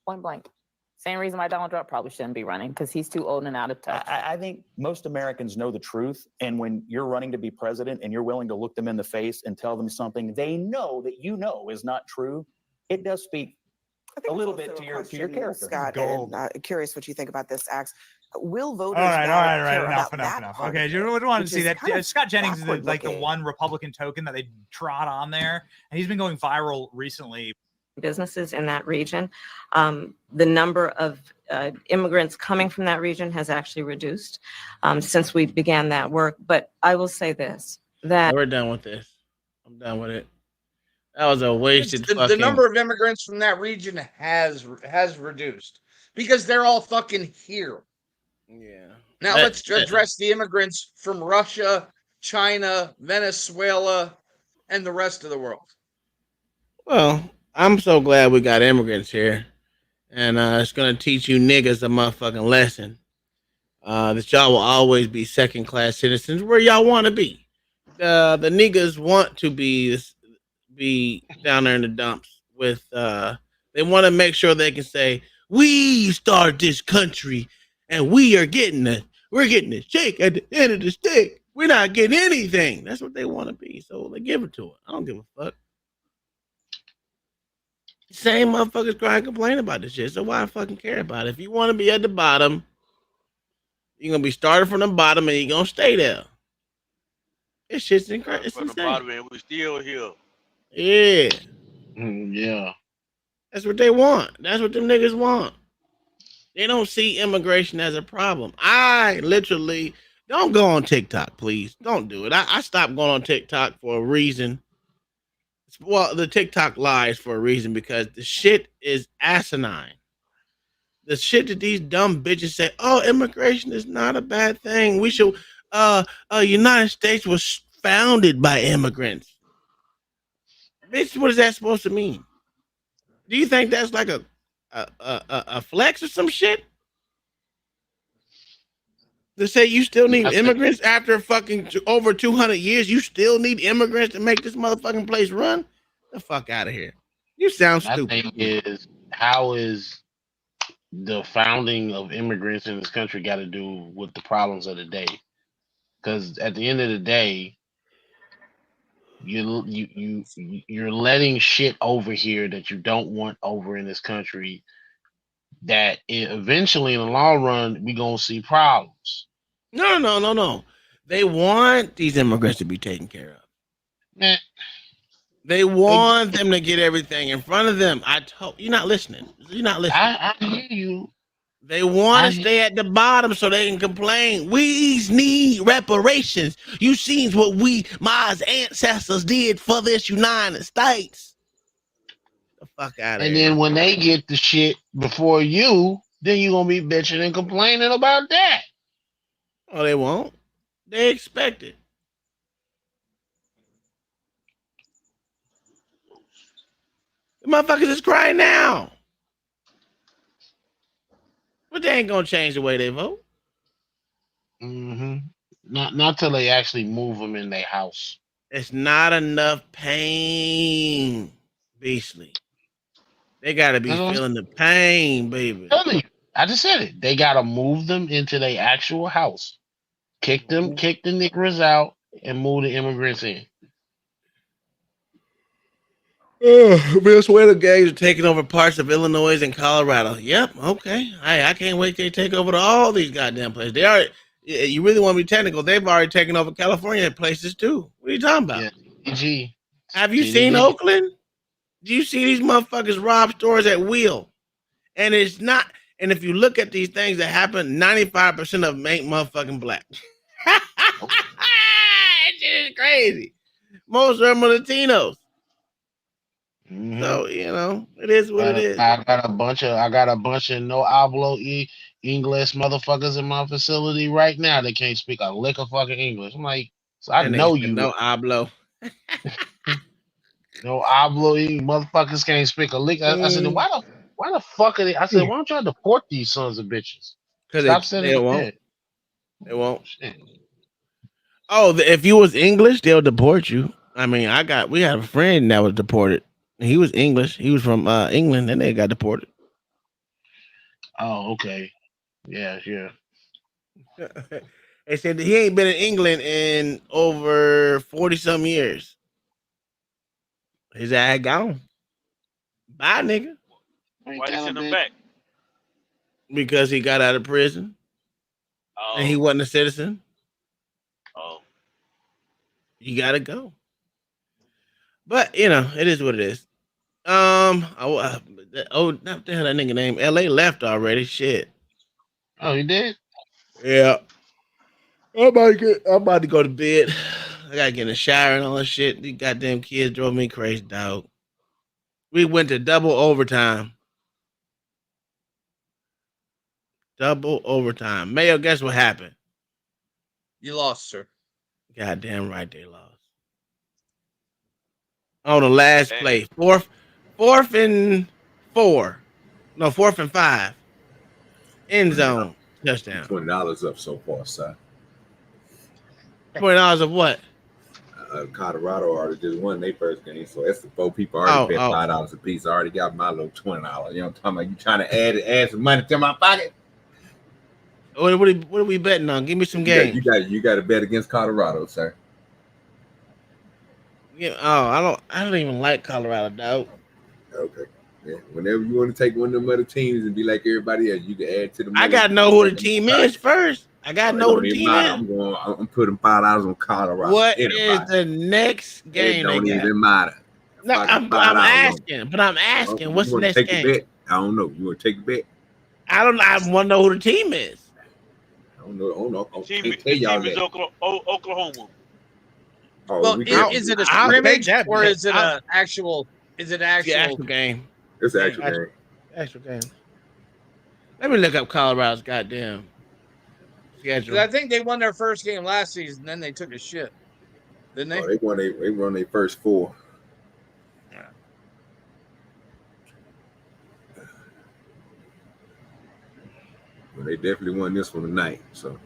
Point blank. Same reason why Donald Trump probably shouldn't be running, because he's too old and out of touch. I think most Americans know the truth, and when you're running to be president and you're willing to look them in the face and tell them something they know that you know is not true, it does speak a little bit to your character. Scott, and curious what you think about this, Axe. Will voters All right. care Enough. about that Okay, part of you it, want to which see is that kind of Scott Jennings is the backward-looking? one Republican token that they trot on there, and he's been going viral recently. Businesses in that region. The number of immigrants coming from that region has actually reduced since we began that work. But I will say this, that We're done with this. I'm done with it. That was a wasted The fucking. number of immigrants from that region has reduced because they're all fucking here. Yeah. Now let's address the immigrants from Russia, China, Venezuela, and the rest of the world. Well, I'm so glad we got immigrants here, and it's gonna teach you niggas a motherfucking lesson. That y'all will always be second class citizens where y'all want to be. The niggas want to be down there in the dumps with. They want to make sure they can say we started this country and we're getting the shake at the end of the stick. We're not getting anything. That's what they want to be. So they give it to it. I don't give a fuck. Same motherfuckers cry and complain about this shit. So why I fucking care about it? If you want to be at the bottom, you're gonna be started from the bottom and you're gonna stay there. This shit's incredible. It's From the insane. bottom, and we're still here. Yeah. Yeah. That's what they want. That's what them niggas want. They don't see immigration as a problem. I literally don't go on TikTok, please. Don't do it. I stopped going on TikTok for a reason. Well, the TikTok lies for a reason because the shit is asinine. The shit that these dumb bitches say, oh, immigration is not a bad thing. We should United States was founded by immigrants. Bitch, what is that supposed to mean? Do you think that's like a flex or some shit? To say you still need immigrants after fucking over 200 years, you still need immigrants to make this motherfucking place run? The fuck out of here. You sound My stupid. thing is, how is the founding of immigrants in this country got to do with the problems of the day? Because at the end of the day, you're letting shit over here that you don't want over in this country. That eventually, in the long run, we gonna see problems. No. They want these immigrants to be taken care of. Man, they want them to get everything in front of them. I told you're not listening. You're not listening. I hear you. They want to stay at the bottom so they can complain. We need reparations. You seen what my ancestors did for this United States. The fuck out of and here. then when they get the shit before you, then you're gonna be bitching and complaining about that. Oh, they won't. They expect it. The motherfuckers is crying now. But they ain't gonna change the way they vote. Mm-hmm. Not till they actually move them in their house. It's not enough pain, Beastly. They gotta be feeling the pain, baby. I just said it. They gotta move them into their actual house. Kick the niggers out and move the immigrants in. Venezuela gangs are taking over parts of Illinois and Colorado. Yep, okay. I can't wait till they take over all these goddamn places. They are. You really want to be technical? They've already taken over California places too. What are you talking about? Yeah, have you seen Oakland? Do you see these motherfuckers rob stores at will? And it's not. And if you look at these things that happen, 95% of them ain't motherfucking black. That shit is crazy. Most of them are Latinos. Mm-hmm. So it is what it is. I got a bunch of no hablo English motherfuckers in my facility right now. They can't speak a lick of fucking English. I'm like, so I know you. No hablo. No hablo motherfuckers can't speak a lick. I said, why the fuck are they? I said, why don't y'all deport these sons of bitches? Because they won't. They won't. Oh, if you was English, they'll deport you. I mean, we had a friend that was deported. He was English. He was from England, and they got deported. Oh, okay. Yeah. They said that he ain't been in England in over 40-some years. His ass gone. Bye, nigga. Why they send him back? Because he got out of prison. Oh. And he wasn't a citizen. Oh. You gotta go. But it is what it is. What the hell that nigga name? LA left already. Shit. Oh, he did? Yeah. I'm about to go to bed. I gotta get in the shower and all that shit. These goddamn kids drove me crazy, dog. We went to double overtime. Double overtime. Mayo, guess what happened? You lost, sir. Goddamn right they lost. On the last play. Fourth and 4. No, 4th and 5. End zone. Touchdown. $20 up so far, sir. $20 of what? Colorado already just won their first game, so that's the 4 people already paid $5 a piece. I already got my little $20. You know what I'm talking about? You trying to add some money to my pocket? What are we betting on? Give me some games. You got to bet against Colorado, sir. Yeah. Oh, I don't even like Colorado, dog. Okay. Yeah. Whenever you want to take one of them other teams and be like everybody else, you can add to the money. I gotta know who the team is first. I gotta know who the team is. I'm putting $5 on Colorado. What is the next game? It don't even matter. No, I'm asking. But I'm asking, what's the next game? Bet? I don't know. You want to take the bet? I want to know who the team is. I don't know. The team is Oklahoma. Oh, Well, we is it a I'll take scrimmage that or bet. is it a actual? Is it It's the actual? actual game. It's an actual game. Actual game. Let me look up Colorado's goddamn 'Cause schedule. I think they won their first game last season, then they took a shit, didn't they? Oh, they won their first 4. Yeah. Well, they definitely won this one tonight. So.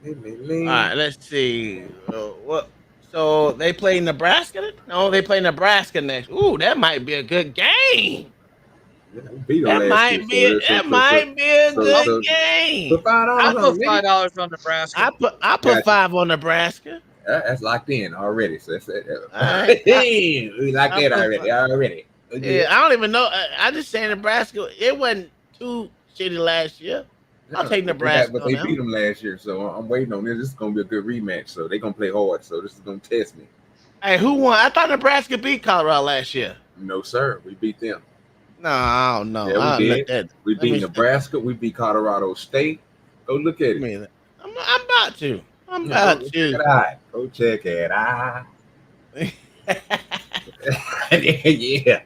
All right, let's see. What? So they play Nebraska? No, they play Nebraska next. Ooh, that might be a good game. Beat them That last year. might be a good game. Put $5 I on put it, nigga. $5 on Nebraska. I put 5 on Nebraska. That's locked in already. So that's Right. we locked in already. Yeah, I don't even know. I just saying Nebraska. It wasn't too shitty last year. I'll take Nebraska. But they beat them last year, so I'm waiting on this. This is gonna be a good rematch. So they're gonna play hard. So this is gonna test me. Hey, who won? I thought Nebraska beat Colorado last year. No, sir. We beat them. No, I don't know. Yeah, we did. We beat Nebraska. We beat Colorado State. Go look at it. I'm about to. I'm about to. Check it out. Go check it out. Yeah.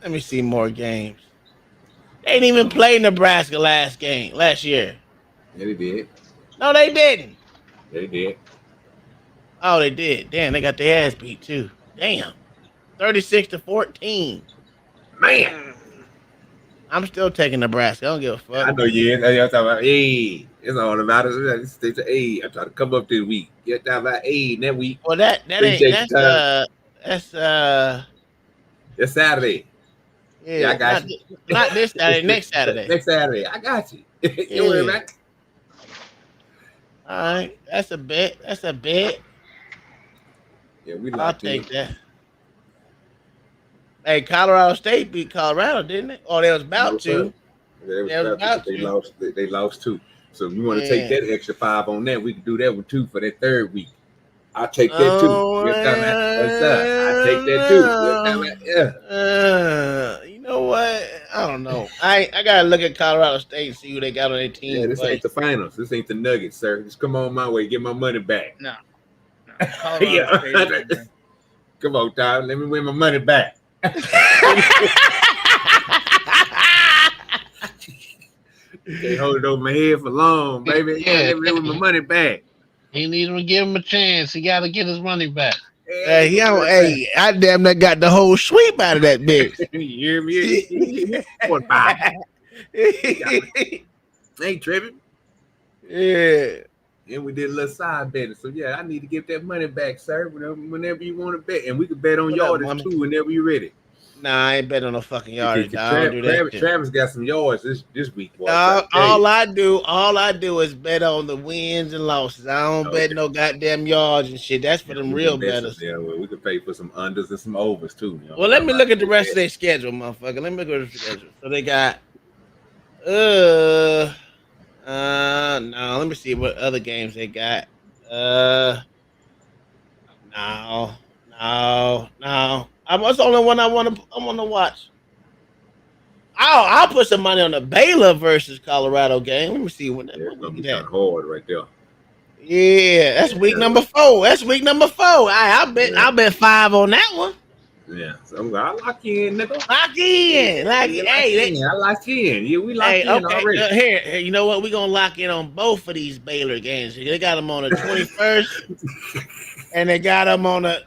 Let me see more games. They didn't even play Nebraska last year. Yeah, they did. No, they didn't. They did. Oh, they did. Damn, they got their ass beat too. Damn. 36-14. Man. I'm still taking Nebraska. I don't give a fuck. I know you is. I'm talking about, hey, it's all about it. Hey, I'm trying to come up this week. You're talking about, hey, that week. Well, that ain't, that's it's Saturday. Yeah, I got you. Not this Saturday, next Saturday. Next Saturday. I got you. You worry about it. All right. That's a bet. Yeah, we I'll locked take in. that. Hey, Colorado State beat Colorado, didn't they? Oh, they was about to. They was about to. They lost 2. So if you want to take that extra 5 on that, we can do that with 2 for that third week. I'll take that too. I take that too. You know what? I don't know. I gotta look at Colorado State and see who they got on their team. Yeah, this ain't the finals. This ain't the Nuggets, sir. Just come on my way. Get my money back. No. Yeah. Come on, Tyler. Let me win my money back. Can't hold it over my head for long, baby. Yeah. Let me win my money back. He needs to give him a chance. He got to get his money back. Hey, I damn near got the whole sweep out of that bitch. You hear me? What bye? Ain't tripping. Yeah. And we did a little side betting. So yeah, I need to get that money back, sir. Whenever you want to bet. And we can bet on yardage too whenever you're ready. Nah, I ain't betting on no fucking yardage. Travis got some yards this week. Boy, all I do is bet on the wins and losses. I don't bet no goddamn yards and shit. That's for them real bettors. Yeah, well, we can pay for some unders and some overs too. You know? Well, let me look at the rest of their schedule, motherfucker. Let me look at the schedule. So they got no, let me see what other games they got. No. That's the only one I want to watch. I'll put some money on the Baylor versus Colorado game. Let me see what it's gonna be kind of hard right there. Yeah, that's week number 4. I'll bet 5 on that one. Yeah, so I'll lock you in, nigga. Lock in. I lock in. Yeah, we locked in already. Here, you know what? We're gonna lock in on both of these Baylor games. They got them on the 21st, and they got them on the.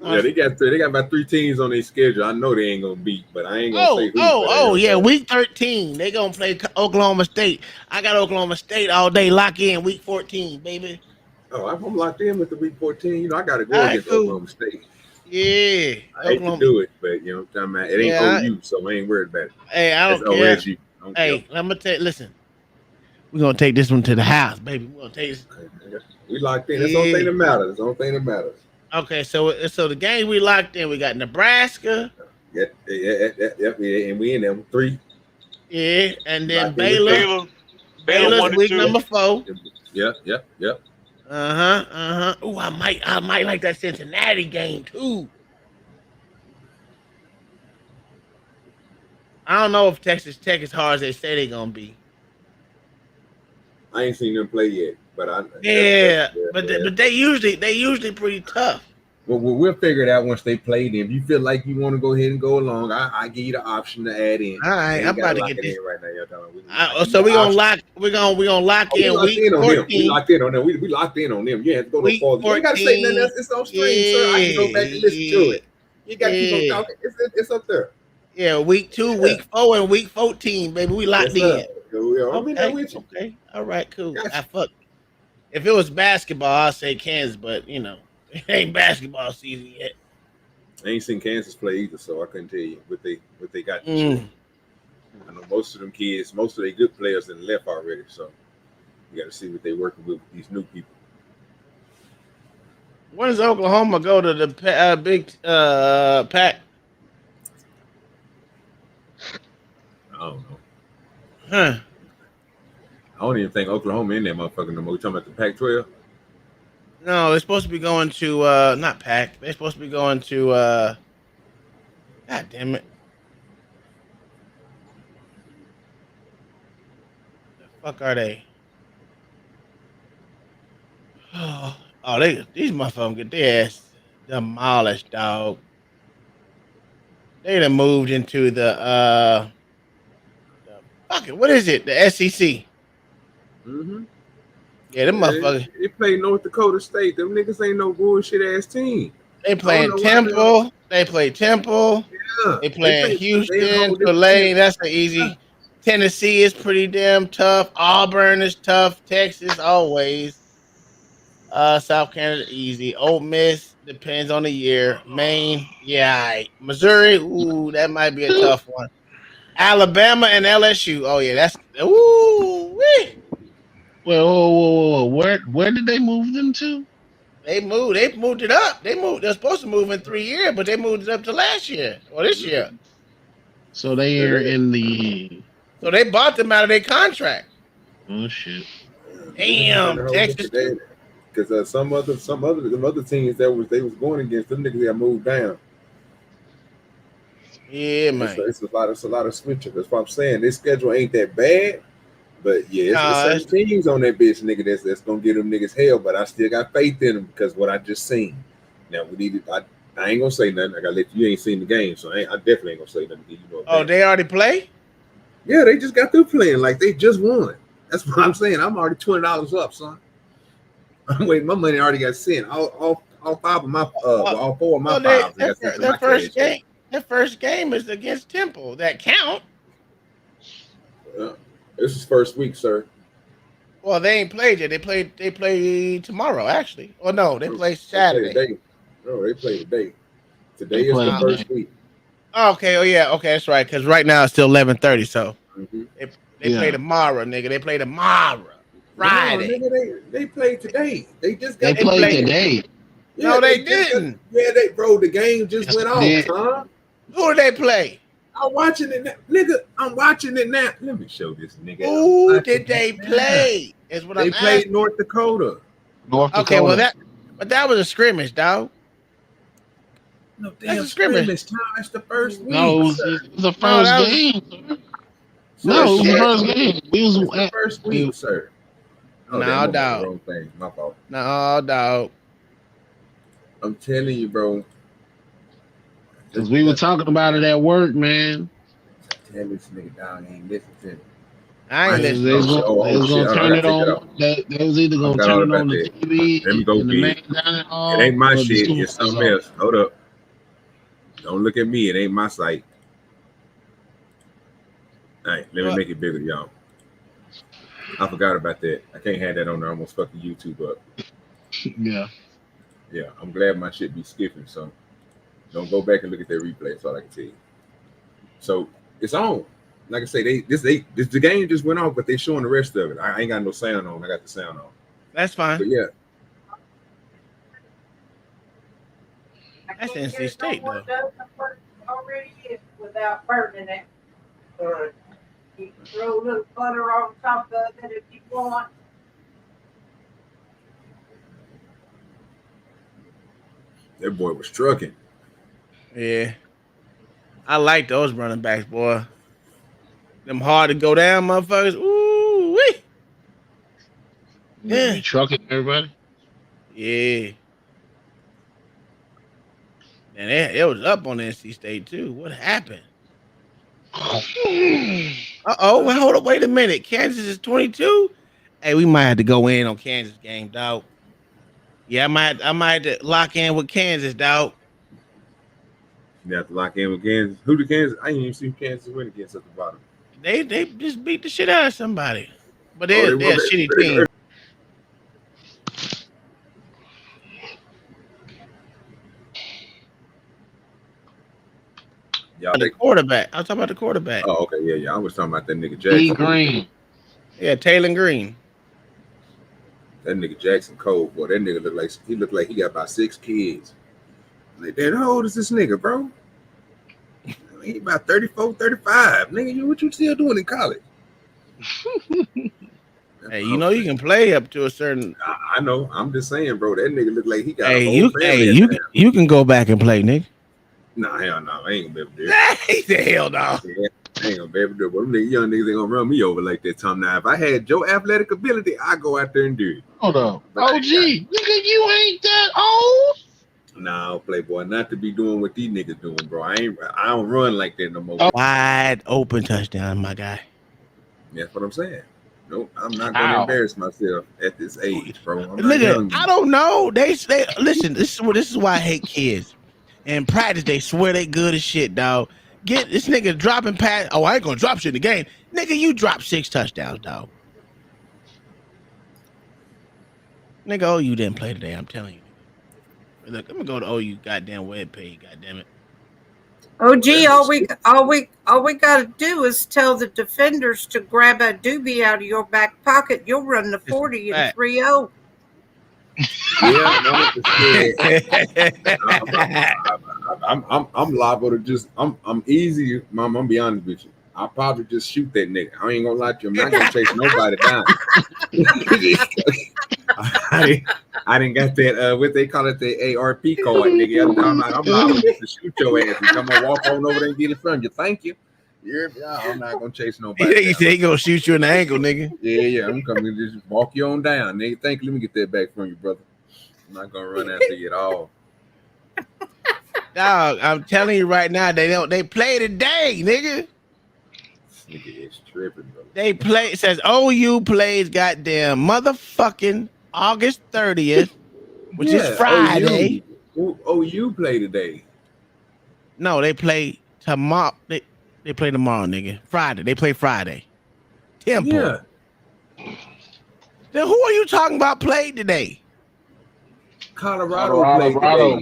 Yeah, they got about 3 teams on their schedule. I know they ain't gonna beat, but I ain't gonna say who. Yeah, week 13 they gonna play Oklahoma State. I got Oklahoma State all day. Lock in week 14, baby. Oh, I'm locked in with the week 14. You know, I gotta go against Oklahoma State. Yeah, I hate to do it, but you know what I'm talking about. It ain't OU, so I ain't worried about it. Hey, I don't care. OSU. Hey, I'm gonna tell you. Listen, we're gonna take this one to the house, baby. We're gonna take this. We locked in. That's the only thing that matters. That's the only thing that matters. Okay, so the game we locked in, we got Nebraska. Yeah, and we in them 3. Yeah, and then Baylor's week number 4. Yep. Oh, I might like that Cincinnati game too. I don't know if Texas Tech is hard as they say they're gonna be. I ain't seen them play yet, but Yeah, but they usually pretty tough. Well, we'll figure it out once they play. If you feel like you want to go ahead and go along, I give you the option to add in. All right, ain't I'm about gotta to lock get it this. in right now, So we're gonna lock We in locked week in on them. 14. We locked in on them. We locked in on them. You have to go no Week further. You ain't got to say nothing 14. else. It's on stream, sir. I can go back and listen to it. You got to keep on talking. It's up there. Yeah, week 2, week 4, and week 14, baby. We locked in. I'll be there with you. Okay. All right, cool. Gotcha. Fuck. If it was basketball, I'd say Kansas, but it ain't basketball season yet. I ain't seen Kansas play either, so I couldn't tell you what they got this year. I know most of them kids, most of they good players that left already, so you got to see what they working with these new people. When does Oklahoma go to the big pack? I don't know. Huh? I don't even think Oklahoma in that motherfucker no more. We talking about the Pac-12? No, they're supposed to be going to not pack. They're supposed to be going to God damn it. The fuck are they? Oh, these motherfuckers get their ass demolished, dog. They done moved into the fuck it. What is it? The SEC. Mm-hmm. Yeah, them motherfuckers. They play North Dakota State. Them niggas ain't no bullshit ass team. They playing Temple. They play Temple. Yeah. They playing They Houston, hold this Tulane. That's an easy. Tennessee is pretty damn tough. Auburn is tough. Texas always. South Carolina easy. Ole Miss depends on the year. Maine, yeah. All right. Missouri, ooh, that might be a tough one. Alabama and LSU. Oh yeah, that's ooh. Wee. Whoa. Where did they move them to? They moved it up. They're supposed to move in 3 years, but they moved it up to last year or this year. So they are in the. So they bought them out of their contract. Oh shit! Damn, Texas. Because some other teams they was going against them niggas got moved down. Yeah, man. It's a lot of switching. That's what I'm saying. This schedule ain't that bad, but yeah, it's some teams on that bitch, nigga. That's gonna give them niggas hell. But I still got faith in them because what I just seen. Now we need to. I ain't gonna say nothing. I gotta let you ain't seen the game, so I definitely ain't gonna say nothing. You know. Oh, they already play? Yeah, they just got through playing like they just won. That's what I'm saying. I'm already $20 up, son. I'm waiting. My money already got sent. All five of my all four of my fives. Their first game is against Temple. That count. This is first week, sir. Well, they ain't played yet. They play tomorrow, actually. Oh no, they play Saturday. They play today. Today is the first week. Okay. Oh yeah. Okay, that's right. Because right now it's still 11:30. So they play Yeah. tomorrow, nigga. They play tomorrow, Friday. No, nigga, they played today. They just got. They played today. Yeah, no, they didn't. The game just went off, huh? Who did they play? I'm watching it now. Nigga, I'm watching it now. Let me show this nigga. Who did they play? Is what they I'm played asking. North Dakota. Okay, well that was a scrimmage, dog. No damn scrimmage time. It's the first week. No, it was the first game. No, it was the first game. It's the first week, sir. Oh, no, dog. Wrong thing. My fault. No, dog. I'm telling you, bro. Because we were talking about it at work, man. Tell this nigga dog ain't listen to me. I ain't listening. They was gonna turn it on. They was either gonna turn it on the TV Let me go in the main dining hall. It ain't my or the shit. It's something else. Hold up. Don't look at me. It ain't my site. All right, let me make it bigger, y'all. I forgot about that. I can't have that on there. I almost fucking YouTube up. Yeah. Yeah, I'm glad my shit be skipping, so don't go back and look at that replay. That's all I can tell you. So it's on. Like I say, the game just went off, but they showing the rest of it. I ain't got no sound on. I got the sound on. That's fine. But yeah. That's NC State though. Already is without burning it. You can throw a little butter on top of it if you want. That boy was trucking. Yeah. I like those running backs, boy. Them hard to go down, motherfuckers. Ooh wee. Yeah. Be trucking everybody. Yeah. And it was up on NC State too. What happened? Well, hold up. Wait a minute. Kansas is 22. Hey, we might have to go in on Kansas game, dog. Yeah, I might have to lock in with Kansas, dog. You have to lock in with Kansas. Who the Kansas? I ain't even seen Kansas win against at the bottom. They just beat the shit out of somebody. But Oh, they're a shitty team. The quarterback. I was talking about the quarterback. Oh, okay, yeah. I was talking about that nigga T Jackson. Green. Yeah, Taylor Green. That nigga Jackson Cole, boy. That nigga looked like he got about 6 kids. Like, man, how old is this nigga, bro? He about 34, 35. Nigga, what you still doing in college? Hey, you know you can play up to a certain. I know. I'm just saying, bro. That nigga look like he got a Hey, whole family. you can go back and play, nigga. Nah, hell no. I ain't gonna be able to do it. He said, hell no. Yeah, I ain't gonna be able to do it. But them young niggas ain't gonna run me over like that, Tom. Now, if I had your athletic ability, I'd go out there and do it. Hold up. OG, nigga, you ain't that old. Nah, Playboy, not to be doing what these niggas doing, bro. I don't run like that no more. Wide open touchdown, my guy. That's what I'm saying. Nope, I'm not gonna embarrass myself at this age, bro. I'm not Nigga, young. I don't know. They listen. This is why I hate kids. In practice, they swear they good as shit, dog. Get this nigga dropping pass. Oh, I ain't gonna drop shit in the game, nigga. You dropped 6 touchdowns, dog. Nigga, OU didn't play today. I'm telling you. Look, I'm gonna go to OU goddamn webpage. Goddamn it. Oh, gee, all we got to do is tell the defenders to grab a doobie out of your back pocket. You'll run the 40 and 3-0. Yeah, I'm liable to just I'm easy, Mom. I'm gonna be honest with you. I'll probably just shoot that nigga. I ain't gonna lie to you. I'm not gonna chase nobody down. I didn't got that what they call it, the ARP card, nigga. I'm liable just to shoot your ass and come and walk on over there and get it from you. Thank you. I'm not gonna chase nobody. He said he gonna shoot you in the ankle, nigga. Yeah. I'm coming to just walk you on down, nigga. Thank you. Let me get that back from you, brother. I'm not gonna run after you at all. Dog, I'm telling you right now, they play today, nigga. This nigga is tripping, bro. They play. It says OU plays goddamn motherfucking August 30th, which is Friday. OU play today. No, they play tomorrow. They play tomorrow, nigga. Friday. They play Friday. Temple. Yeah. Then who are you talking about played today? Colorado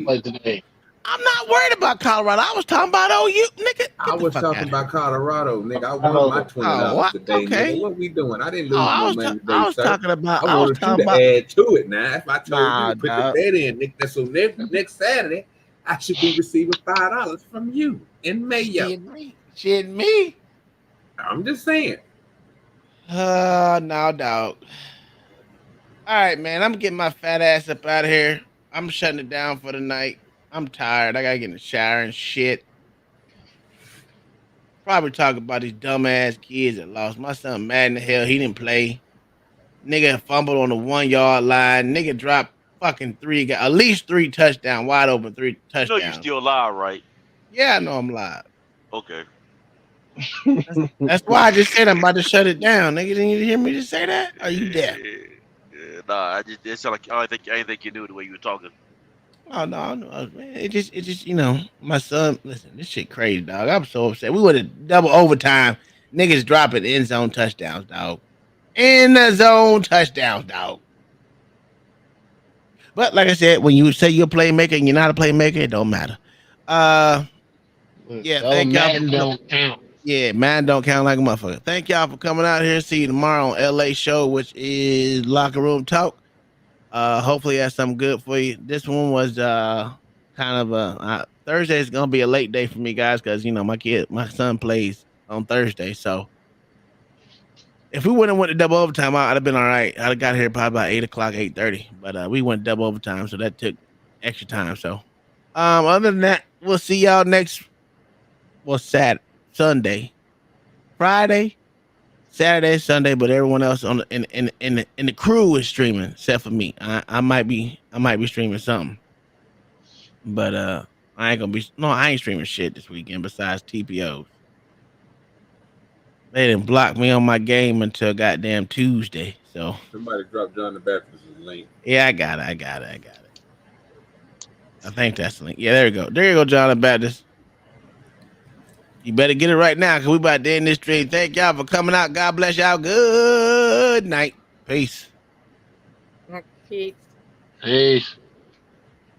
played today. I'm not worried about Colorado. I was talking about OU, nigga. I was talking about Colorado, nigga. I won my $20 today, nigga. What we doing? I didn't lose no money today, I was sir. talking about. I wanted you to add to it now. If I told you to put dog. the bet in, nigga, so next Saturday, I should be receiving $5 from you in Mayo. Shit me. I'm just saying. No, dog. All right, man. I'm getting my fat ass up out of here. I'm shutting it down for the night. I'm tired. I gotta get in the shower and shit. Probably talk about these dumbass kids that lost. My son mad in the hell. He didn't play. Nigga fumbled on the 1 yard line. Nigga dropped fucking at least 3 touchdowns, wide open 3 touchdowns. You know you're still live, right? Yeah, I know I'm live. Okay. That's why I just said I'm about to shut it down. Nigga, didn't you hear me just say that? Are you deaf? Nah, it sounded like I didn't think you knew the way you were talking. Oh no, man. It just my son. Listen, this shit crazy, dog. I'm so upset. We would have double overtime. Niggas dropping end zone touchdowns, dog. In the zone touchdowns, dog. But like I said, when you say you're a playmaker and you're not a playmaker, it don't matter. Yeah, thank y'all. Don't count. Yeah, man, don't count like a motherfucker. Thank y'all for coming out here. See you tomorrow on LA Show, which is Locker Room Talk. Hopefully that's something good for you. This one was kind of Thursday is gonna be a late day for me, guys, because my son plays on Thursday. So if we wouldn't have went to double overtime, I'd have been all right. I'd have got here probably about 8 o'clock, 8:30. But we went double overtime, so that took extra time. So other than that, we'll see y'all Sunday, Friday, Saturday, Sunday, but everyone else on the in the crew is streaming except for me. I might be streaming something, but I ain't gonna be. No, I ain't streaming shit this weekend besides TPOs. They didn't block me on my game until goddamn Tuesday. So somebody dropped John the Baptist's link. Yeah, I got it. I think that's the link. Yeah, there you go. There you go, John the Baptist. You better get it right now because we about to end this stream. Thank y'all for coming out. God bless y'all. Good night. Peace. Peace. Peace.